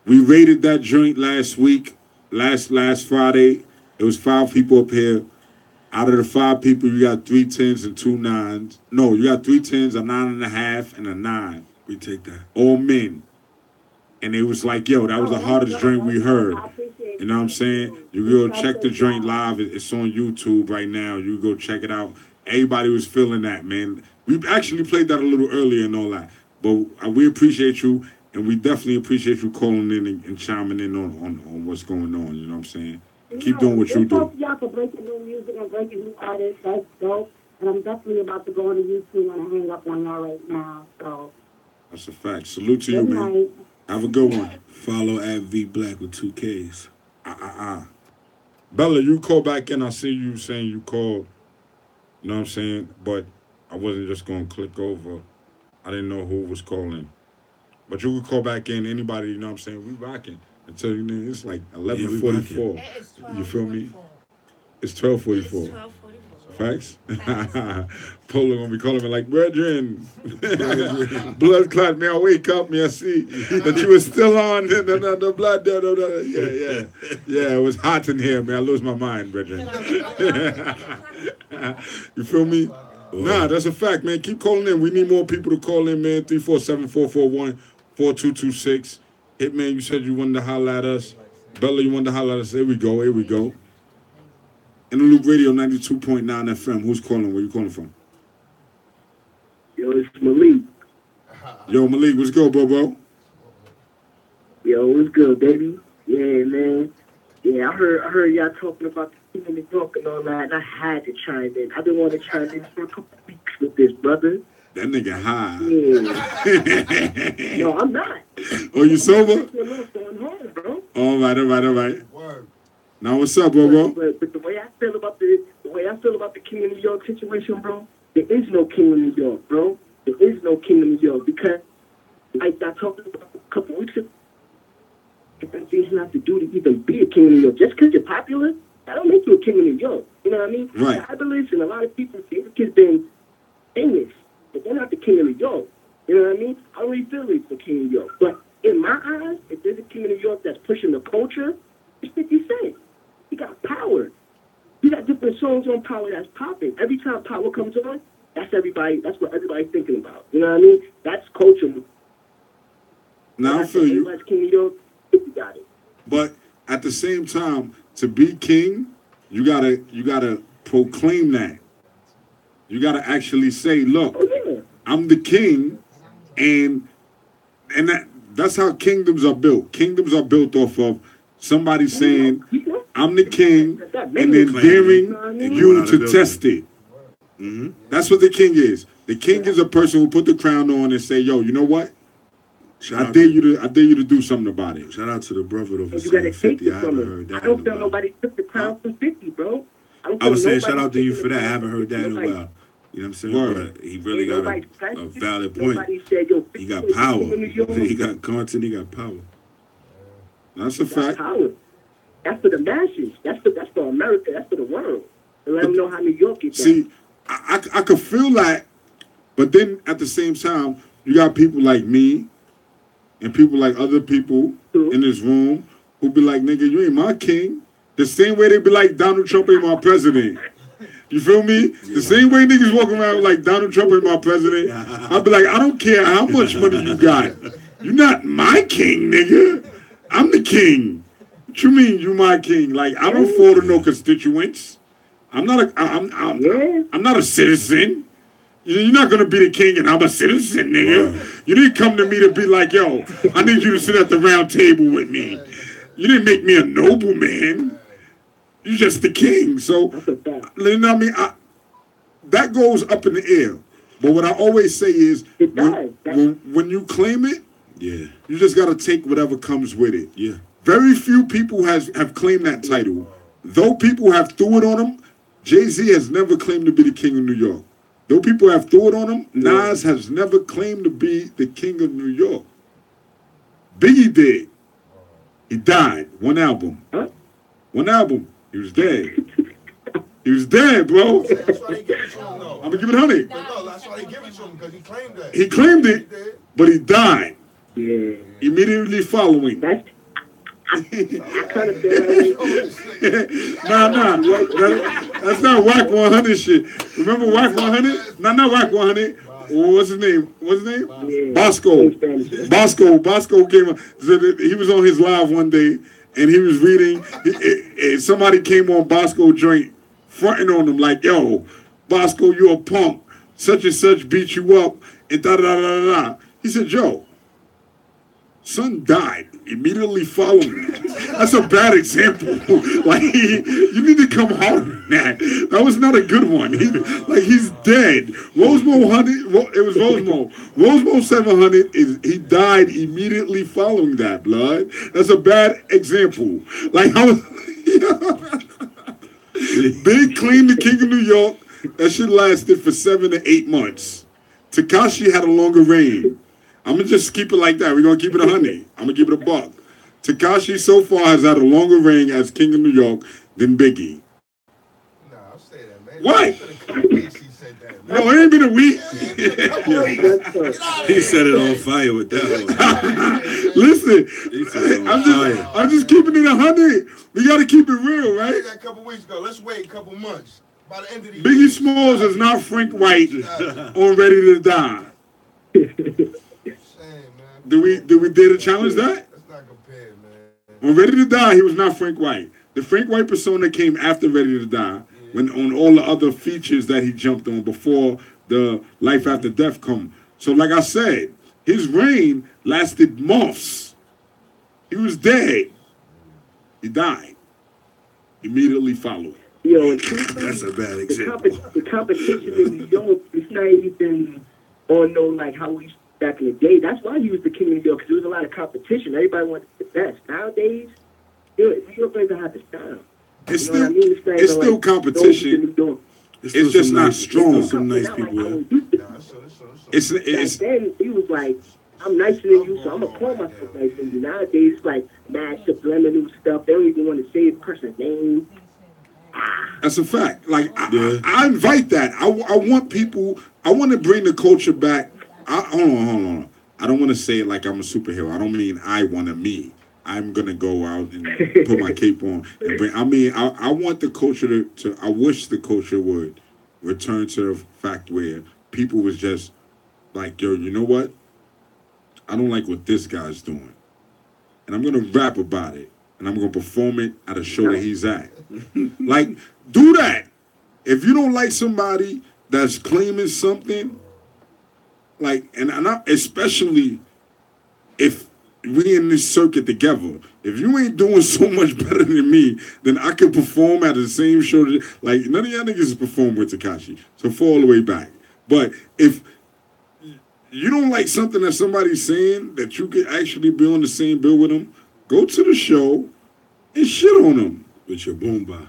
We rated that joint last week, last Friday. It was 5 people up here. Out of the 5 people, you got 3 10s and 2 9s. No, you got 3 10s, a 9.5, and a 9. We take that. All men. And it was like, yo, that was the hardest joint we heard. You know what I'm saying? You go check the joint live. It's on YouTube right now. You go check it out. Everybody was feeling that, man. We actually played that a little earlier and all that. But we appreciate you, and we definitely appreciate you calling in and chiming in on what's going on. You know what I'm saying? Keep doing what you do. Y'all for breaking new music and breaking new artists. That's dope. And I'm definitely about to go on to YouTube and hang up on y'all right now. So that's a fact. Salute to you, man. Have a good one. Follow at V Black with 2 Ks. Bella, you call back in. I see you saying you called. You know what I'm saying? But I wasn't just going to click over. I didn't know who was calling. But you could call back in. Anybody, you know what I'm saying? We rocking. Until you it's like 11:44. You feel me? It's 12:44. Facts. Polo gonna be calling me like, brethren, blood clot, may I wake up, may I see that you were still on the blood. Yeah, it was hot in here, man. I lose my mind, brethren. You feel me? Nah, that's a fact, man. Keep calling in. We need more people to call in, man. 347-441-4226. Hitman, you said you wanted to holler at us. Bella, you wanted to holler at us. Here we go. Interlude Radio 92.9 FM. Who's calling? Where you calling from? Yo, it's Malik. Yo, Malik, what's good, bro? Yo, what's good, baby? Yeah, man. Yeah, I heard y'all talking about the team in New York and all that, and I had to chime in. I've been wanting to chime in for a couple of weeks with this, brother. That nigga high. Yeah. No, I'm not. Oh, you sober? Going home, bro. All right. Now, what's up, bro? But the way I feel about the King of New York situation, bro, there is no King of New York, bro. There is no King of New York because, like I talked about a couple weeks ago, different things you have to do to even be a King of New York. Just because you're popular, that don't make you a King of New York. You know what I mean? Right. Fabulous and a lot of people say the kid's been famous, but they're not the King of New York. You know what I mean? I don't really feel like the King of New York. But in my eyes, if there's a King of New York that's pushing the culture, it's 50 Cent. He got power. He got different songs on Power that's popping. Every time Power comes on, that's what everybody's thinking about. You know what I mean? That's culture. Now I feel you. King of New York, 50 got it. But at the same time, to be king, you gotta proclaim that. You gotta actually say, look, I'm the king, and that's how kingdoms are built. Kingdoms are built off of somebody saying, I'm the king, and then daring you to test it. Mm-hmm. That's what the king is. The king is a person who put the crown on and say, yo, you know what? I dare you to do something about it. Shout out to the brother over You gotta take 50. it I from haven't him. heard that. I don't feel nobody took the crown from 50, bro. I was saying shout out to you for that. I haven't heard that in a while. You know what I'm saying? Word. But he really got a valid point. He got power. He got content. He got power. That's a fact. Power. That's for the masses. That's for America. That's for the world. And let them know how New York is. See, I could feel that, but then at the same time, you got people like me and people like other people in this room who be like, nigga, you ain't my king. The same way they be like, Donald Trump ain't my president. You feel me? The same way niggas walking around like Donald Trump ain't my president. I'd be like, I don't care how much money you got. You're not my king, nigga. I'm the king. What you mean you my king? Like, I don't fall to no constituents. I'm not a citizen. You're not gonna be the king and I'm a citizen, nigga. You didn't come to me to be like, yo, I need you to sit at the round table with me. You didn't make me a nobleman. You're just the king. So, you know what I mean? That goes up in the air. But what I always say is, when you claim it, you just gotta take whatever comes with it. Yeah. Very few people have claimed that title. Though people have threw it on him, Jay-Z has never claimed to be the king of New York. Though people have threw it on him, Nas has never claimed to be the king of New York. Biggie did. He died. One album. One album. He was dead. He was dead, bro. That's why they give it to him, though. I'm going to give it 100. No, that's why they give it to him, because he claimed that. He claimed it, but he died. Yeah. Immediately following. That's Nah. That's not Whack 100 shit. Remember Whack 100? No, not Whack 100. What's his name? Yeah. Bosco came up. He was on his live one day, and he was reading. Somebody came on Bosco joint, fronting on him like, yo, Bosco, you a punk. Such and such beat you up, and da-da-da-da-da. He said, yo, son died immediately following that. That's a bad example. Like, you need to come harder than that. That was not a good one. He's dead. Rosemo 100, it was Rosemo. Rosemo 700, he died immediately following that, blood. That's a bad example. Like, Big Clean, the king of New York, that shit lasted for 7 to 8 months. Tekashi had a longer reign. I'm going to just keep it like that. We're going to keep it 100. I'm going to keep it a buck. Tekashi so far has had a longer reign as King of New York than Biggie. Nah, I'll say that, man. What? No, it ain't been a week. He set it on fire with that one. Listen, I'm just keeping it 100. We gotta keep it real, right? A couple weeks ago. Let's wait a couple months. By the end of the year. Biggie Smalls is not Frank White on Ready to Die. Did we dare to challenge that? That's not compared, man. On Ready to Die, he was not Frank White. The Frank White persona came after Ready to Die, when on all the other features that he jumped on before the Life After Death come. So like I said, his reign lasted months. He was dead. He died. Immediately following. Yo, that's a bad example. The competition in New York, it's not even on no like how we back in the day. That's why he was the king of New York, because there was a lot of competition. Everybody wanted the best. Nowadays, New York doesn't have the style. It's still competition. It's just not strong. Some nice people. It's then he was like, I'm nicer than you, so I'm gonna call myself nicer than you. Nowadays, it's like mad subliminal stuff. They don't even want to say the person's name. That's a fact. Like I invite that. I want people. I want to bring the culture back. Hold on. I don't want to say it like I'm a superhero. I don't mean I want to me. I'm gonna go out and put my cape on and bring. I mean, I want the culture to. I wish the culture would return to the fact where people was just like, yo, you know what? I don't like what this guy's doing, and I'm gonna rap about it, and I'm gonna perform it at a show that he's at. Like, do that. If you don't like somebody that's claiming something, like, and especially if we in this circuit together, if you ain't doing so much better than me, then I can perform at the same show. Like, none of y'all niggas perform with Tekashi, so fall all the way back. But if you don't like something that somebody's saying that you could actually be on the same bill with them, go to the show and shit on them with your boombox.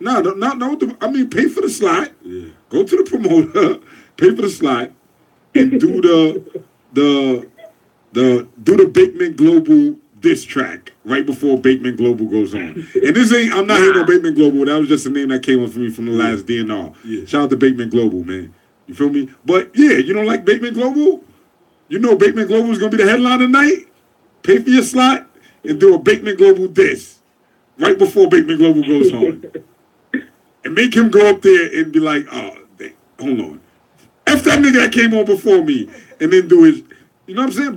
No. I mean, pay for the slot. Yeah. Go to the promoter, pay for the slot, and do the Bateman Global diss track right before Bateman Global goes on. And this ain't. I'm not hating on Bateman Global. That was just a name that came up for me from the last DNR. Yeah. Shout out to Bateman Global, man. You feel me? But yeah, you don't like Bateman Global? You know Bateman Global is gonna be the headline tonight. Pay for your slot and do a Bateman Global diss right before Bateman Global goes on. And make him go up there and be like, oh, hold on. F that nigga that came on before me. And then do his, you know what I'm saying?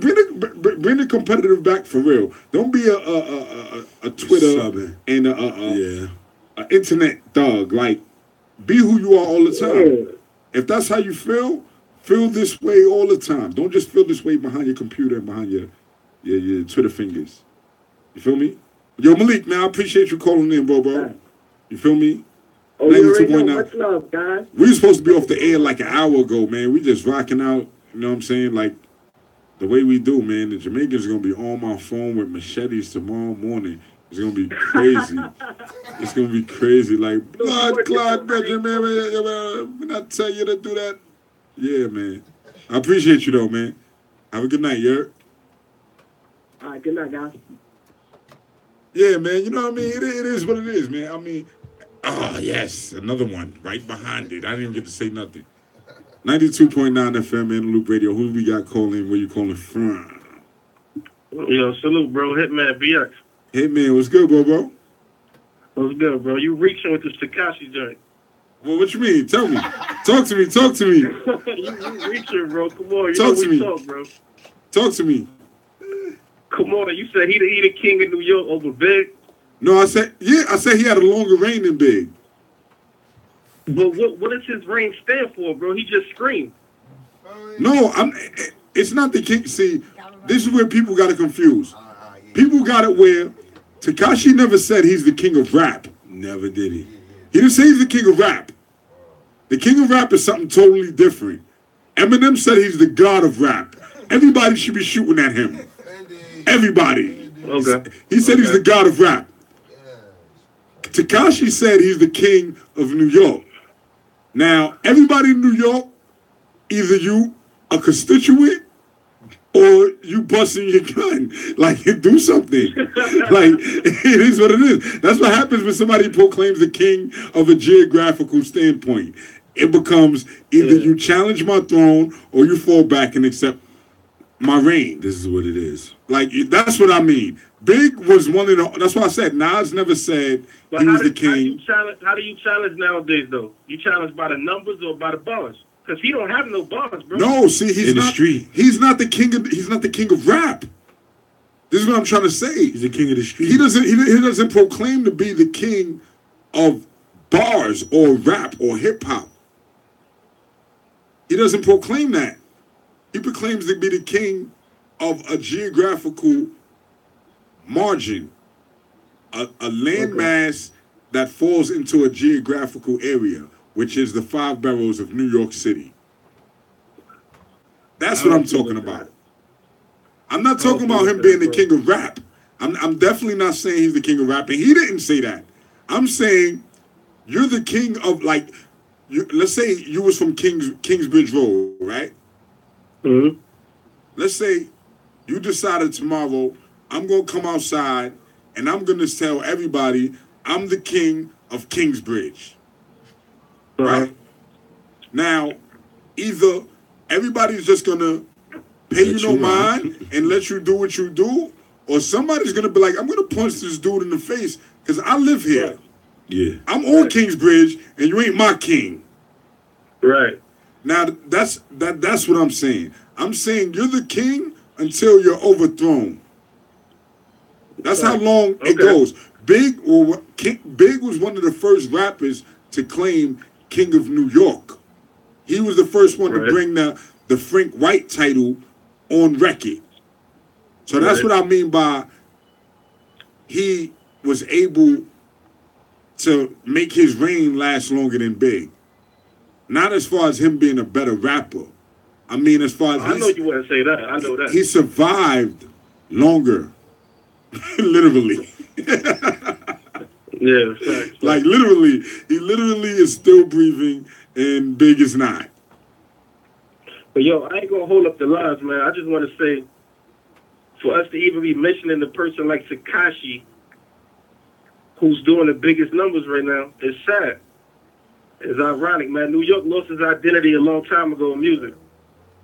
Bring the competitive back for real. Don't be a Twitter and a internet thug. Like, be who you are all the time. If that's how you feel this way all the time. Don't just feel this way behind your computer and behind your Twitter fingers. You feel me? Yo, Malik, man, I appreciate you calling in, bro. You feel me? Oh, you already know. Much love, guys. We were supposed to be off the air like an hour ago, man. We just rocking out, you know what I'm saying? Like, the way we do, man. The Jamaicans are going to be on my phone with machetes tomorrow morning. It's going to be crazy. It's going to be crazy. Like, blood clot, Benjamin. When I tell you to do that. Yeah, man. I appreciate you, though, man. Have a good night, Yerk. All right, good night, guys. Yeah, man. You know what I mean? It is what it is, man. I mean, oh, yes. Another one right behind it. I didn't even get to say nothing. 92.9 FM, man, Loop Radio. Who we got calling? Where you calling from? Yo, salute, bro. Hitman BX. Hitman, what's good, bro? What's good, bro? You reaching with this Tekashi joint. Well, what you mean? Tell me. Talk to me. you reaching, bro. Come on. Talk to me. Talk, bro. Talk to me. Come on. You said he the king of New York over Big? No, I said he had a longer reign than Big. But what does his reign stand for, bro? He just screamed. No, it's not the king. See, this is where people got it confused. People got it where Tekashi never said he's the king of rap. Never did he. He didn't say he's the king of rap. The king of rap is something totally different. Eminem said he's the god of rap. Everybody should be shooting at him. Everybody. Okay. He said he's the god of rap. Tekashi said he's the king of New York. Now, everybody in New York, either you a constituent or you busting your gun. Like, do something. Like, it is what it is. That's what happens when somebody proclaims the king of a geographical standpoint. It becomes either you challenge my throne or you fall back and accept my reign. This is what it is. Like, that's what I mean. Big was one of the. That's why I said Nas never said he was the king. How do you challenge nowadays, though? You challenge by the numbers or by the bars? Because he don't have no bars, bro. No, see, he's In the not. street. He's not the king of. He's not the king of rap. This is what I'm trying to say. He's the king of the street. He doesn't proclaim to be the king of bars or rap or hip hop. He doesn't proclaim that. He proclaims to be the king of a geographical margin, a landmass that falls into a geographical area, which is the 5 boroughs of New York City. That's what I'm talking about. I'm not talking about him being the king of rap. I'm definitely not saying he's the king of rap, and he didn't say that. I'm saying you're the king of, like, let's say you was from Kingsbridge Road, right? Mm-hmm. Let's say you decided tomorrow, I'm going to come outside and I'm going to tell everybody I'm the king of Kingsbridge. Right? Now, either everybody's just going to pay you no mind and let you do what you do, or somebody's going to be like, I'm going to punch this dude in the face because I live here. Yeah. I'm on Kingsbridge and you ain't my king. Right. Now, that's what I'm saying. I'm saying you're the king until you're overthrown. That's how long it goes. Big was one of the first rappers to claim King of New York. He was the first one to bring the Frank White title on record. So that's what I mean by he was able to make his reign last longer than Big. Not as far as him being a better rapper. I mean, as far as I know you wouldn't say that. I know that. He survived longer. Literally. Yeah, facts. Like, literally. He literally is still breathing and Big is not. But, yo, I ain't going to hold up the lines, man. I just want to say, for us to even be mentioning a person like Tekashi, who's doing the biggest numbers right now, is sad. It's ironic, man. New York lost its identity a long time ago in music.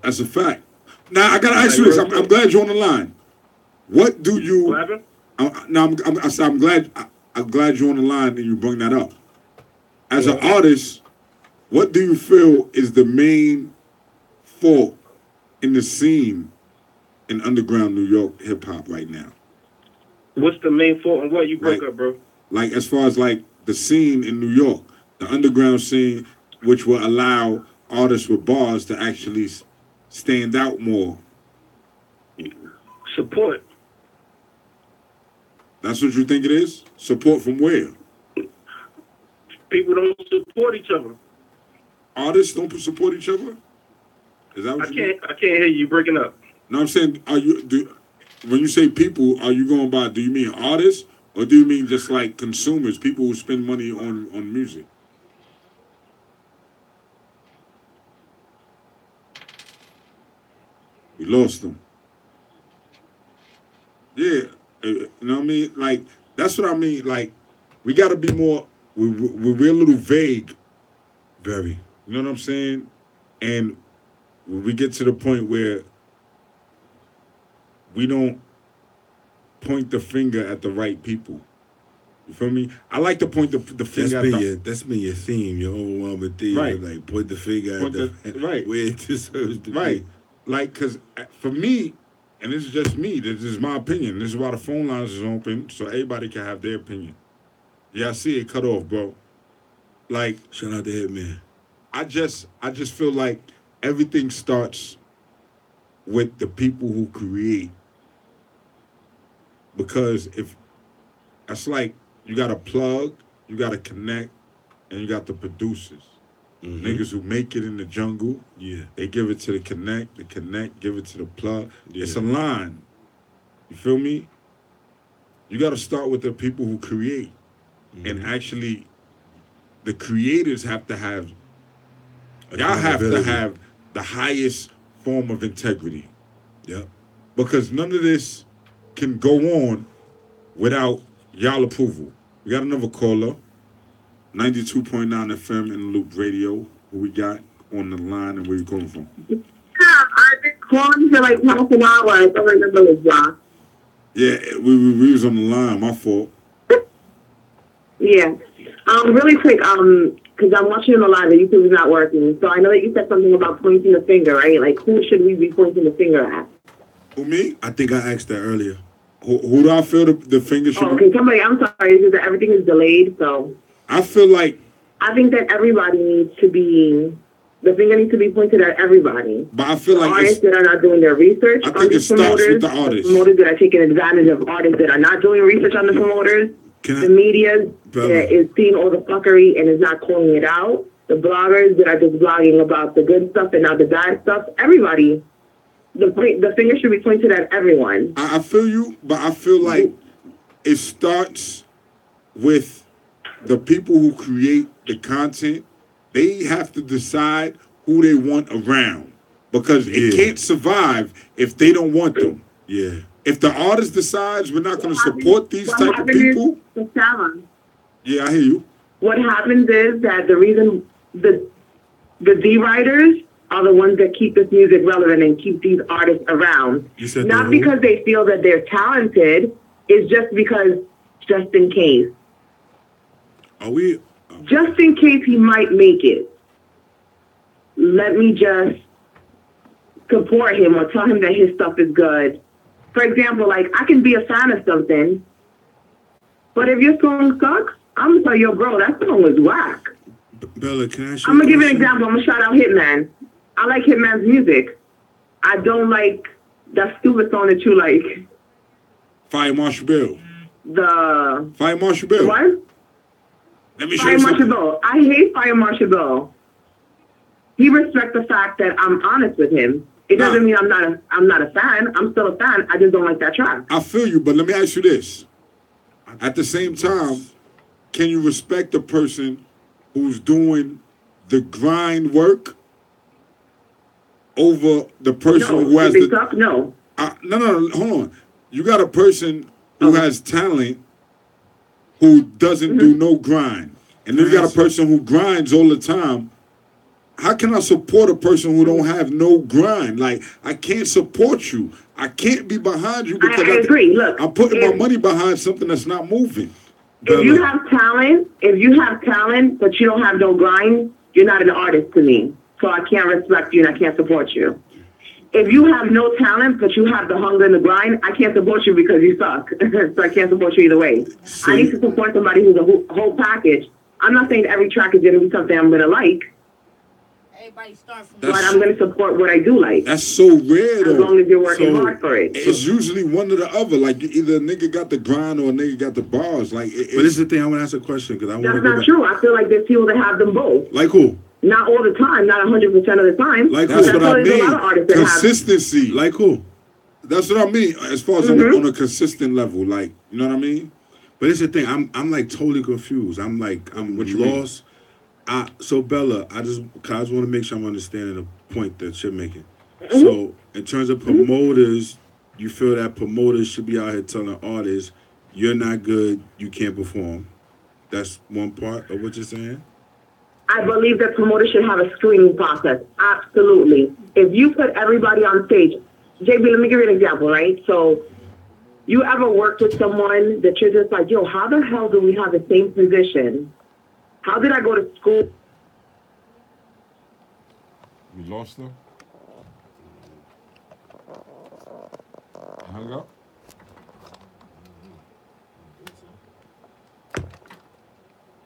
That's a fact. Now, I got to ask you this. I'm glad you're on the line. What do you... What happened? I'm glad you're on the line and you bring that up. As an artist, what do you feel is the main fault in the scene in underground New York hip-hop right now? What's the main fault and what you broke up, bro? Like, as far as, like, the scene in New York, the underground scene, which will allow artists with bars to actually stand out more. Support. That's what you think it is? Support from where? People don't support each other. Artists don't support each other? Is that what I can't hear you breaking up. No, I'm saying, when you say people, are you going by, do you mean artists? Or do you mean just like consumers, people who spend money on music? We lost them. Yeah, you know what I mean? Like, that's what I mean. Like, we got to be more, we're a little vague. Very. You know what I'm saying? And when we get to the point where we don't point the finger at the right people. You feel me? I like to point the finger at that's been your theme, your overwhelming theme. Right. Like, point the finger at where it deserves to right. be. Like, because for me, and this is just me, this is my opinion. This is why the phone lines is open, so everybody can have their opinion. Yeah, I see it cut off, bro. Like, shout out to Hitman. I just feel like everything starts with the people who create. Because if that's like you got a plug, you got to connect, and you got the producers. Mm-hmm. Niggas who make it in the jungle. Yeah. They give it to the connect give it to the plug. Yeah. It's a line. You feel me? You got to start with the people who create. Mm-hmm. And actually, the creators have to have, y'all have to have the highest form of integrity. Yep. because none of this can go on without y'all approval. We got another caller, 92.9 FM in Loop Radio. Who we got on the line and where you calling from? I've been calling for like half an hour. I don't remember the job. Yeah, we was on the line. My fault. Yeah. Really quick, because I'm watching him live and YouTube is not working. So I know that you said something about pointing the finger, right? Like, who should we be pointing the finger at? Who, me? I think I asked that earlier. Who do I feel the finger should okay, somebody, I'm sorry, it's just that everything is delayed, so. I feel like. I think that everybody needs to be, the finger needs to be pointed at everybody. But I feel like artists that are not doing their research I think it starts with the artists. Promoters that are taking advantage of artists that are not doing research on the promoters. The media that is seeing all the fuckery and is not calling it out. The bloggers that are just blogging about the good stuff and not the bad stuff. Everybody. The finger should be pointed at everyone. I feel you, but I feel like it starts with the people who create the content. They have to decide who they want around because it can't survive if they don't want them. Yeah. If the artist decides we're not going to support these type of people. Yeah, I hear you. What happens is that the reason the D writers are the ones that keep this music relevant and keep these artists around. Not because they feel that they're talented, it's just because just in case. Are we? Just in case he might make it. Let me just support him or tell him that his stuff is good. For example, like, I can be a fan of something, but if your song sucks, I'm going to tell you, bro, that song was whack. Bella, can I ask you I'm going to give you an example. I'm going to shout out Hitman. I like Hitman's music. I don't like that stupid song that you like. Fire Marshal Bill. The... Fire Marshal Bill. What? Let me show Fire you Marshal something. Bill. I hate Fire Marshal Bill. He respects the fact that I'm honest with him. It doesn't mean I'm not a fan. I'm still a fan. I just don't like that track. I feel you, but let me ask you this. At the same time, can you respect the person who's doing the grind work over the person who has the... No. No, hold on. You got a person who has talent who doesn't do no grind. And then you got a person who grinds all the time. How can I support a person who don't have no grind? Like, I can't support you. I can't be behind you because I agree. Look, I'm putting my money behind something that's not moving. If you have talent, but you don't have no grind, you're not an artist to me. So I can't respect you and I can't support you. If you have no talent, but you have the hunger and the grind, I can't support you because you suck. So I can't support you either way. I need to support somebody who's a whole package. I'm not saying every track is going to be something I'm going to like. But I'm going to support what I do like. That's so rare, though. As long as you're working hard for it. It's usually one or the other. Like, either a nigga got the grind or a nigga got the bars. Like, but this is the thing. I want to ask a question because I want to. That's not true. I feel like there's people that have them both. Like who? Not all the time. Not 100% of the time. Like, that's what I mean. A lot of artists that Consistency. Like who? That's what I mean. As far as on a consistent level, like, you know what I mean? But it's the thing. I'm like totally confused. I'm lost. So Bella, I just want to make sure I'm understanding the point that you're making. So in terms of promoters, you feel that promoters should be out here telling artists, you're not good, you can't perform. That's one part of what you're saying? I believe that promoters should have a screening process. Absolutely. If you put everybody on stage, JB, let me give you an example, right? So you ever worked with someone that you're just like, yo, how the hell do we have the same position? How did I go to school? We lost them? Hung up?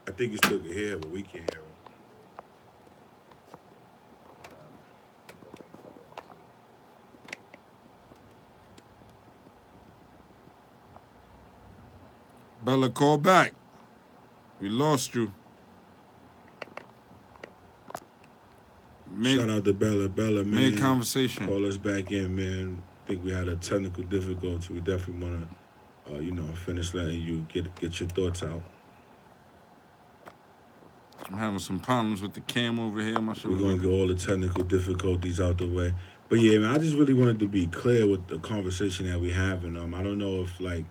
I think you still can hear, but we can't hear him. Bella, call back. We lost you. Shout out to Bella. Bella, man. Main conversation. Call us back in, man. I think we had a technical difficulty. We definitely want to, finish letting you get your thoughts out. I'm having some problems with the cam over here. We're going to get all the technical difficulties out the way. But yeah, man, I just really wanted to be clear with the conversation that we having. I don't know if like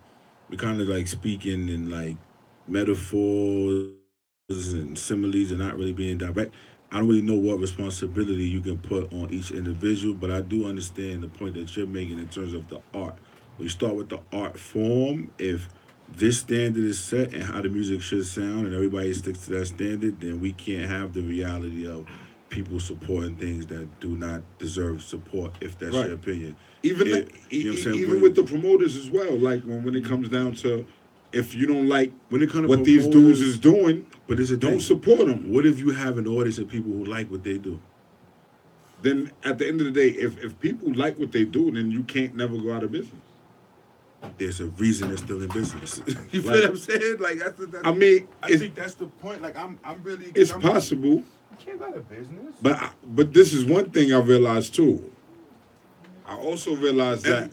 we kind of like speaking in like metaphors and similes and not really being direct. I don't really know what responsibility you can put on each individual, but I do understand the point that you're making in terms of the art. We start with the art form. If this standard is set and how the music should sound, and everybody sticks to that standard, then we can't have the reality of people supporting things that do not deserve support. If that's Right. your opinion, Even you know what I'm saying. even with the promoters as well. Like when it comes down to, if you don't like when it comes to what these dudes promoters, is doing, but it's a don't thing. support them. What if you have an audience of people who like what they do? Then at the end of the day, if people like what they do, then you can't never go out of business. There's a reason they're still in business. You feel Like- what I'm saying? Like that's I mean, I think that's the point. Like I'm really. it's I'm, possible, You can't go out of business. but this is one thing I realized too. I also realized that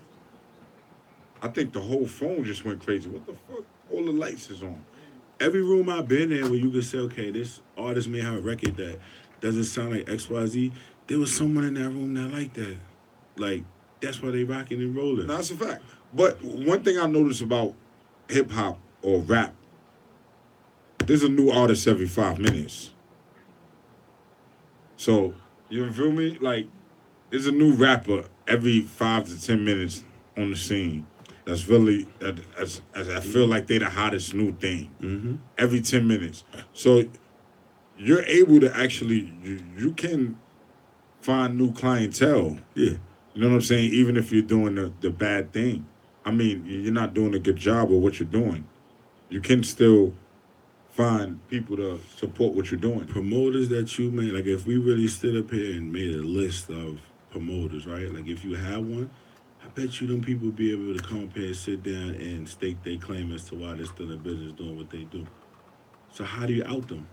I think the whole phone just went crazy. What the fuck? All the lights is on. Every room I've been in where you could say, okay, this artist may have a record that doesn't sound like XYZ, there was someone in that room that liked that. Like, that's why they rocking and rolling. No, that's a fact. But one thing I noticed about hip hop or rap, there's a new artist every 5 minutes. So, you feel me? Like, there's a new rapper every 5 to 10 minutes on the scene. That's really, as I feel like they the hottest new thing. Every 10 minutes. So, you're able to actually, you can find new clientele. Yeah. You know what I'm saying? Even if you're doing the bad thing. I mean, you're not doing a good job of what you're doing. You can still find people to support what you're doing. Promoters that you made, like if we really stood up here and made a list of promoters, right? Like if you had one, I bet you them people would be able to come up here and sit down and stake their claim as to why they're still in business doing what they do. So how do you out them?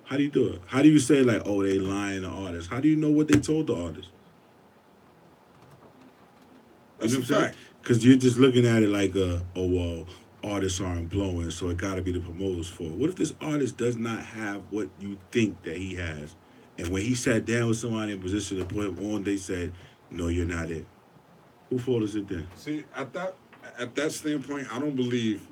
How do you do it? How do you say like, oh, they lying to artists? How do you know what they told the artists? That's You know what I'm saying? Because you're just looking at it like, oh, well, artists aren't blowing, so it got to be the promoters' fault. What if this artist does not have what you think that he has? And when he sat down with somebody in position to put him on, they said, no, you're not it. Who fault is it then? See, at that standpoint, I don't believe,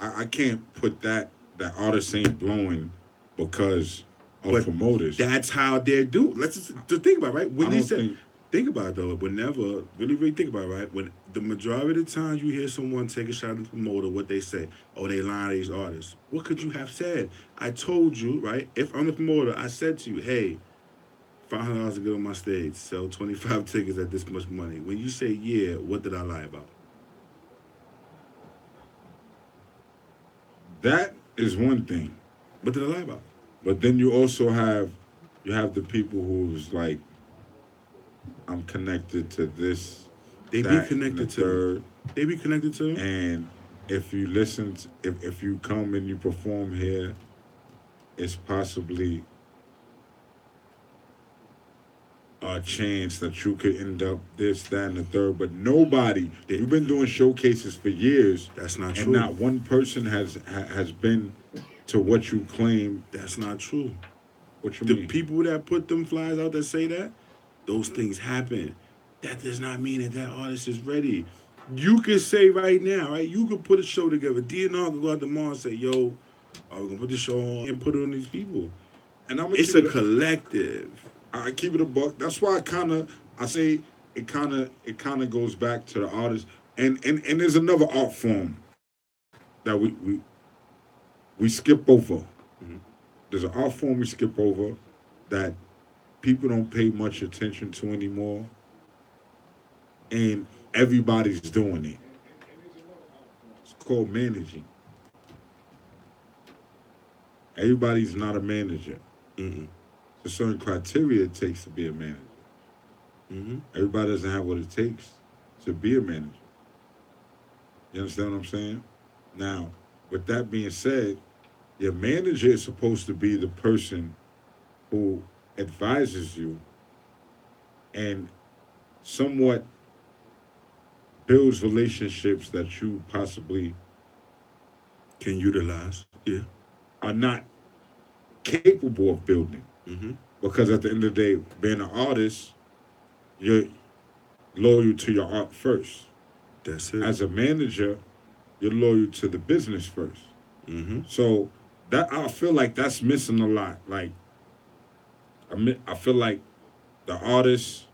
I can't put that artists ain't blowing because of promoters. That's how they're doing. Let's just think about it, right? When I they don't said, think about it though, whenever, really think about it, right? When the majority of the times you hear someone take a shot at the promoter, what they say, oh, they lying to these artists. What could you have said? I told you, right? If I'm the promoter, I said to you, hey, $500 to get on my stage, sell 25 tickets at this much money. When you say, yeah, what did I lie about? That is one thing. What did I lie about? But then you also have the people who's like, I'm connected to this. They that, be connected and the to third. They be connected to them. And if you listen, if you come and you perform here, it's possibly a chance that you could end up this, that, and the third. But nobody, you've been doing showcases for years. That's not and true. not one person has been to what you claim. That's not true. What you The mean? people that put them flyers out that say that, those things happen. That does not mean that that artist is ready. You can say right now, right? You can put a show together. DNR can go out tomorrow and say, yo, we're going to put this show on and put it on these people. And it's a collective. I keep it a buck. That's why I say it kind of goes back to the artist. And there's another art form that we skip over. Mm-hmm. There's an art form we skip over that people don't pay much attention to anymore. And everybody's doing it. It's called managing. Everybody's not a manager. Mm-hmm. There's certain criteria it takes to be a manager. Mm-hmm. Everybody doesn't have what it takes to be a manager. You understand what I'm saying? Now, with that being said, your manager is supposed to be the person who advises you and somewhat builds relationships that you possibly can utilize. Yeah. Are not capable of building. Mm-hmm. Because at the end of the day, being an artist, you're loyal to your art first. That's it. As a manager, you're loyal to the business 1st. Mm-hmm. So that I feel like that's missing a lot. Like I feel like the artists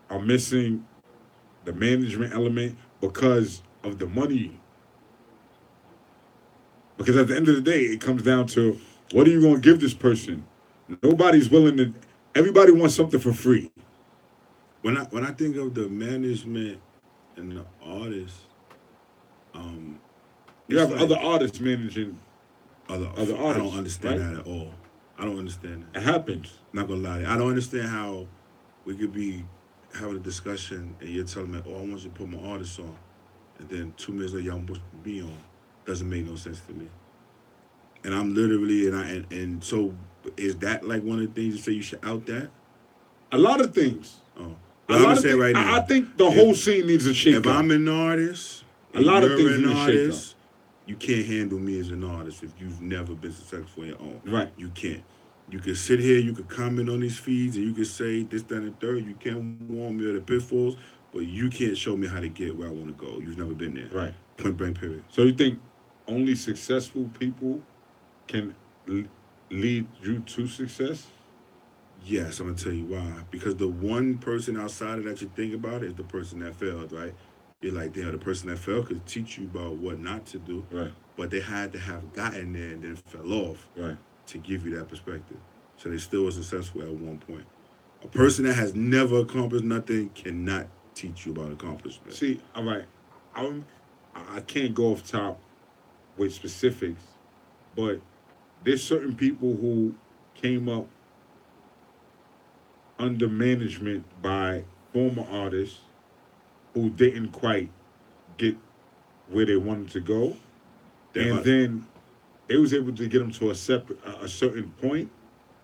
are missing the management element because of the money. Because at the end of the day, it comes down to what are you going to give this person? Nobody's willing to. Everybody wants something for free. When I think of the management and the artists, You it's have like other artists managing other artists. I don't understand right? that at all. I don't understand that. It happens. Not gonna lie, I don't understand how we could be having a discussion and you're telling me, "Oh, I want you to put my artist on," and then 2 minutes later, I'm supposed to be on. Doesn't make no sense to me. And I'm literally and so is that like one of the things you say you should out that? A lot of things. Oh, A but I'm lot gonna of say things. right now, I think the whole scene needs a shake. If I'm an artist, a lot of you're things an need a shake up. artist. You can't handle me as an artist if you've never been successful on your own. Right. You can't. You can sit here, you can comment on these feeds, and you can say this, that, and the third. You can't warn me of the pitfalls, but you can't show me how to get where I want to go. You've never been there. Right. Point blank, period. So you think only successful people can lead you to success? Yes, I'm gonna tell you why. Because the one person outside of that you think about is the person that failed, right? You're like, damn, the person that failed could teach you about what not to do. Right. But they had to have gotten there and then fell off. Right. To give you that perspective. So they still were successful at one point. A person that has never accomplished nothing cannot teach you about accomplishment. See, all right, I can't go off top with specifics, but there's certain people who came up under management by former artists who didn't quite get where they wanted to go, then they was able to get them to a certain point,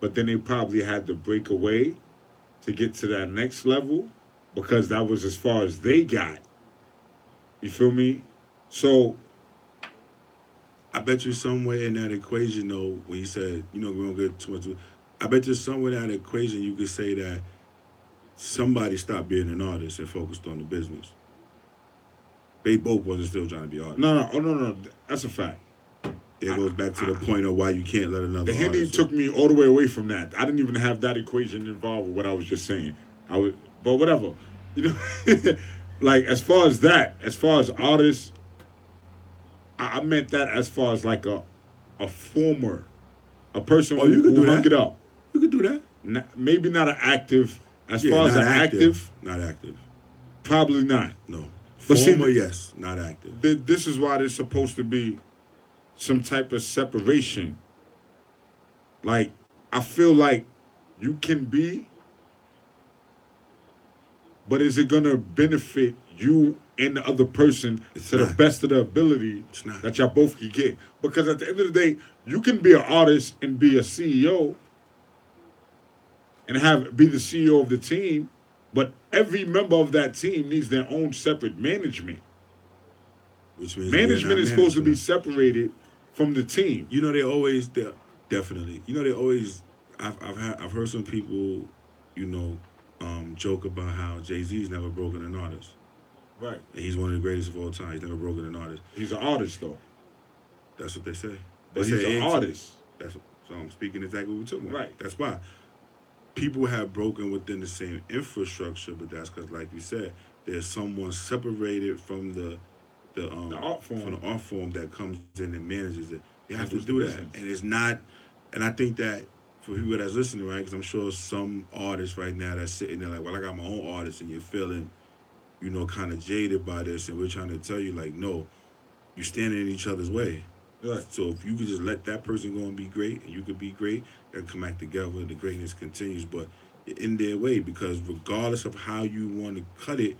but then they probably had to break away to get to that next level because that was as far as they got. You feel me? So I bet you somewhere in that equation, though, when you said, we don't get too much, I bet you somewhere in that equation you could say that somebody stopped being an artist and focused on the business. They both wasn't still trying to be artists. No. That's a fact. It goes back to the point of why you can't let another. The Henny took me all the way away from that. I didn't even have that equation involved with what I was just saying. But whatever. Like as far as artists, I meant that as far as like a person who hung it up. You could do that. Maybe not an active. As far as an active, not active. Probably not. No. But Former, yes, not active. This is why there's supposed to be some type of separation. Like, I feel like you can be, but is it gonna benefit you and the other person to the best of the ability that y'all both can get? Because at the end of the day, you can be an artist and be a CEO and be the CEO of the team, but every member of that team needs their own separate management. Which means management is supposed to be separated from the team. Definitely. I've heard some people, joke about how Jay-Z's never broken an artist. Right. And he's one of the greatest of all time. He's never broken an artist. He's an artist, though. That's what they say. But he's an artist. So I'm speaking exactly what we're talking about. Right. That's why. People have broken within the same infrastructure, but that's because, like you said, there's someone separated from the art form that comes in and manages it. You have to do that, and it's not. And I think that for people that's listening, right? Because I'm sure some artists right now that's sitting there like, well, I got my own artist, and you're feeling, kind of jaded by this, and we're trying to tell you like, no, you're standing in each other's way. Right. So if you could just let that person go and be great, and you could be great, and come back together, the greatness continues. But in their way, because regardless of how you want to cut it,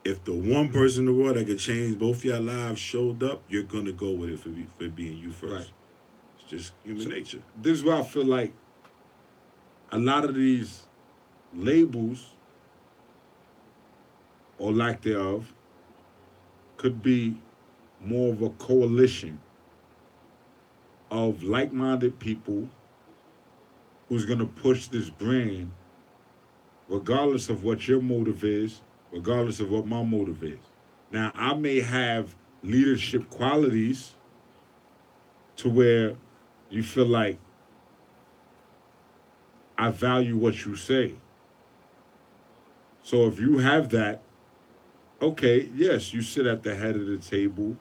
if the one person in the world that could change both your lives showed up, you're gonna go with it for being you first. Right. It's just human nature. This is why I feel like a lot of these labels, or lack thereof, could be more of a coalition of like-minded people who's going to push this brand regardless of what your motive is regardless of what my motive is. Now, I may have leadership qualities to where you feel like I value what you say. So if you have that, okay, yes, you sit at the head of the table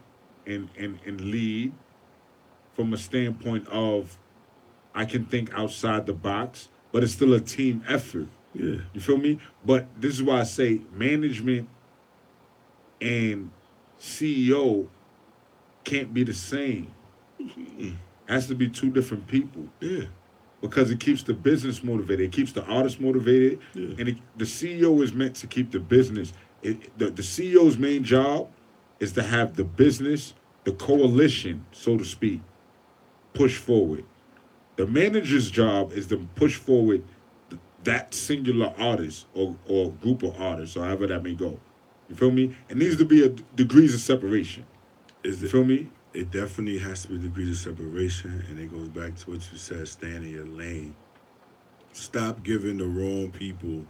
and lead from a standpoint of I can think outside the box, but it's still a team effort. Yeah. You feel me? But this is why I say management and CEO can't be the same. Has to be two different people. Yeah. Because it keeps the business motivated, it keeps the artist motivated, and the CEO is meant to keep the business. The CEO's main job is to have the business, the coalition, so to speak, push forward. The manager's job is to push forward that singular artist or group of artists, or however that may go. You feel me? It needs to be degrees of separation. You feel me? It definitely has to be degrees of separation, and it goes back to what you said, staying in your lane. Stop giving the wrong people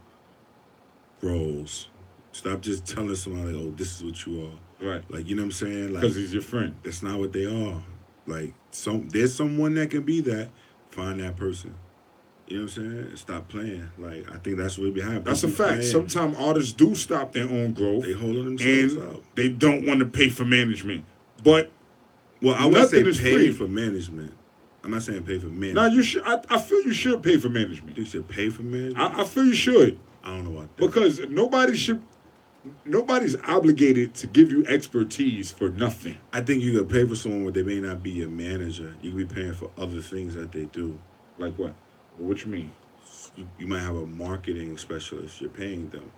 roles. Stop just telling somebody, oh, this is what you are. Right. Like, you know what I'm saying? Like, Because he's your friend. That's not what they are. Like, there's someone that can be that. Find that person. You know what I'm saying? Stop playing. Like, I think that's what we have. That's a fact. Sometimes artists do stop their own growth. They holding themselves and out. They don't want to pay for management. But well, I would say is pay free. for management. I'm not saying pay for management. No, you should. I feel you should pay for management. You should pay for management. I feel you should. I don't know about that. Because nobody's obligated to give you expertise for nothing. I think you could pay for someone where they may not be your manager. You could be paying for other things that they do. Like what? What you mean? You might have a marketing specialist. You're paying them.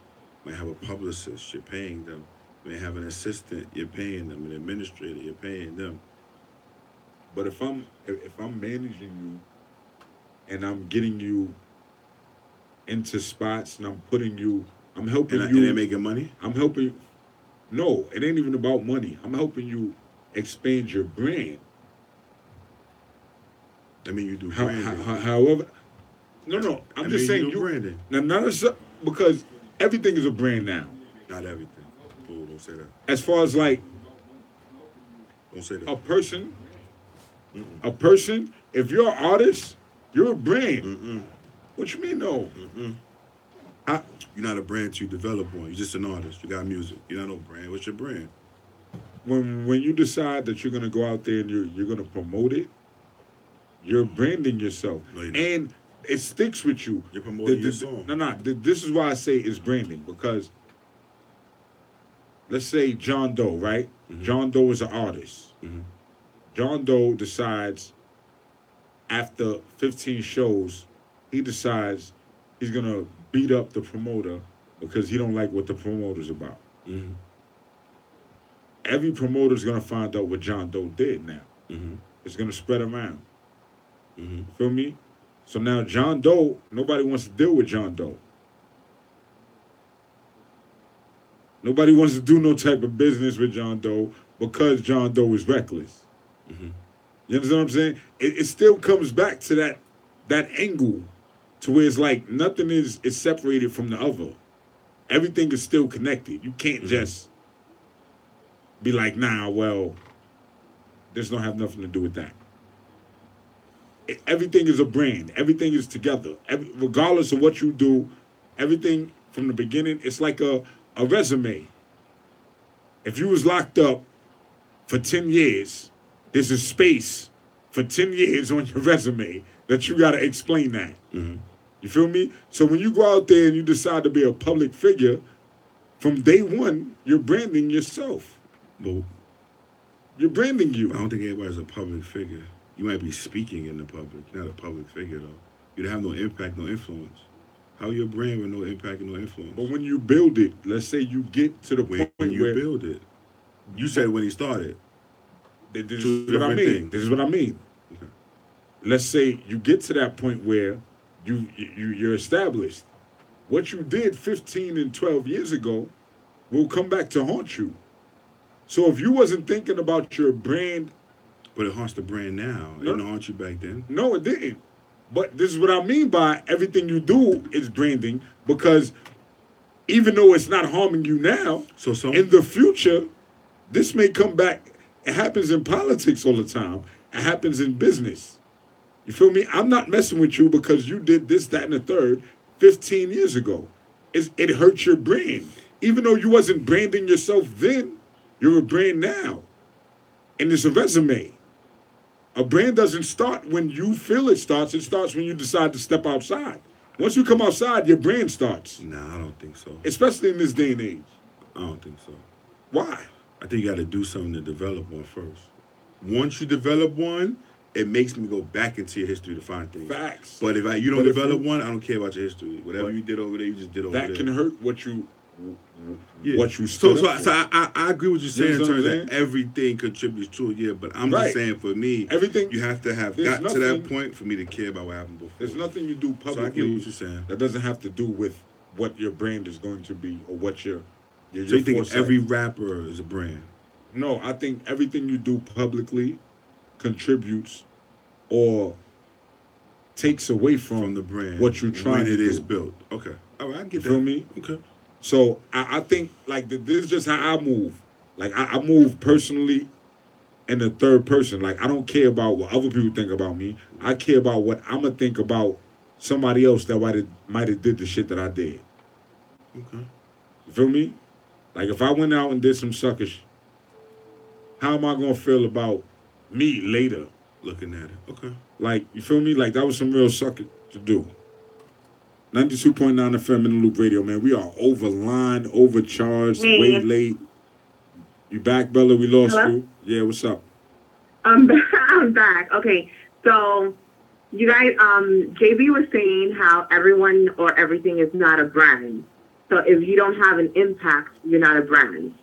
You might have a publicist. You're paying them. You may have an assistant. You're paying them. An administrator. You're paying them. But if I'm managing you and I'm getting you into spots and I'm helping you. And they're making money? I'm helping you. No, it ain't even about money. I'm helping you expand your brand. I mean, you do branding. However, no. I'm just saying you branding. Now, not because everything is a brand now. Not everything. Oh, don't say that. As far as like, don't say that. A person. If you're an artist, you're a brand. What you mean, no? You're not a brand you develop on. You're just an artist. You got music. You're not no brand. What's your brand? When you decide that you're gonna go out there and you're gonna promote it, you're branding yourself, and it sticks with you. You're promoting your song. No. This is why I say it's branding, because let's say John Doe, right? John Doe is an artist. John Doe decides after 15 shows, he decides he's gonna beat up the promoter because he don't like what the promoter's about. Every promoter's gonna find out what John Doe did now. It's gonna spread around. Feel me? So now John Doe, nobody wants to deal with John Doe. Nobody wants to do no type of business with John Doe because John Doe is reckless. You understand what I'm saying? It still comes back to that angle, to where it's like nothing is separated from the other. Everything is still connected. You can't just be like, nah, well, this don't have nothing to do with that. Everything is a brand. Everything is together. Regardless of what you do, everything from the beginning, it's like a resume. If you was locked up for 10 years, there's a space for 10 years on your resume that you got to explain that. You feel me? So when you go out there and you decide to be a public figure, from day one, you're branding yourself. Well, you're branding you. I don't think everybody's a public figure. You might be speaking in the public. You're not a public figure, though. You don't have no impact, no influence. How your brand with no impact and no influence? But when you build it, let's say you get to the point when you where build it. You said when he started. This is what I mean. This is what I mean. Okay. Let's say you get to that point where you're established. What you did 15 and 12 years ago will come back to haunt you. So if you wasn't thinking about your brand... But it haunts the brand now. It didn't haunt you back then. No, it didn't. But this is what I mean by everything you do is branding, because even though it's not harming you now, so in the future, this may come back. It happens in politics all the time. It happens in business. You feel me? I'm not messing with you because you did this, that, and the third 15 years ago. It hurts your brand. Even though you wasn't branding yourself then, you're a brand now. And it's a resume. A brand doesn't start when you feel it starts. It starts when you decide to step outside. Once you come outside, your brand starts. Nah, I don't think so. Especially in this day and age. I don't think so. Why? I think you got to do something to develop one first. Once you develop one, it makes me go back into your history to find things. Facts. But if you don't develop one, I don't care about your history. Whatever you did over there, you just did over there. That can hurt what you So stood up for. I agree with you saying You in know terms what I'm of everything contributes to it, yeah. But I'm Right. just saying for me, Everything- you have to have there's got to that nothing- point for me to care about what happened before. There's nothing you do So I get publicly what you're saying. that doesn't have to do with what your brand is going to be or what your So you think foresight. every rapper is a brand? No, I think everything you do publicly contributes or takes away from the brand what you're trying when to it do. is built. Okay, all right, I get You that. feel me? Okay. So I think like this is just how I move. Like I move personally in the third person. Like I don't care about what other people think about me. I care about what I'm gonna think about somebody else that might have did the shit that I did. Okay. You feel me? Like if I went out and did some sucker shit, how am I gonna feel about me later? Looking at it. Okay. Like, you feel me? Like that was some real sucker to do. 92.9 FM in the Loop Radio, man. We are overlined, overcharged, Hey. way late. You back, Bella? We lost Hello? you. Yeah, what's up? I'm back. Okay, so you guys, JB was saying how everyone or everything is not a brand. So if you don't have an impact, you're not a brand.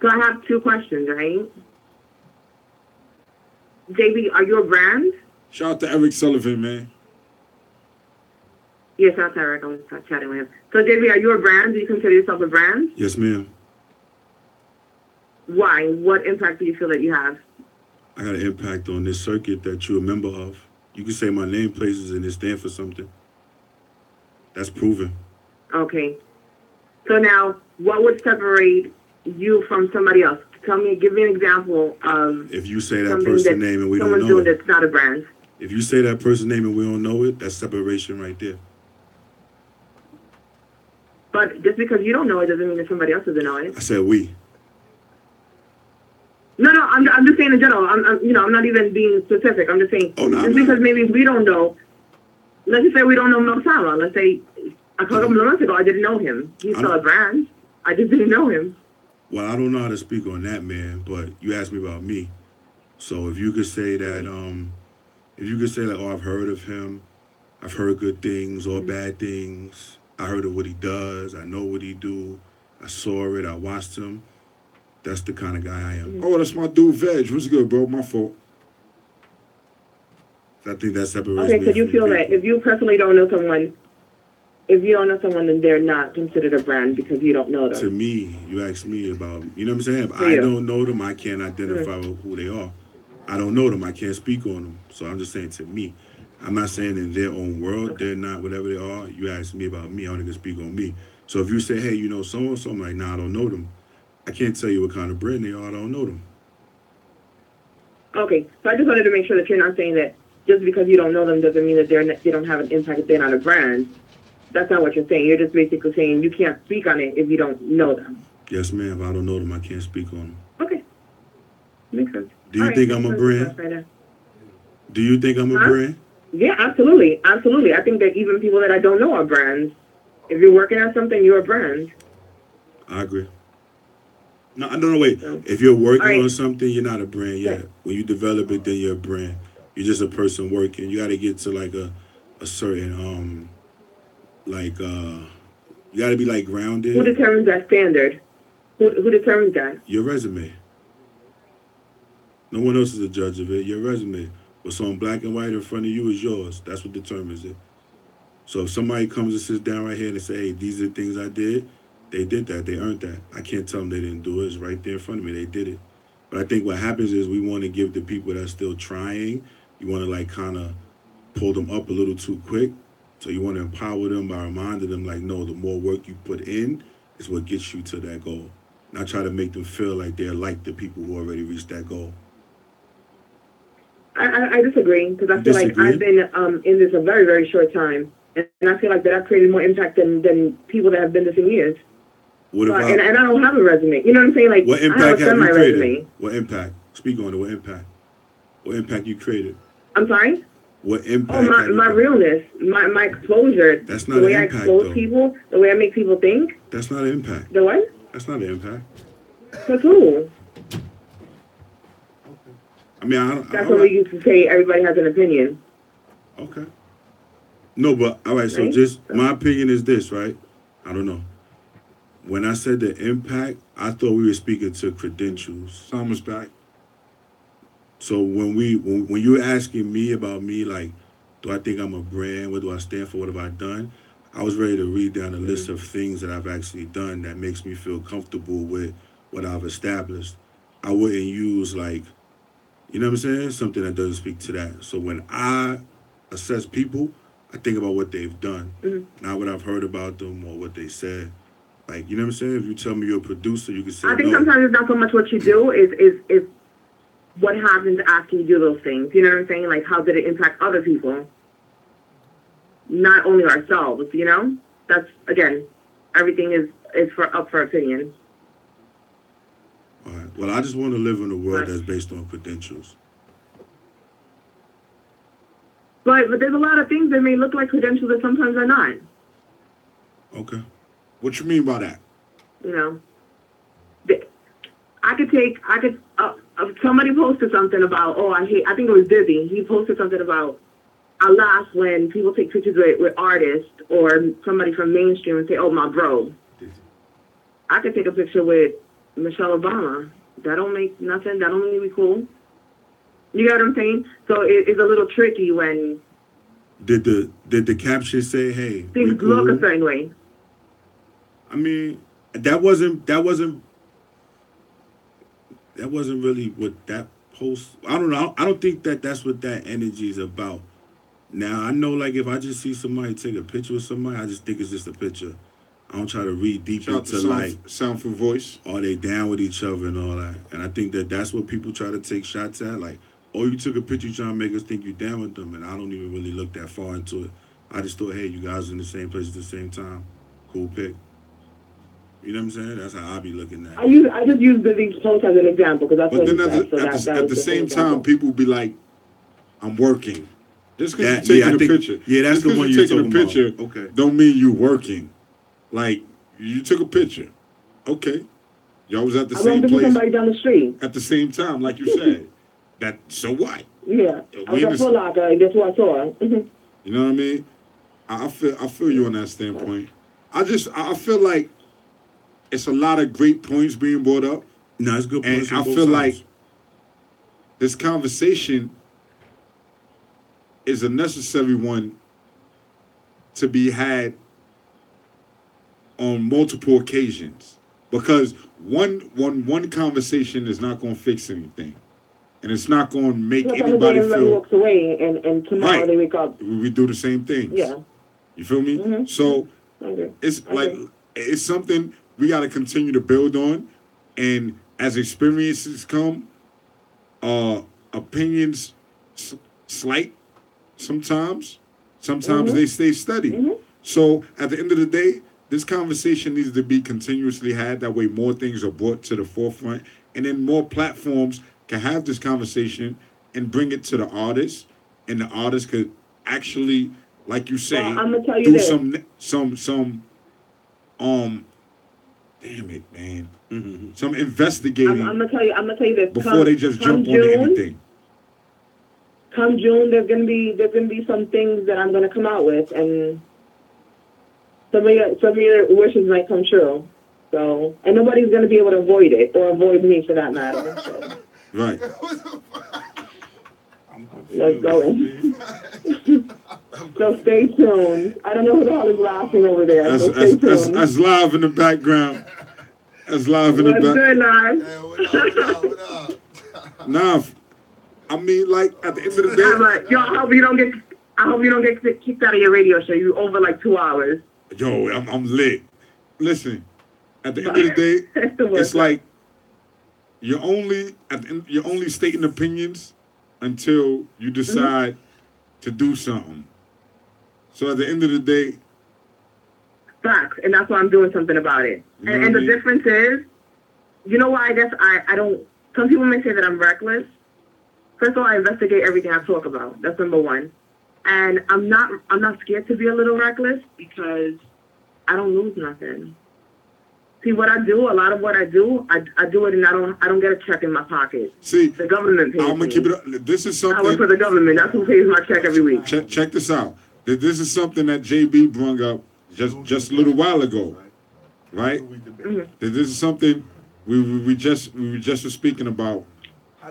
So I have two questions, right? JB, are you a brand? Shout out to Eric Sullivan, man. Yes, that's Eric. I was chatting with him. So JB, are you a brand? Do you consider yourself a brand? Yes, ma'am. Why? What impact do you feel that you have? I got an impact on this circuit that you're a member of. You can say my name places and it stand for something. That's proven. Okay. So now, what would separate you from somebody else? Give me an example of If you say that something person's name and we don't someone's know doing it. that's not a brand. If you say that person's name and we don't know it, that's separation right there. But just because you don't know it doesn't mean that somebody else doesn't know it. I said we. No, I'm just saying in general. I'm not even being specific. I'm just saying just because maybe we don't know. Let's just say we don't know Mosala. Let's say a couple of months ago I didn't know him. He's still a brand. I just didn't know him. Well, I don't know how to speak on that, man, but you asked me about me. So if you could say that, oh, I've heard of him, I've heard good things or bad things, I heard of what he does, I know what he do, I saw it, I watched him, that's the kind of guy I am. Oh, that's my dude, Veg. What's good, bro? My fault. I think that separates Okay, me so you from feel people. that if you personally don't know someone, then they're not considered a brand because you don't know them. To me, you ask me about, you know what I'm saying? If To I you. don't know them, I can't identify with who they are. I don't know them, I can't speak on them. So I'm just saying to me. I'm not saying in their own world, they're not whatever they are. You ask me about me, I only can speak on me. So if you say, hey, you know so-and-so, I'm like, nah, I don't know them. I can't tell you what kind of brand they are, I don't know them. Okay, so I just wanted to make sure that you're not saying that just because you don't know them doesn't mean that they don't have an impact if they're not a brand. That's not what you're saying. You're just basically saying you can't speak on it if you don't know them. Yes, ma'am, if I don't know them, I can't speak on them. Okay. Makes sense. Do you All right, think I'm a that's brand? right there. Do you think I'm a Huh? brand? Yeah, absolutely. Absolutely. I think that even people that I don't know are brands. If you're working on something, you're a brand. I agree. No, wait. If you're working All right. on something, you're not a brand yet. Yeah. When you develop it, then you're a brand. You're just a person working. You got to get to like a certain, you got to be like grounded. Who determines that standard? Who determines that? Your resume. No one else is a judge of it. Your resume. What's on black and white in front of you is yours. That's what determines it. So if somebody comes and sits down right here and say, hey, these are the things I did, they did that. They earned that. I can't tell them they didn't do it. It's right there in front of me. They did it. But I think what happens is we want to give the people that are still trying, you want to like kind of pull them up a little too quick. So you want to empower them by reminding them, like, no, the more work you put in is what gets you to that goal. Not try to make them feel like they're like the people who already reached that goal. I disagree, because I feel like I've been in this a very, very short time, and I feel like that I've created more impact than people that have been this in years. What about, and I don't have a resume. You know what I'm saying? Like, what I have impact a have you created? semi-resume. What impact? Speak on it. What impact? What impact you created? I'm sorry? What impact? Oh, my realness, my exposure. That's not the way an I impact, expose though. people, the way I make people think. That's not an impact. The what? That's not an impact. For who? I mean, I don't. That's what we used to say. Everybody has an opinion. Okay. No, but all right. So Right? just my opinion is this, right? I don't know. When I said the impact, I thought we were speaking to credentials. Thomas back. So when you were asking me about me, like, do I think I'm a brand? What do I stand for? What have I done? I was ready to read down a list of things that I've actually done that makes me feel comfortable with what I've established. I wouldn't use, like, you know what I'm saying? Something that doesn't speak to that. So when I assess people, I think about what they've done, not what I've heard about them or what they said. Like, you know what I'm saying? If you tell me you're a producer, you can say I think no. sometimes it's not so much what you do, is what happens after you do those things. You know what I'm saying? Like, how did it impact other people? Not only ourselves, you know? That's, again, everything is up for opinion. All right. Well, I just want to live in a world that's based on credentials. But there's a lot of things that may look like credentials that sometimes are not. Okay. What you mean by that? You know? Somebody posted something about, I think it was Dizzy. He posted something about, I laugh when people take pictures with artists or somebody from mainstream and say, oh, my bro. I could take a picture with Michelle Obama. That don't make nothing. That don't make me cool. You get what I'm saying? So it's a little tricky when Did the caption say, "Hey, we things cool"? look a certain way. I mean, that wasn't really what that post. I don't know. I don't think that's what that energy is about. Now I know, like, if I just see somebody take a picture with somebody, I just think it's just a picture. I don't try to read deep Shout out into, to like, Soundful Voice. Are they down with each other and all that? And I think that's what people try to take shots at. Like, oh, you took a picture trying to make us think you down with them, and I don't even really look that far into it. I just thought, hey, you guys are in the same place at the same time. Cool pick. You know what I'm saying? That's how I be looking at it. I just use Dizzy's post as an example because that's But what then he said. So at the same time, people be like, I'm working. Just because Yeah, you're I taking a think- picture. yeah, that's just the 'cause one you're you're taking a talking picture. about. Okay. Don't mean you working. Like, you took a picture. Okay. Y'all was at the I same bumped into place somebody down the street. at the same time, like you said. So what? Yeah. I was We in at the- Foot Locker, and guess who I saw? You know what I mean? I feel you on that standpoint. I feel like it's a lot of great points being brought up. No, it's good And points on I both feel sides. like this conversation is a necessary one to be had on multiple occasions. Because one conversation is not going to fix anything. And it's not going to make Because anybody everybody feel... walks away, and tomorrow Right. they wake up. We do the same things. Yeah. You feel me? So it's like it's something we got to continue to build on, and as experiences come, opinions slight sometimes. Sometimes they stay steady. So at the end of the day, this conversation needs to be continuously had. That way, more things are brought to the forefront, and then more platforms can have this conversation and bring it to the artists, and the artists could actually, like you say, Well, I'ma tell you do this. some damn it, man, some investigating I'm gonna tell you this. before they just jump on anything. Come June, there's gonna be some things that I'm gonna come out with, and some of your wishes might come true. So, and nobody's gonna be able to avoid it or avoid me for that matter. So. Right. Let's go. So stay tuned. I don't know who the hell is laughing over there. So stay tuned. That's live in the background. That's live in the What's background. good, live? Nah, I mean, like, at the end of the day, Yo, I hope you don't get I hope you don't get kicked out of your radio show. You over like 2 hours. Yo, I'm lit. Listen, at the end of the day, it's like you're only stating opinions until you decide to do something. So at the end of the day, facts, and that's why I'm doing something about it. You know And what I the mean? difference is, you know why I guess I don't, some people may say that I'm reckless. First of all, I investigate everything I talk about. That's number one. And I'm not scared to be a little reckless because I don't lose nothing. See, what I do, a lot of what I do it and I don't get a check in my pocket. See, the government pays I'm gonna me. keep it up. This is something. I work for the government. That's who pays my check every week. Check this out. This is something that JB brought up just a little while ago, right? This is something we just were speaking about,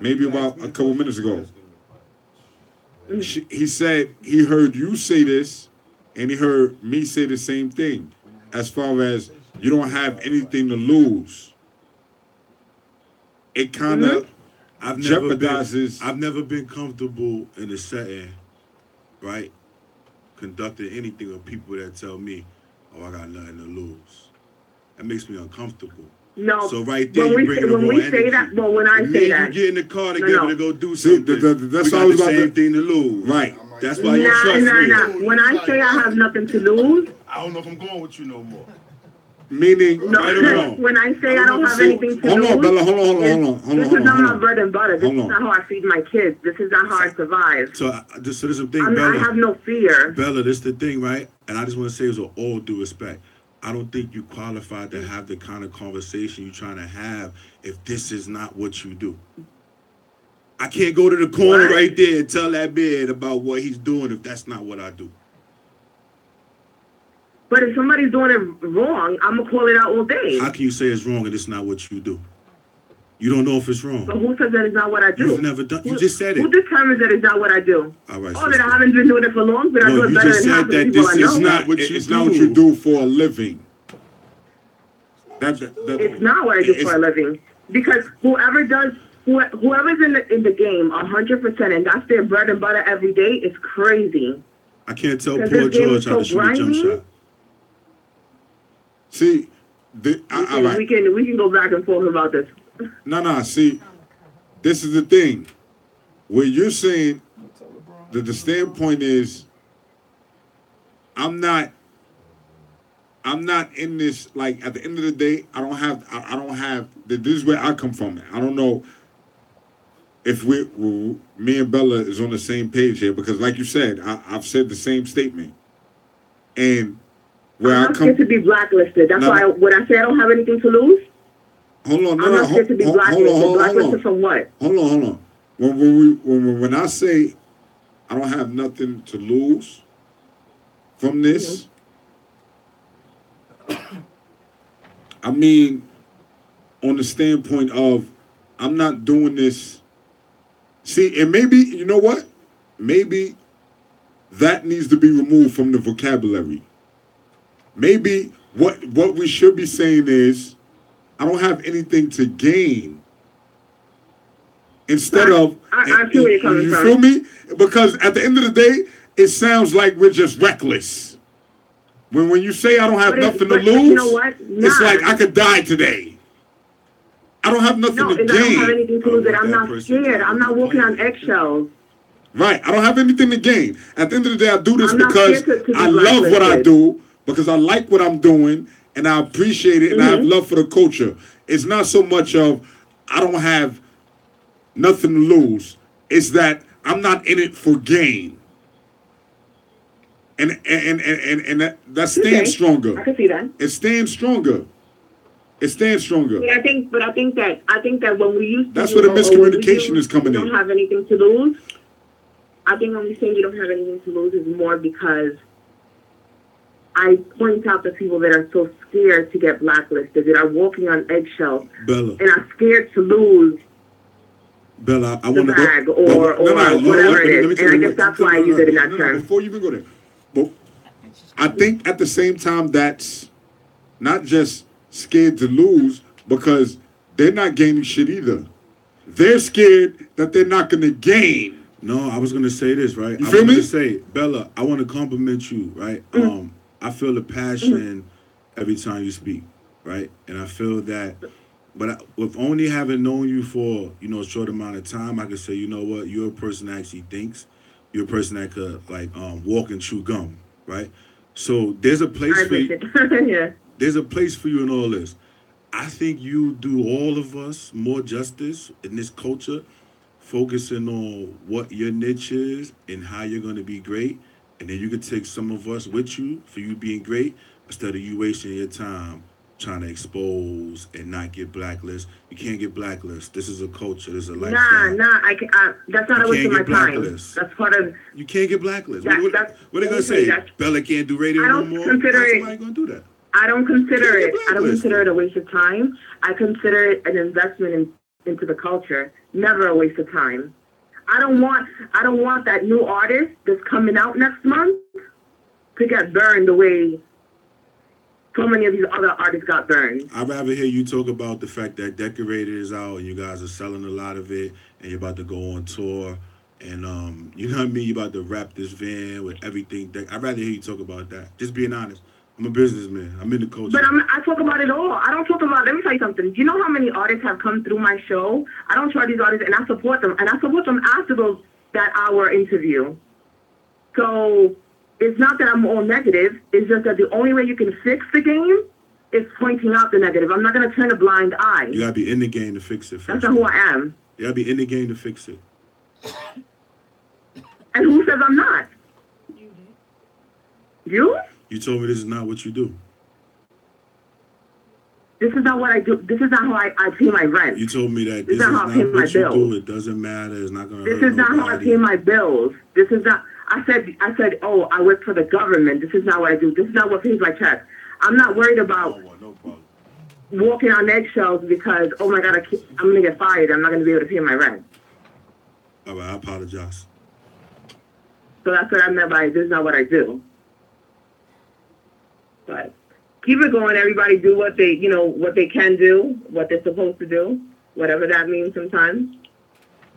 maybe about a couple minutes ago. He said he heard you say this, and he heard me say the same thing, as far as you don't have anything to lose. It kind of jeopardizes. I've never been comfortable in a setting, right? Conducting anything with people that tell me, "Oh, I got nothing to lose." That makes me uncomfortable. No. So right there, when you bring the when raw we energy. say that, well, when I And say me that, and you get in the car together to go do something. That's we got all the about same thing to lose. Right. That's why you trust me. When I say I have nothing to lose, I don't know if I'm going with you no more. Meaning, no, right or wrong? when I say I don't have anything to Hold lose, on, Bella. Hold on. this is not my bread and butter. This Hold is on. not how I feed my kids. This is not how I survive. So there's a thing, I Bella. have no fear. Bella, this the thing, right? And I just want to say, with all due respect, I don't think you qualified to have the kind of conversation you're trying to have if this is not what you do. I can't go to the corner right there and tell that man about what he's doing if that's not what I do. But if somebody's doing it wrong, I'm gonna call it out all day. How can you say it's wrong and it's not what you do? You don't know if it's wrong. But who says that it's not what I do? You've never done. You just said it. Who determines that it's not what I do? All right. Oh, that I haven't been doing it for long, but I do it you better just than half said of the that people this I know. is not what you not what you do for a living. It's not what I do for a living. Because whoever's in the game 100% and that's their bread and butter every day is crazy. I can't tell Because poor this game George is how to so shoot a jump grimy. shot. See, all right. we can go back and forth about this. No. See, this is the thing. Where you're saying that the standpoint is, I'm not in this. Like at the end of the day, I don't have. This is where I come from. I don't know if me and Bella is on the same page here because, like you said, I've said the same statement, and where I'm not scared to be blacklisted. That's why when I say I don't have anything to lose. Hold on, I'm not scared to be blacklisted. Blacklisted from what? Hold on. When I say I don't have nothing to lose from this, I mean on the standpoint of I'm not doing this. See, and maybe, you know what? Maybe that needs to be removed from the vocabulary. Maybe what we should be saying is, I don't have anything to gain. Instead of, I see where you're coming you from. feel me? Because at the end of the day, it sounds like we're just reckless. When you say I don't have nothing to lose, you know what? it's like I could die today. I don't have nothing to I don't have gain. anything to lose. I'm not scared. I'm not walking on eggshells. Right. I don't have anything to gain. At the end of the day, I do this I'm not because scared to be I love what I blacklisted. do, because I like what I'm doing, and I appreciate it, and I have love for the culture. It's not so much of I don't have nothing to lose. It's that I'm not in it for gain. And that stands stronger. I can see that. It stands stronger. It stands stronger. But I think that when we use That's where the miscommunication is coming you in. don't have anything to lose. I think when we say you don't have anything to lose is more because I point out the people that are so scared to get blacklisted, that are walking on eggshells, Bella. and are scared to lose Bella, I the want to bag go. or whatever it is. And I guess that's why I use it in that term. Before you even go there, but I think at the same time that's not just scared to lose, because they're not gaining shit either. They're scared that they're not going to gain. No, I was gonna say this, right? You I feel was me? gonna say, Bella, I want to compliment you, right? I feel the passion every time you speak, right? And I feel that, but with only having known you for a short amount of time, I could say, you know what, you're a person that actually thinks. You're a person that could walk and chew gum, right? So there's a place for you. Yeah. There's a place for you in all this. I think you do all of us more justice in this culture, focusing on what your niche is and how you're going to be great. And then you can take some of us with you for you being great instead of you wasting your time trying to expose and not get blacklisted. You can't get blacklisted. This is a culture. This is a lifestyle. That's not a waste of my time. That's part of. You can't get blacklisted. What are they going to say? Bella can't do radio no more? Consider it. Somebody going to do that? I don't consider it a waste of time. I consider it an investment into the culture. Never a waste of time. I don't want that new artist that's coming out next month to get burned the way so many of these other artists got burned. I'd rather hear you talk about the fact that Decorated is out and you guys are selling a lot of it and you're about to go on tour and you know what I mean, you're about to wrap this van with everything. I'd rather hear you talk about that. Just being honest. I'm a businessman. I'm in the culture. But I talk about it all. I don't talk about, let me tell you something. Do you know how many artists have come through my show? I don't try these artists and I support them. And I support them after that hour interview. So it's not that I'm all negative. It's just that the only way you can fix the game is pointing out the negative. I'm not going to turn a blind eye. You got to be in the game to fix it. That's not who I am. You got to be in the game to fix it. And who says I'm not? You? You told me this is not what you do. This is not what I do. This is not how I pay my rent. You told me that this is not what you do. It doesn't matter. It's not going to hurt This is not how I pay my bills. This is not. I said, oh, I work for the government. This is not what I do. This is not what pays my check. I'm not worried about walking on eggshells because, oh my God, I'm going to get fired. I'm not going to be able to pay my rent. All right, I apologize. So that's what I meant by this is not what I do. But keep it going. Everybody do what they can do, what they're supposed to do, whatever that means sometimes.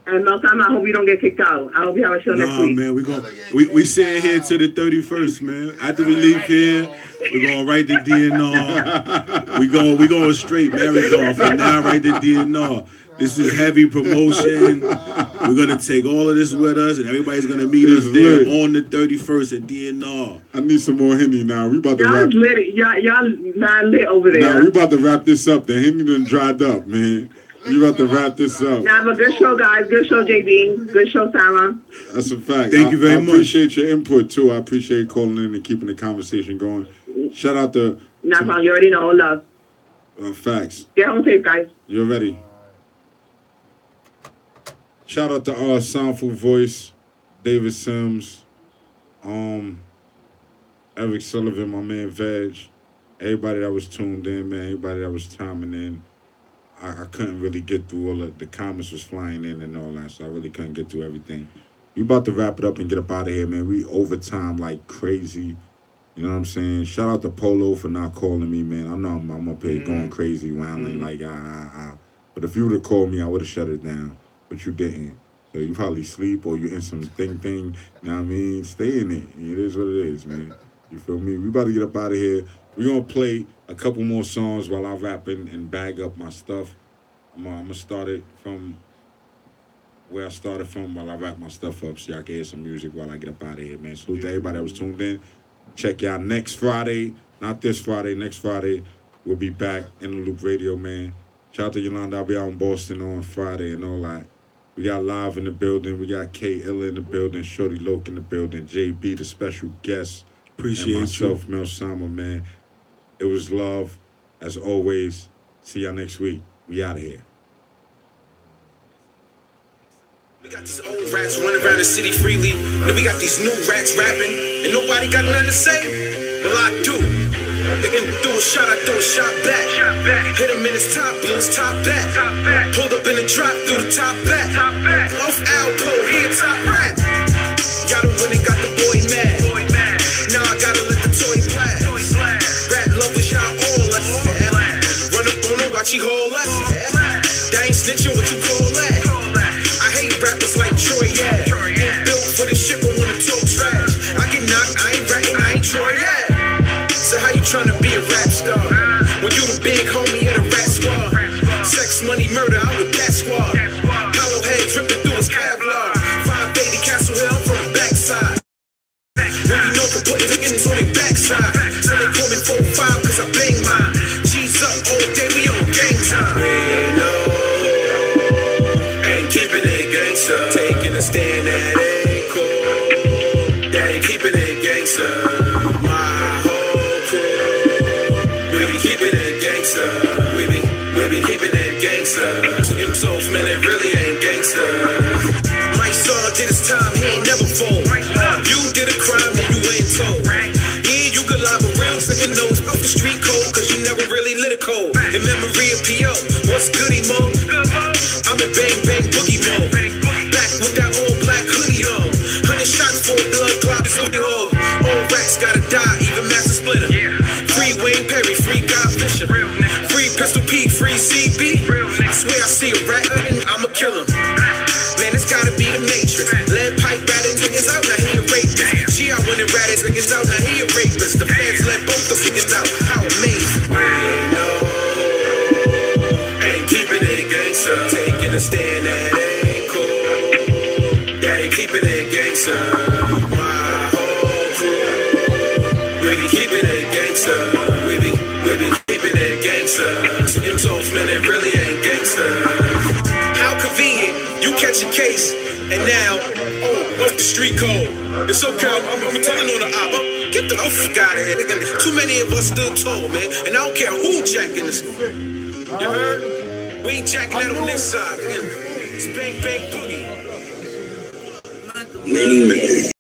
And most time, I hope you don't get kicked out. I hope you have a show next week. Man, we sitting here to the 31st, man. After we leave here, we're gonna write the DNR. we going straight marathon from now right to DNR. This is heavy promotion. We're gonna take all of this with us, and everybody's gonna meet us there on the 31st at DNR. I need some more Henny now. We about to wrap. Y'all not lit over there. Nah, we about to wrap this up. The Henny done dried up, man. You about to wrap this up. Nah, but good show, guys. Good show, JB. Good show, Sarah. That's a fact. Thank you very much. I appreciate your input, too. I appreciate calling in and keeping the conversation going. Shout out to... Nah, you already know. Love. Facts. Get home safe, guys. You're ready. Shout out to our Soundful Voice, David Sims, Eric Sullivan, my man Veg, everybody that was tuned in, man, everybody that was timing in. I couldn't really get through all of the comments was flying in and all that, so I really couldn't get through everything. We about to wrap it up and get up out of here, man. We overtime like crazy. You know what I'm saying? Shout out to Polo for not calling me, man. I know I'm up here going crazy, wilding like But if you would have called me, I would have shut it down. But you didn't. So you probably sleep or you in some thing. You know what I mean? Stay in it. It is what it is, man. You feel me? We about to get up out of here. We're going to play a couple more songs while I rap and bag up my stuff. I'm going to start it from where I started from while I wrap my stuff up so y'all can hear some music while I get up out of here, man. Salute to everybody that was tuned in. Check y'all next Friday. Not this Friday. Next Friday, we'll be back in the Loop Radio, man. Shout out to Yolanda. I'll be out in Boston on Friday and all that. We got Live in the building. We got K Illa in the building. Shorty Loke in the building. JB, the special guest. Appreciate and myself, you. Mel Sama, man. It was love, as always. See y'all next week. We out of here. We got these old rats running around the city freely. Then we got these new rats rapping, and nobody got nothing to say. Well, I do. They can do a shot, I throw a shot back. Hit him in his top, blew his top back. Pulled up in the drop, threw the top back. Off Alpo, he a top rat. Got him when they got the boy mad. Now I gotta let the toy blast. Rap lovers, y'all all left. Run up on her, watch he haul left. They ain't snitching, what you call that? I hate rappers like Troy, yeah. Troy, yeah. So how you tryna be a rap star when you the big homie in a rap squad? Sex, money, murder, I'm with that squad. Hollow head dripping through his Kevlar. 580 Castle Hill from the backside. When you know for putting niggas on their backside. So they call me 4-5 cause I bang mine. G's up all day, we on game time. We know, ain't keeping it gangsta. Taking a stand that ain't cool. That ain't keeping it gangsta. My whole crew, we be keeping it gangsta. We be keeping it gangsta. Them souls, man, it really ain't gangsta. My son did his time, he ain't never fold. You did a crime and you ain't told. Yeah, you could lie, but real nigga knows off the street code, cause you never really lit a cold. In memory of P.O., what's goody mode? I'm in bang bang boogie mode. Back with that all black hoodie on. 100 shots for a blood clot, this hoodie hole. All racks gotta die, even Master Splitter. Free Wayne Perry, free Guy Fisher. Free Pistol Pete, free CB. I swear I see a rat, I'ma kill him. Man, it's gotta be the Matrix. Lead pipe ratting niggas out, now he a rapist. She out when it ratted niggas out, now he a rapist. The fans let both the niggas out, how amazing. We know, ain't keeping it gangsta. Taking a stand that ain't cool. That ain't keeping it gangsta. My whole crew, we be keeping it gangsta. We be keeping it gangsta. Them souls, man, it really ain't gangsta. How convenient, you catch a case, and now, oh, what's the street code? It's okay, I'm telling on the op. Get the fuck out of here. Too many of us still tall, man, and I don't care who jacking this. You heard? We ain't jacking that on this side. It's bang bang boogie.